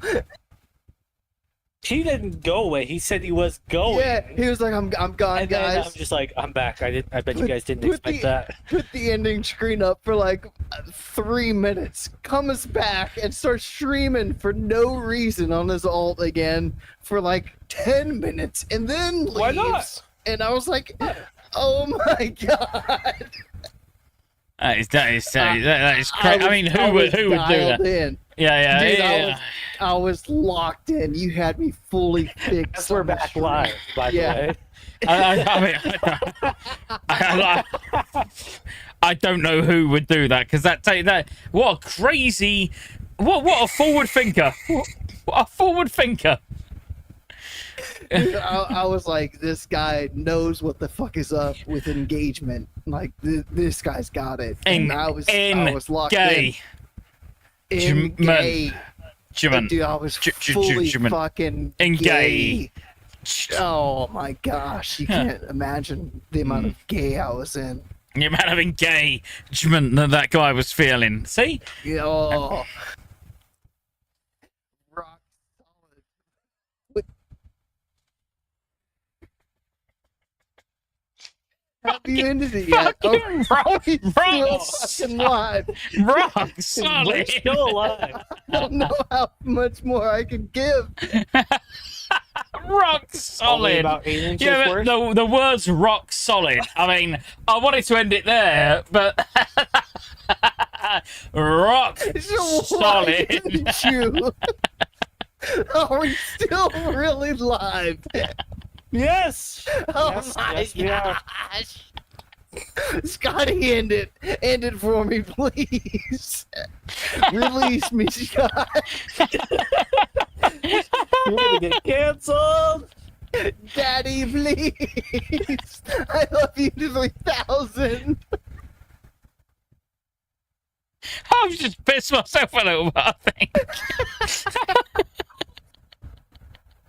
He didn't go away. He said he was going. Yeah, he was like, I'm gone, and guys. then I'm just like, I'm back. I bet you guys didn't expect that. Put the ending screen up for like 3 minutes, comes back and starts streaming for no reason on his alt again for like 10 minutes, and then leaves. Why not? And I was like, oh my god. That is crazy. I mean, who would do that? In. Yeah. Dude, I was locked in. You had me fully fixed. We're back live, by the way. I don't know who would do that, because that what a crazy, what a forward thinker. What a forward thinker. Dude, I was like, this guy knows what the fuck is up with engagement. Like, this guy's got it. And I was locked in. Gay. Dude, I was fully fucking gay. Oh my gosh, you can't imagine the amount of gay I was in. The amount of engagement that guy was feeling. See? Oh. Rock solid. Have you ended it yet? Fucking rock Still fucking live. Rock We're solid. still alive. I don't know how much more I can give. Rock Only solid. about 8 inches Yeah, worth. but the words rock solid. I mean, I wanted to end it there, but rock solid. Didn't you? Are we still really live? Yes. Oh Yes, my yes, we are. gosh. Scotty, end it for me, please. Release me, Scott. You're gonna get canceled. Daddy, please. I love you to 3,000. I've just pissed myself a little bit, I think.